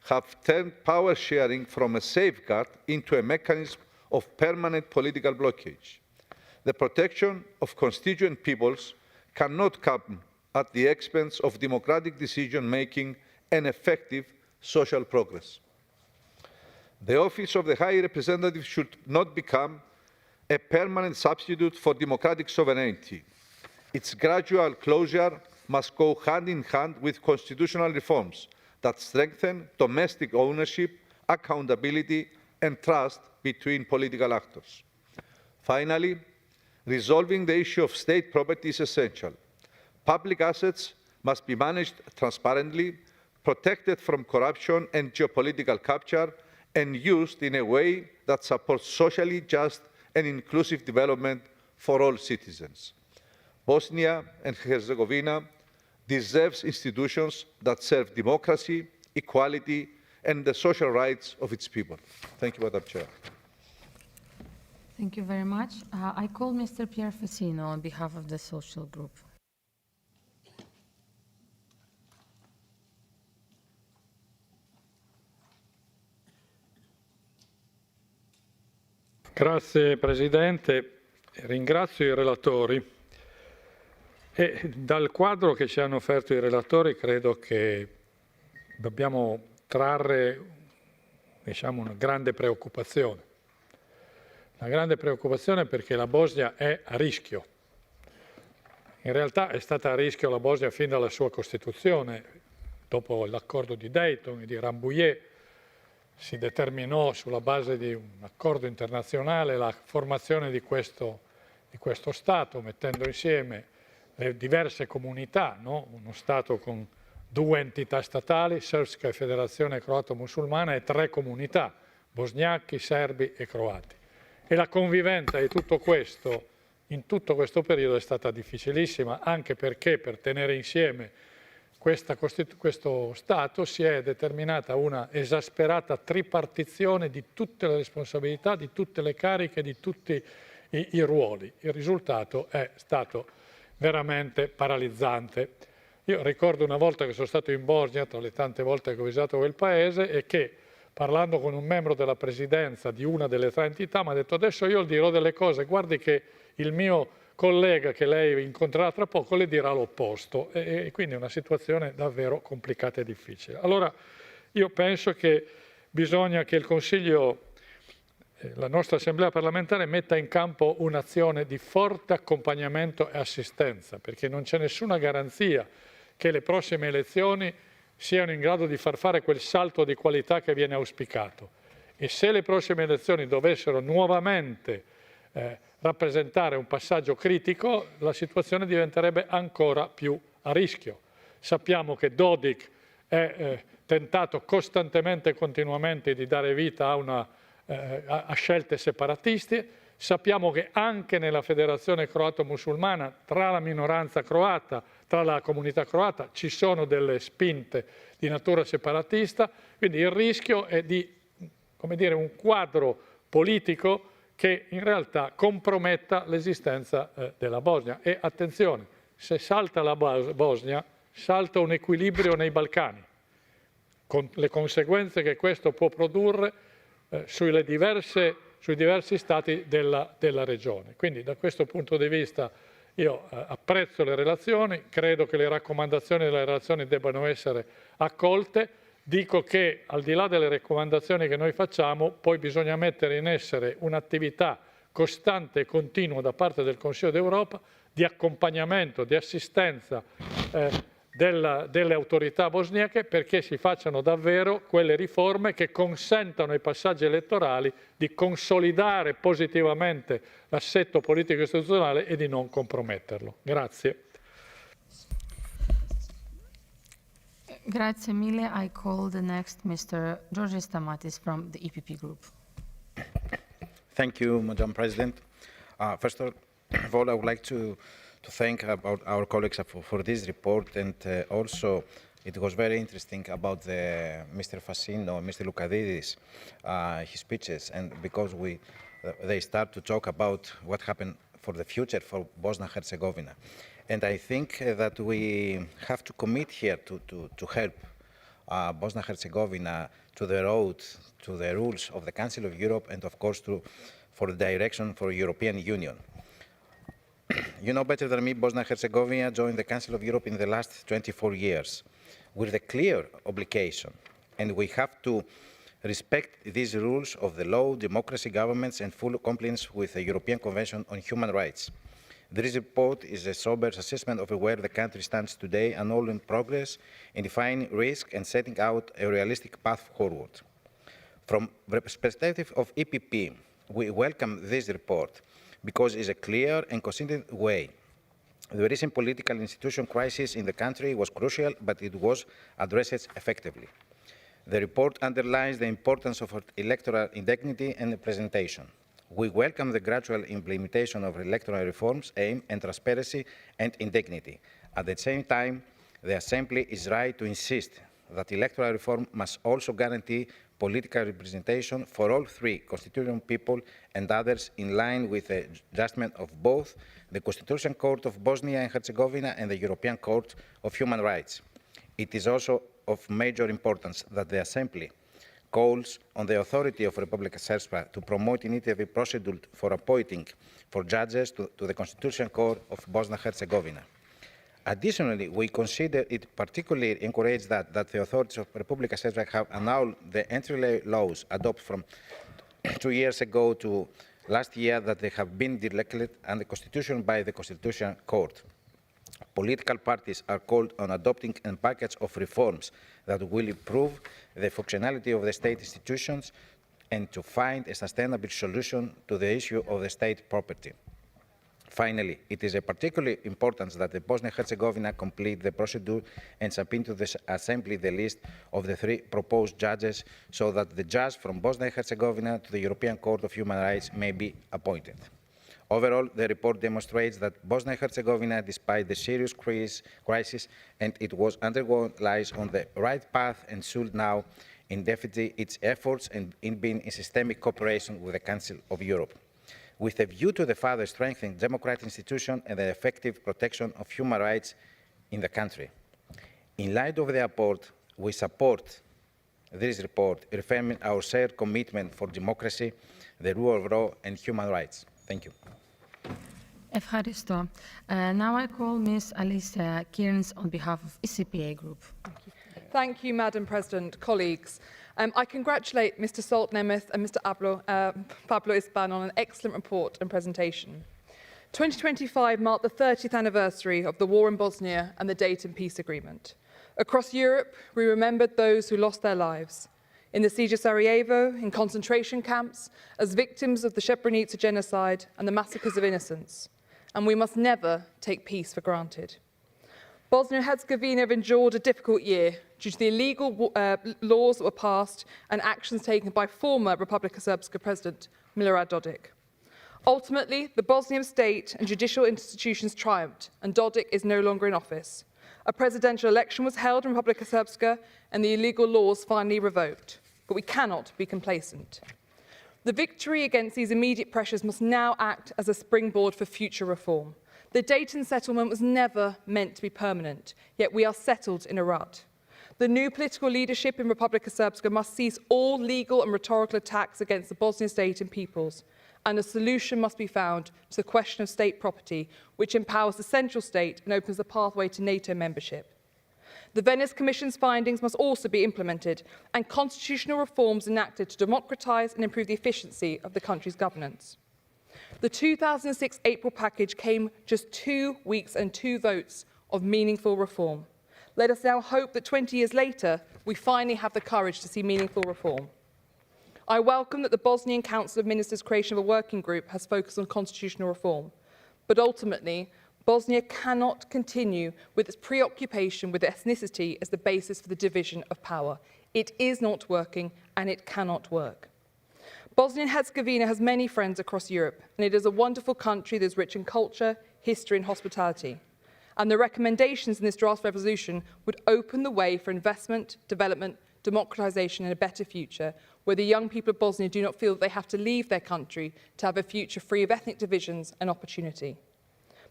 have turned power sharing from a safeguard into a mechanism of permanent political blockage. The protection of constituent peoples cannot come at the expense of democratic decision-making and effective social progress. The office of the High Representative should not become a permanent substitute for democratic sovereignty. Its gradual closure must go hand in hand with constitutional reforms that strengthen domestic ownership, accountability, and trust between political actors. Finally, resolving the issue of state property is essential. Public assets must be managed transparently, protected from corruption and geopolitical capture, and used in a way that supports socially just and inclusive development for all citizens. Bosnia and Herzegovina deserves institutions that serve democracy, equality, and the social rights of its people. Thank you, Madam Chair. Thank you very much. I call Mr. Pierre Fassino on behalf of the Social Group. Grazie Presidente, ringrazio i relatori e dal quadro che ci hanno offerto i relatori credo che dobbiamo trarre una grande preoccupazione. Una grande preoccupazione perché la Bosnia è a rischio. In realtà è stata a rischio la Bosnia fin dalla sua Costituzione, dopo l'accordo di Dayton e di Rambouillet. Si determinò sulla base di un accordo internazionale la formazione di questo Stato, mettendo insieme le diverse comunità, no? Uno Stato con 2 entità statali, Srpska Federazione Croato-Musulmana, e 3 comunità, bosniachi, serbi e croati. E la convivenza di tutto questo, in tutto questo periodo, è stata difficilissima, anche perché per tenere insieme questo Stato si è determinata una esasperata tripartizione di tutte le responsabilità, di tutte le cariche, di tutti i ruoli. Il risultato è stato veramente paralizzante. Io ricordo una volta che sono stato in Bosnia, tra le tante volte che ho visitato quel paese, e che parlando con un membro della presidenza di una delle 3 entità mi ha detto: adesso io dirò delle cose, guardi che il mio collega che lei incontrerà tra poco le dirà l'opposto, e quindi è una situazione davvero complicata e difficile. Allora io penso che bisogna che il Consiglio, la nostra Assemblea parlamentare, metta in campo un'azione di forte accompagnamento e assistenza, perché non c'è nessuna garanzia che le prossime elezioni siano in grado di far fare quel salto di qualità che viene auspicato. E se le prossime elezioni dovessero nuovamente rappresentare un passaggio critico, la situazione diventerebbe ancora più a rischio. Sappiamo che Dodik è tentato costantemente e continuamente di dare vita a una a scelte separatiste. Sappiamo che anche nella Federazione Croato-Musulmana, tra la minoranza croata, tra la comunità croata, ci sono delle spinte di natura separatista, quindi il rischio è di, come dire, un quadro politico che in realtà comprometta l'esistenza della Bosnia. E attenzione, se salta la Bosnia, salta un equilibrio nei Balcani, con le conseguenze che questo può produrre sui diversi stati della regione. Quindi da questo punto di vista io apprezzo le relazioni, credo che le raccomandazioni delle relazioni debbano essere accolte. Dico che al di là delle raccomandazioni che noi facciamo, poi bisogna mettere in essere un'attività costante e continua da parte del Consiglio d'Europa di accompagnamento, di assistenza delle autorità bosniache perché si facciano davvero quelle riforme che consentano ai passaggi elettorali di consolidare positivamente l'assetto politico e istituzionale e di non comprometterlo. Grazie. Grazie mille. I call the next Mr. Georges Stamatis from the EPP Group. Thank you, Madam President. First of all, I would like to thank our colleagues for this report, and also it was very interesting about Mr. Fassino and Mr. Loukadidis, his speeches, and because they start to talk about what happened for the future for Bosnia-Herzegovina. And I think that we have to commit here to help Bosnia-Herzegovina to the road, to the rules of the Council of Europe, and of course for the direction for the European Union. You know better than me, Bosnia-Herzegovina joined the Council of Europe in the last 24 years with a clear obligation, and we have to respect these rules of the law, democracy, governments, and full compliance with the European Convention on Human Rights. This report is a sober assessment of where the country stands today and all in progress in defining risk and setting out a realistic path forward. From the perspective of EPP, we welcome this report because it is a clear and consistent way. The recent political institution crisis in the country was crucial, but it was addressed effectively. The report underlines the importance of electoral integrity and representation. We welcome the gradual implementation of electoral reforms aimed at transparency and integrity. At the same time, the Assembly is right to insist that electoral reform must also guarantee political representation for all three constituent people and others in line with the judgment of both the Constitutional Court of Bosnia and Herzegovina and the European Court of Human Rights. It is also of major importance that the Assembly calls on the authority of Republic of Serbia to promote initiative procedure for appointing for judges to the Constitutional Court of Bosnia-Herzegovina. Additionally, we consider it particularly encouraged that the authorities of Republic of Serbia have annulled the entry laws adopted from 2 years ago to last year that they have been declared unconstitutional by the Constitutional Court. Political parties are called on adopting a package of reforms that will improve the functionality of the state institutions and to find a sustainable solution to the issue of the state property. Finally, it is particularly important that the Bosnia-Herzegovina complete the procedure and submit to the Assembly the list of the 3 proposed judges so that the judge from Bosnia-Herzegovina to the European Court of Human Rights may be appointed. Overall, the report demonstrates that Bosnia-Herzegovina, despite the serious crisis and it was undergone, lies on the right path and should now intensify its efforts and in being in systemic cooperation with the Council of Europe. With a view to the further strengthening democratic institutions and the effective protection of human rights in the country. In light of the report, we support this report, reaffirming our shared commitment for democracy, the rule of law, and human rights. Thank you. Evharisto. Now I call Ms. Alicia Kearns on behalf of ECPA Group. Thank you, Madam President, colleagues. I congratulate Mr. Salt-Nemeth and Mr. Pablo Isban on an excellent report and presentation. 2025 marked the 30th anniversary of the war in Bosnia and the Dayton Peace Agreement. Across Europe, we remembered those who lost their lives. In the siege of Sarajevo, in concentration camps, as victims of the Srebrenica genocide and the massacres of innocents. And we must never take peace for granted. Bosnia and Herzegovina have endured a difficult year due to the illegal laws that were passed and actions taken by former Republika Srpska President Milorad Dodik. Ultimately, the Bosnian state and judicial institutions triumphed, and Dodik is no longer in office. A presidential election was held in Republika Srpska, and the illegal laws finally revoked. But we cannot be complacent. The victory against these immediate pressures must now act as a springboard for future reform. The Dayton settlement was never meant to be permanent, yet we are settled in a rut. The new political leadership in Republika Srpska must cease all legal and rhetorical attacks against the Bosnian state and peoples, and a solution must be found to the question of state property, which empowers the central state and opens the pathway to NATO membership. The Venice Commission's findings must also be implemented and constitutional reforms enacted to democratise and improve the efficiency of the country's governance. The 2006 April package came just 2 weeks and 2 votes of meaningful reform. Let us now hope that 20 years later, we finally have the courage to see meaningful reform. I welcome that the Bosnian Council of Ministers' creation of a working group has focused on constitutional reform. But ultimately, Bosnia cannot continue with its preoccupation with ethnicity as the basis for the division of power. It is not working, and it cannot work. Bosnia and Herzegovina has many friends across Europe, and it is a wonderful country that is rich in culture, history, and hospitality. And the recommendations in this draft resolution would open the way for investment, development, democratisation, and a better future, where the young people of Bosnia do not feel that they have to leave their country to have a future free of ethnic divisions and opportunity.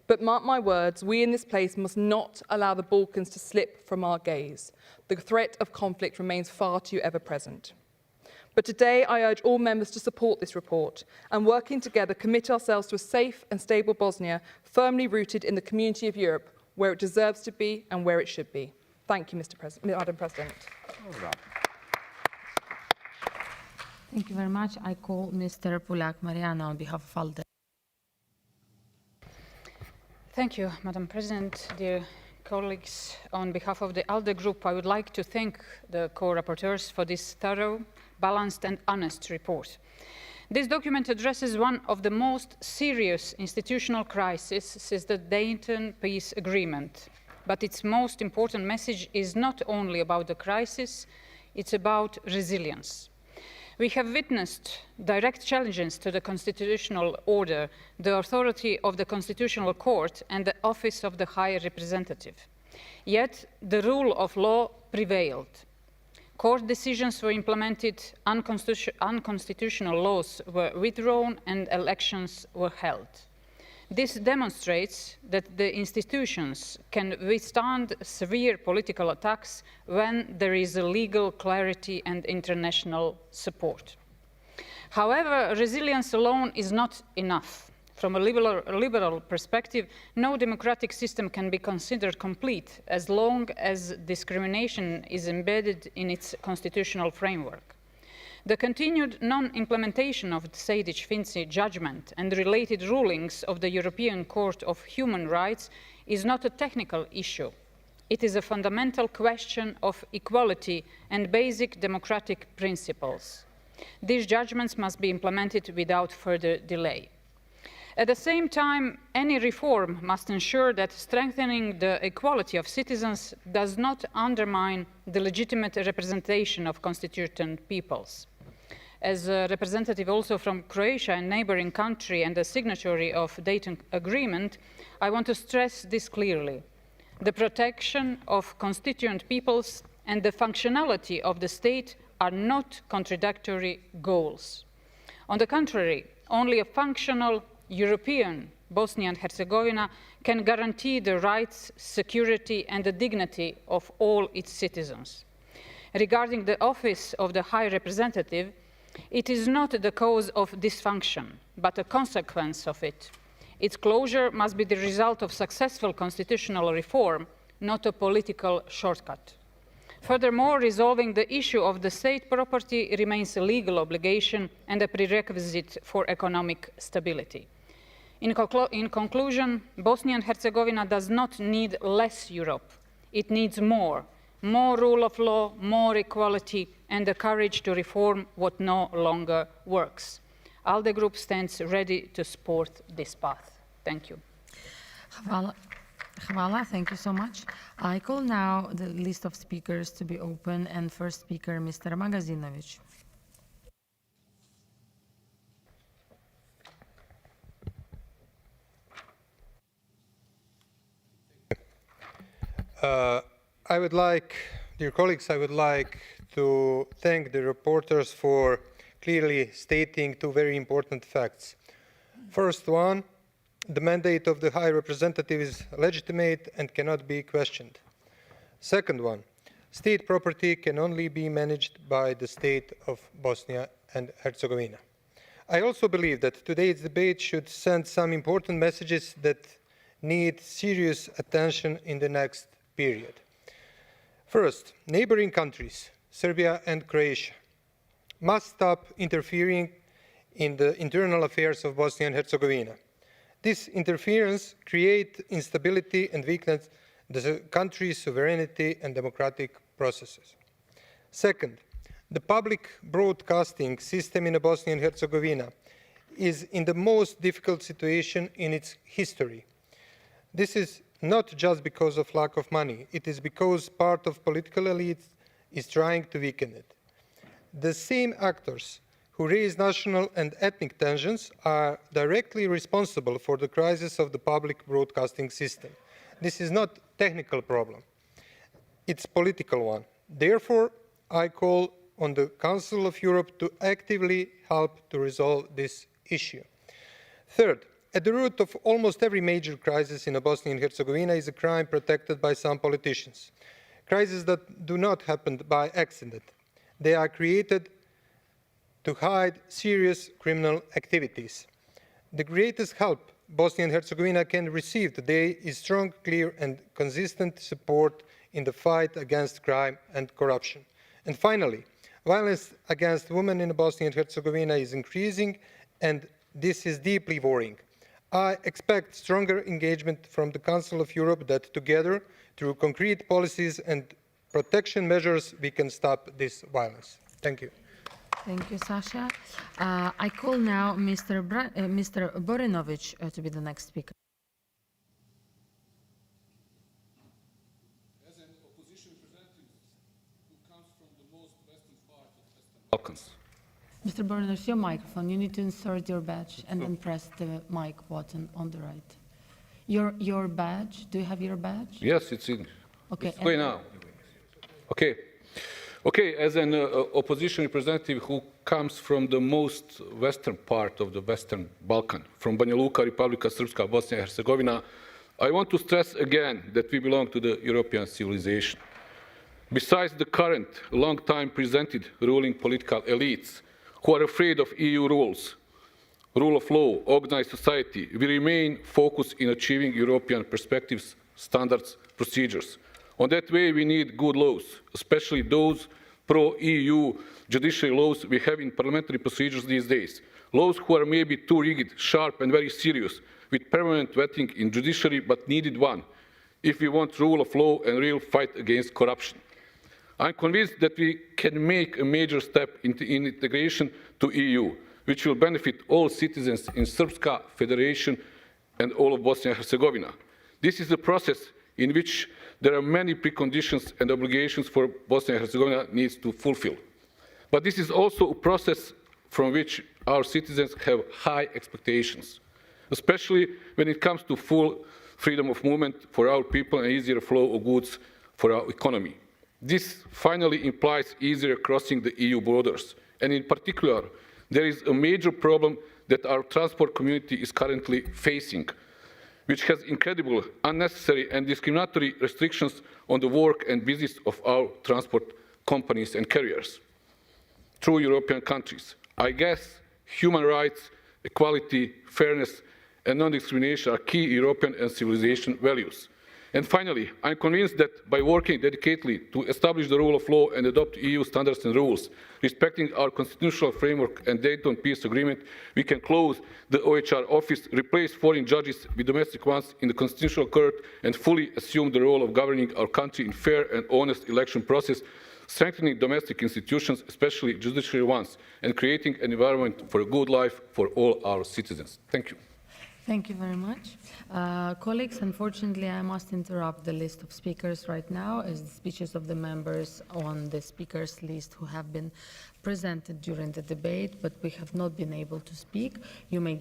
But mark my words, we in this place must not allow the Balkans to slip from our gaze. The threat of conflict remains far too ever present. But today I urge all members to support this report and, working together, commit ourselves to a safe and stable Bosnia, firmly rooted in the community of Europe, where it deserves to be and where it should be. Thank you, Madam President. Thank you very much. I call Mr. Pulak Mariana on behalf of ALDE. Thank you, Madam President. Dear colleagues, on behalf of the ALDE group, I would like to thank the co-rapporteurs for this thorough, balanced and honest report. This document addresses one of the most serious institutional crises since the Dayton Peace Agreement. But its most important message is not only about the crisis, it's about resilience. We have witnessed direct challenges to the constitutional order, the authority of the Constitutional Court, and the office of the High Representative. Yet the rule of law prevailed. Court decisions were implemented, unconstitutional laws were withdrawn, and elections were held. This demonstrates that the institutions can withstand severe political attacks when there is a legal clarity and international support. However, resilience alone is not enough. From a liberal perspective, no democratic system can be considered complete as long as discrimination is embedded in its constitutional framework. The continued non-implementation of the Sejdic-Finci judgment and related rulings of the European Court of Human Rights is not a technical issue. It is a fundamental question of equality and basic democratic principles. These judgments must be implemented without further delay. At the same time, any reform must ensure that strengthening the equality of citizens does not undermine the legitimate representation of constituent peoples. As a representative also from Croatia, a neighboring country and a signatory of the Dayton Agreement, I want to stress this clearly. The protection of constituent peoples and the functionality of the state are not contradictory goals. On the contrary, only a functional European Bosnia and Herzegovina can guarantee the rights, security and the dignity of all its citizens. Regarding the office of the High Representative, it is not the cause of dysfunction, but a consequence of it. Its closure must be the result of successful constitutional reform, not a political shortcut. Furthermore, resolving the issue of the state property remains a legal obligation and a prerequisite for economic stability. In conclusion, Bosnia and Herzegovina does not need less Europe. It needs more rule of law, more equality, and the courage to reform what no longer works. ALDE Group stands ready to support this path. Thank you. Hvala, thank you so much. I call now the list of speakers to be open, and first speaker, Mr. Magazinovic. I would like, dear colleagues, I would like to thank the reporters for clearly stating two very important facts. First one, the mandate of the High Representative is legitimate and cannot be questioned. Second one, state property can only be managed by the state of Bosnia and Herzegovina. I also believe that today's debate should send some important messages that need serious attention in the next period. First, neighboring countries, Serbia and Croatia, must stop interfering in the internal affairs of Bosnia and Herzegovina. This interference creates instability and weakens the country's sovereignty and democratic processes. Second, the public broadcasting system in Bosnia and Herzegovina is in the most difficult situation in its history. This is not just because of lack of money, it is because part of political elites is trying to weaken it. The same actors who raise national and ethnic tensions are directly responsible for the crisis of the public broadcasting system. This is not a technical problem, it's a political one. Therefore, I call on the Council of Europe to actively help to resolve this issue. Third, at the root of almost every major crisis in Bosnia and Herzegovina is a crime protected by some politicians. Crises that do not happen by accident. They are created to hide serious criminal activities. The greatest help Bosnia and Herzegovina can receive today is strong, clear and consistent support in the fight against crime and corruption. And finally, violence against women in Bosnia and Herzegovina is increasing, and this is deeply worrying. I expect stronger engagement from the Council of Europe that together, through concrete policies and protection measures, we can stop this violence. Thank you. Thank you, Sasha. I call now Mr. Borinovic to be the next speaker. As an opposition representative who comes from the most western part of Western Balkans. Mr. Borinovic, your microphone. You need to insert your badge and then press the mic button on the right. Your badge. Do you have your badge? Yes, it's in. Okay. It's going now. Okay. Okay, as an opposition representative who comes from the most western part of the Western Balkan, from Banja Luka, Republika Srpska, Bosnia and Herzegovina, I want to stress again that we belong to the European civilization. Besides the current, long-time presented ruling political elites who are afraid of EU rules, rule of law, organized society, we remain focused in achieving European perspectives, standards, procedures. On that way, we need good laws, especially those pro-EU judiciary laws we have in parliamentary procedures these days. Laws who are maybe too rigid, sharp and very serious, with permanent vetting in judiciary, but needed one, if we want rule of law and real fight against corruption. I'm convinced that we can make a major step in integration to EU, which will benefit all citizens in Srpska Federation and all of Bosnia and Herzegovina. This is a process in which there are many preconditions and obligations for Bosnia and Herzegovina needs to fulfill. But this is also a process from which our citizens have high expectations, especially when it comes to full freedom of movement for our people and easier flow of goods for our economy. This finally implies easier crossing the EU borders, and in particular, there is a major problem that our transport community is currently facing, which has incredible, unnecessary and discriminatory restrictions on the work and business of our transport companies and carriers through European countries. I guess human rights, equality, fairness and non-discrimination are key European and civilization values. And finally, I'm convinced that by working dedicatedly to establish the rule of law and adopt EU standards and rules, respecting our constitutional framework and Dayton Peace Agreement, we can close the OHR office, replace foreign judges with domestic ones in the Constitutional Court, and fully assume the role of governing our country in fair and honest election process, strengthening domestic institutions, especially judiciary ones, and creating an environment for a good life for all our citizens. Thank you. Thank you very much. Colleagues, unfortunately, I must interrupt the list of speakers right now, as the speeches of the members on the speakers list who have been presented during the debate, but we have not been able to speak. You may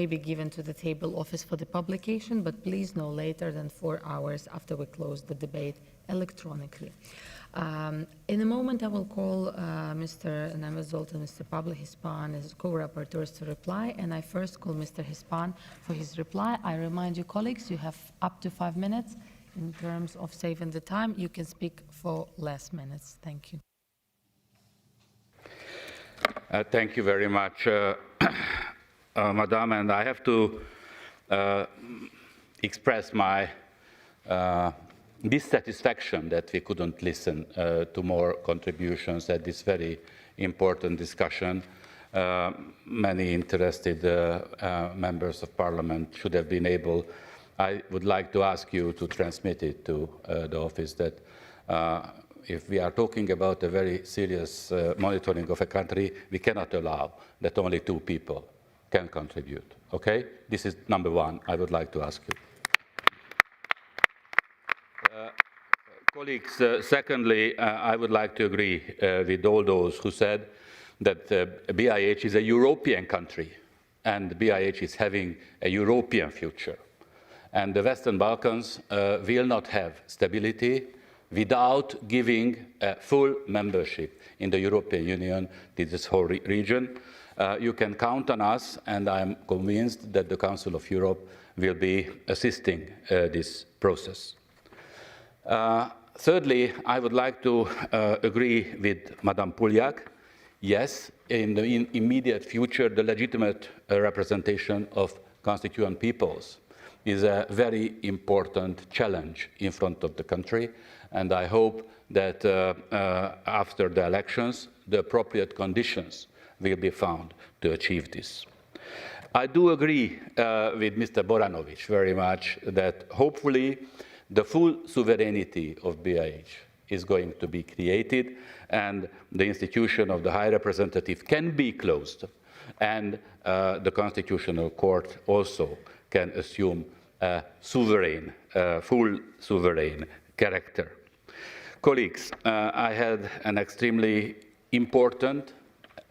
be given to the table office for the publication, but please no later than 4 hours after we close the debate electronically. In a moment, I will call Mr. Nemes and Mr. Pablo Hispan as co-rapporteurs to reply, and I first call Mr. Hispan for his reply. I remind you, colleagues, you have up to 5 minutes. In terms of saving the time, you can speak for less minutes. Thank you. Thank you very much, Madam, and I have to express my dissatisfaction that we couldn't listen to more contributions at this very important discussion. Many interested members of parliament should have been able. I would like to ask you to transmit it to the office that if we are talking about a very serious monitoring of a country, we cannot allow that only 2 people can contribute. Okay? This is number one I would like to ask you. Colleagues, secondly, I would like to agree with all those who said that BiH is a European country and BiH is having a European future. And the Western Balkans will not have stability without giving full membership in the European Union to this whole region. You can count on us, and I'm convinced that the Council of Europe will be assisting this process. Thirdly, I would like to agree with Madame Pouliak. Yes, in the immediate future, the legitimate representation of constituent peoples is a very important challenge in front of the country, and I hope that after the elections, the appropriate conditions will be found to achieve this. I do agree with Mr. Boranovic very much that hopefully the full sovereignty of BiH is going to be created, and the institution of the High Representative can be closed, and the Constitutional Court also can assume a sovereign, full sovereign character. Colleagues, I had an extremely important,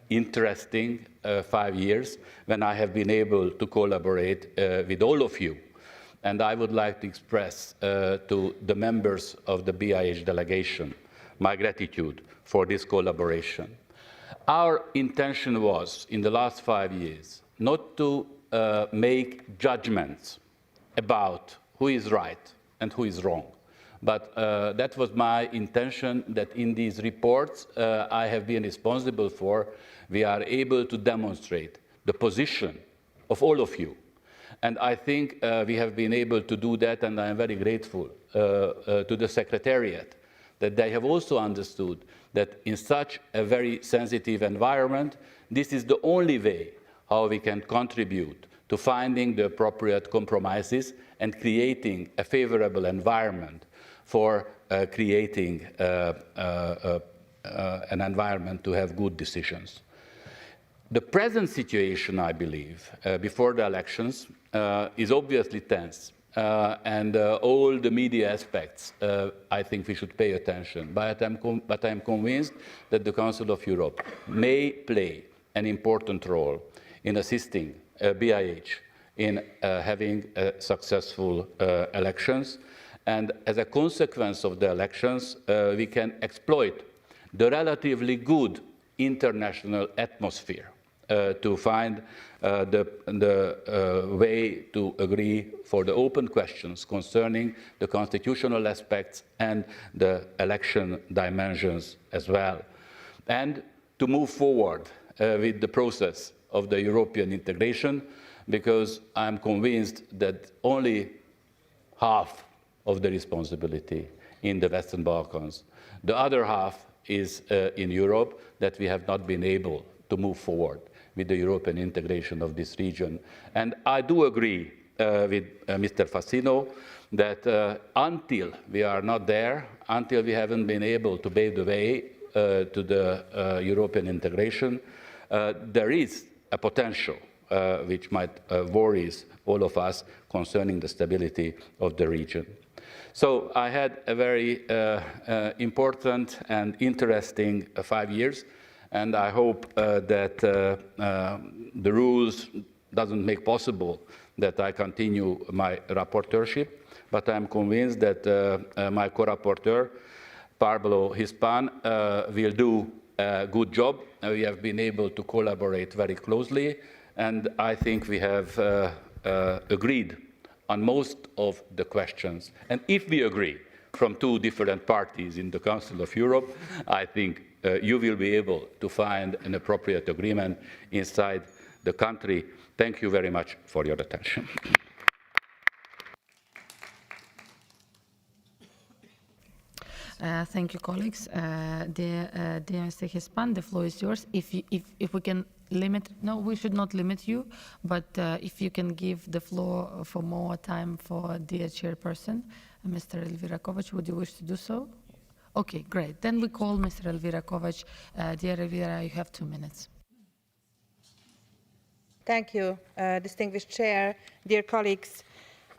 interesting 5 years when I have been able to collaborate with all of you. And I would like to express to the members of the BiH delegation my gratitude for this collaboration. Our intention was, in the last 5 years, not to make judgments about who is right and who is wrong. But that was my intention, that in these reports I have been responsible for, we are able to demonstrate the position of all of you. And I think we have been able to do that, and I am very grateful to the Secretariat that they have also understood that in such a very sensitive environment, this is the only way how we can contribute to finding the appropriate compromises and creating a favorable environment for creating an environment to have good decisions. The present situation, I believe, before the elections is obviously tense, and all the media aspects, I think we should pay attention. But I'm convinced that the Council of Europe may play an important role in assisting BiH in having successful elections. And as a consequence of the elections, we can exploit the relatively good international atmosphere to find the way to agree for the open questions concerning the constitutional aspects and the election dimensions as well, and to move forward with the process of the European integration, because I'm convinced that only half of the responsibility in the Western Balkans, the other half is in Europe, that we have not been able to move forward with the European integration of this region. And I do agree with Mr. Fassino that until we are not there, until we haven't been able to pave the way to the European integration, there is a potential which might worries all of us concerning the stability of the region. So I had a very important and interesting 5 years, and I hope that the rules doesn't make possible that I continue my rapporteurship, but I'm convinced that my co-rapporteur, Pablo Hispan, will do a good job. We have been able to collaborate very closely, and I think we have agreed on most of the questions. And if we agree from two different parties in the Council of Europe, I think you will be able to find an appropriate agreement inside the country. Thank you very much for your attention. Thank you, colleagues. Dear Mr. Hispan, the floor is yours. If we can limit, no, we should not limit you, but if you can give the floor for more time for dear chairperson, Mr. Elvira Kovac, would you wish to do so? Okay, great. Then we call Mr. Elvira Kovac. Dear Elvira, you have 2 minutes. Thank you, distinguished chair, dear colleagues.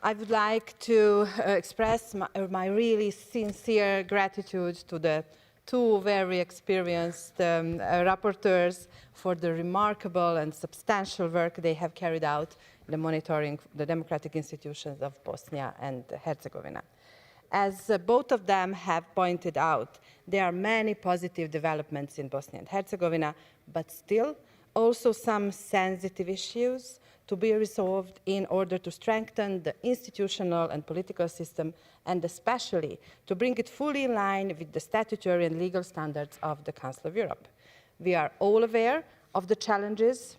I would like to express my really sincere gratitude to the two very experienced rapporteurs for the remarkable and substantial work they have carried out in the monitoring the democratic institutions of Bosnia and Herzegovina. As both of them have pointed out, there are many positive developments in Bosnia and Herzegovina, but still also some sensitive issues to be resolved in order to strengthen the institutional and political system, and especially to bring it fully in line with the statutory and legal standards of the Council of Europe. We are all aware of the challenges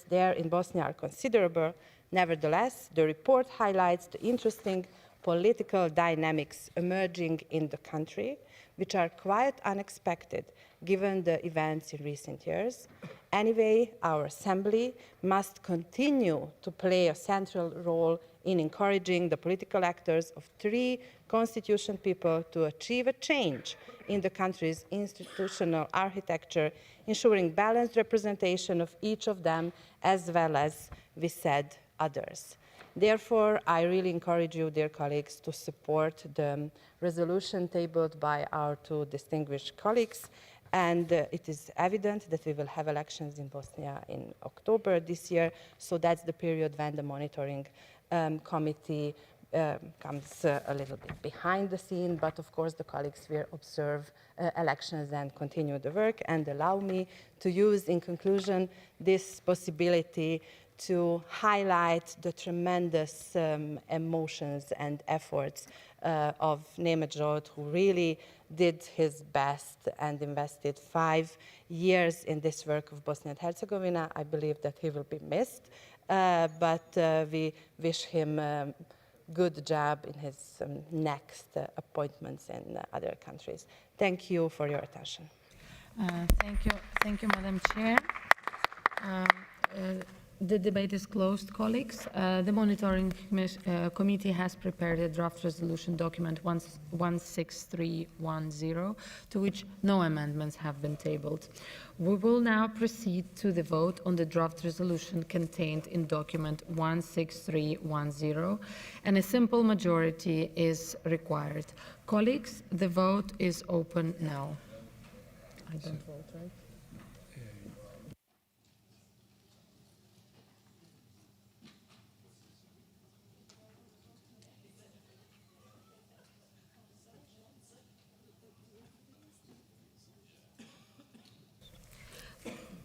there in Bosnia are considerable. Nevertheless, the report highlights the interesting political dynamics emerging in the country, which are quite unexpected given the events in recent years. Anyway, our Assembly must continue to play a central role in encouraging the political actors of three constitution people to achieve a change in the country's institutional architecture, ensuring balanced representation of each of them, as well as, we said, others. Therefore, I really encourage you, dear colleagues, to support the resolution tabled by our two distinguished colleagues. And it is evident that we will have elections in Bosnia in October this year, so that's the period when the monitoring committee comes a little bit behind the scene, but of course the colleagues will observe elections and continue the work. And allow me to use, in conclusion, this possibility to highlight the tremendous emotions and efforts of Nemeth Zsolt, who really did his best and invested 5 years in this work of Bosnia and Herzegovina. I believe that he will be missed, but we wish him a good job in his next appointments in other countries. Thank you for your attention. Thank you, Madam Chair. The debate is closed, colleagues. The monitoring committee has prepared a draft resolution document 16310, to which no amendments have been tabled. We will now proceed to the vote on the draft resolution contained in document 16310, and a simple majority is required. Colleagues, the vote is open now. I don't vote, right?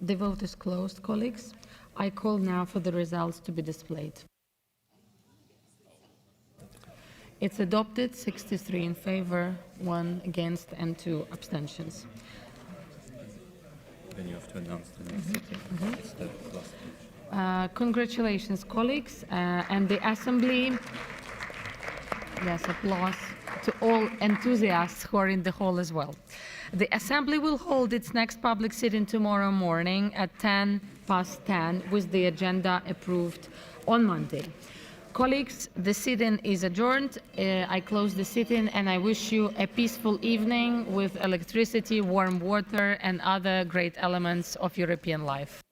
The vote is closed, colleagues. I call now for the results to be displayed. It's adopted, 63 in favor, 1 against, and 2 abstentions. Then you have to announce the next. It's the last. Congratulations, colleagues, and the Assembly. Yes, applause to all enthusiasts who are in the hall as well. The Assembly will hold its next public sitting tomorrow morning at 10:10 with the agenda approved on Monday. Colleagues, the sitting is adjourned. I close the sitting and I wish you a peaceful evening with electricity, warm water, and other great elements of European life.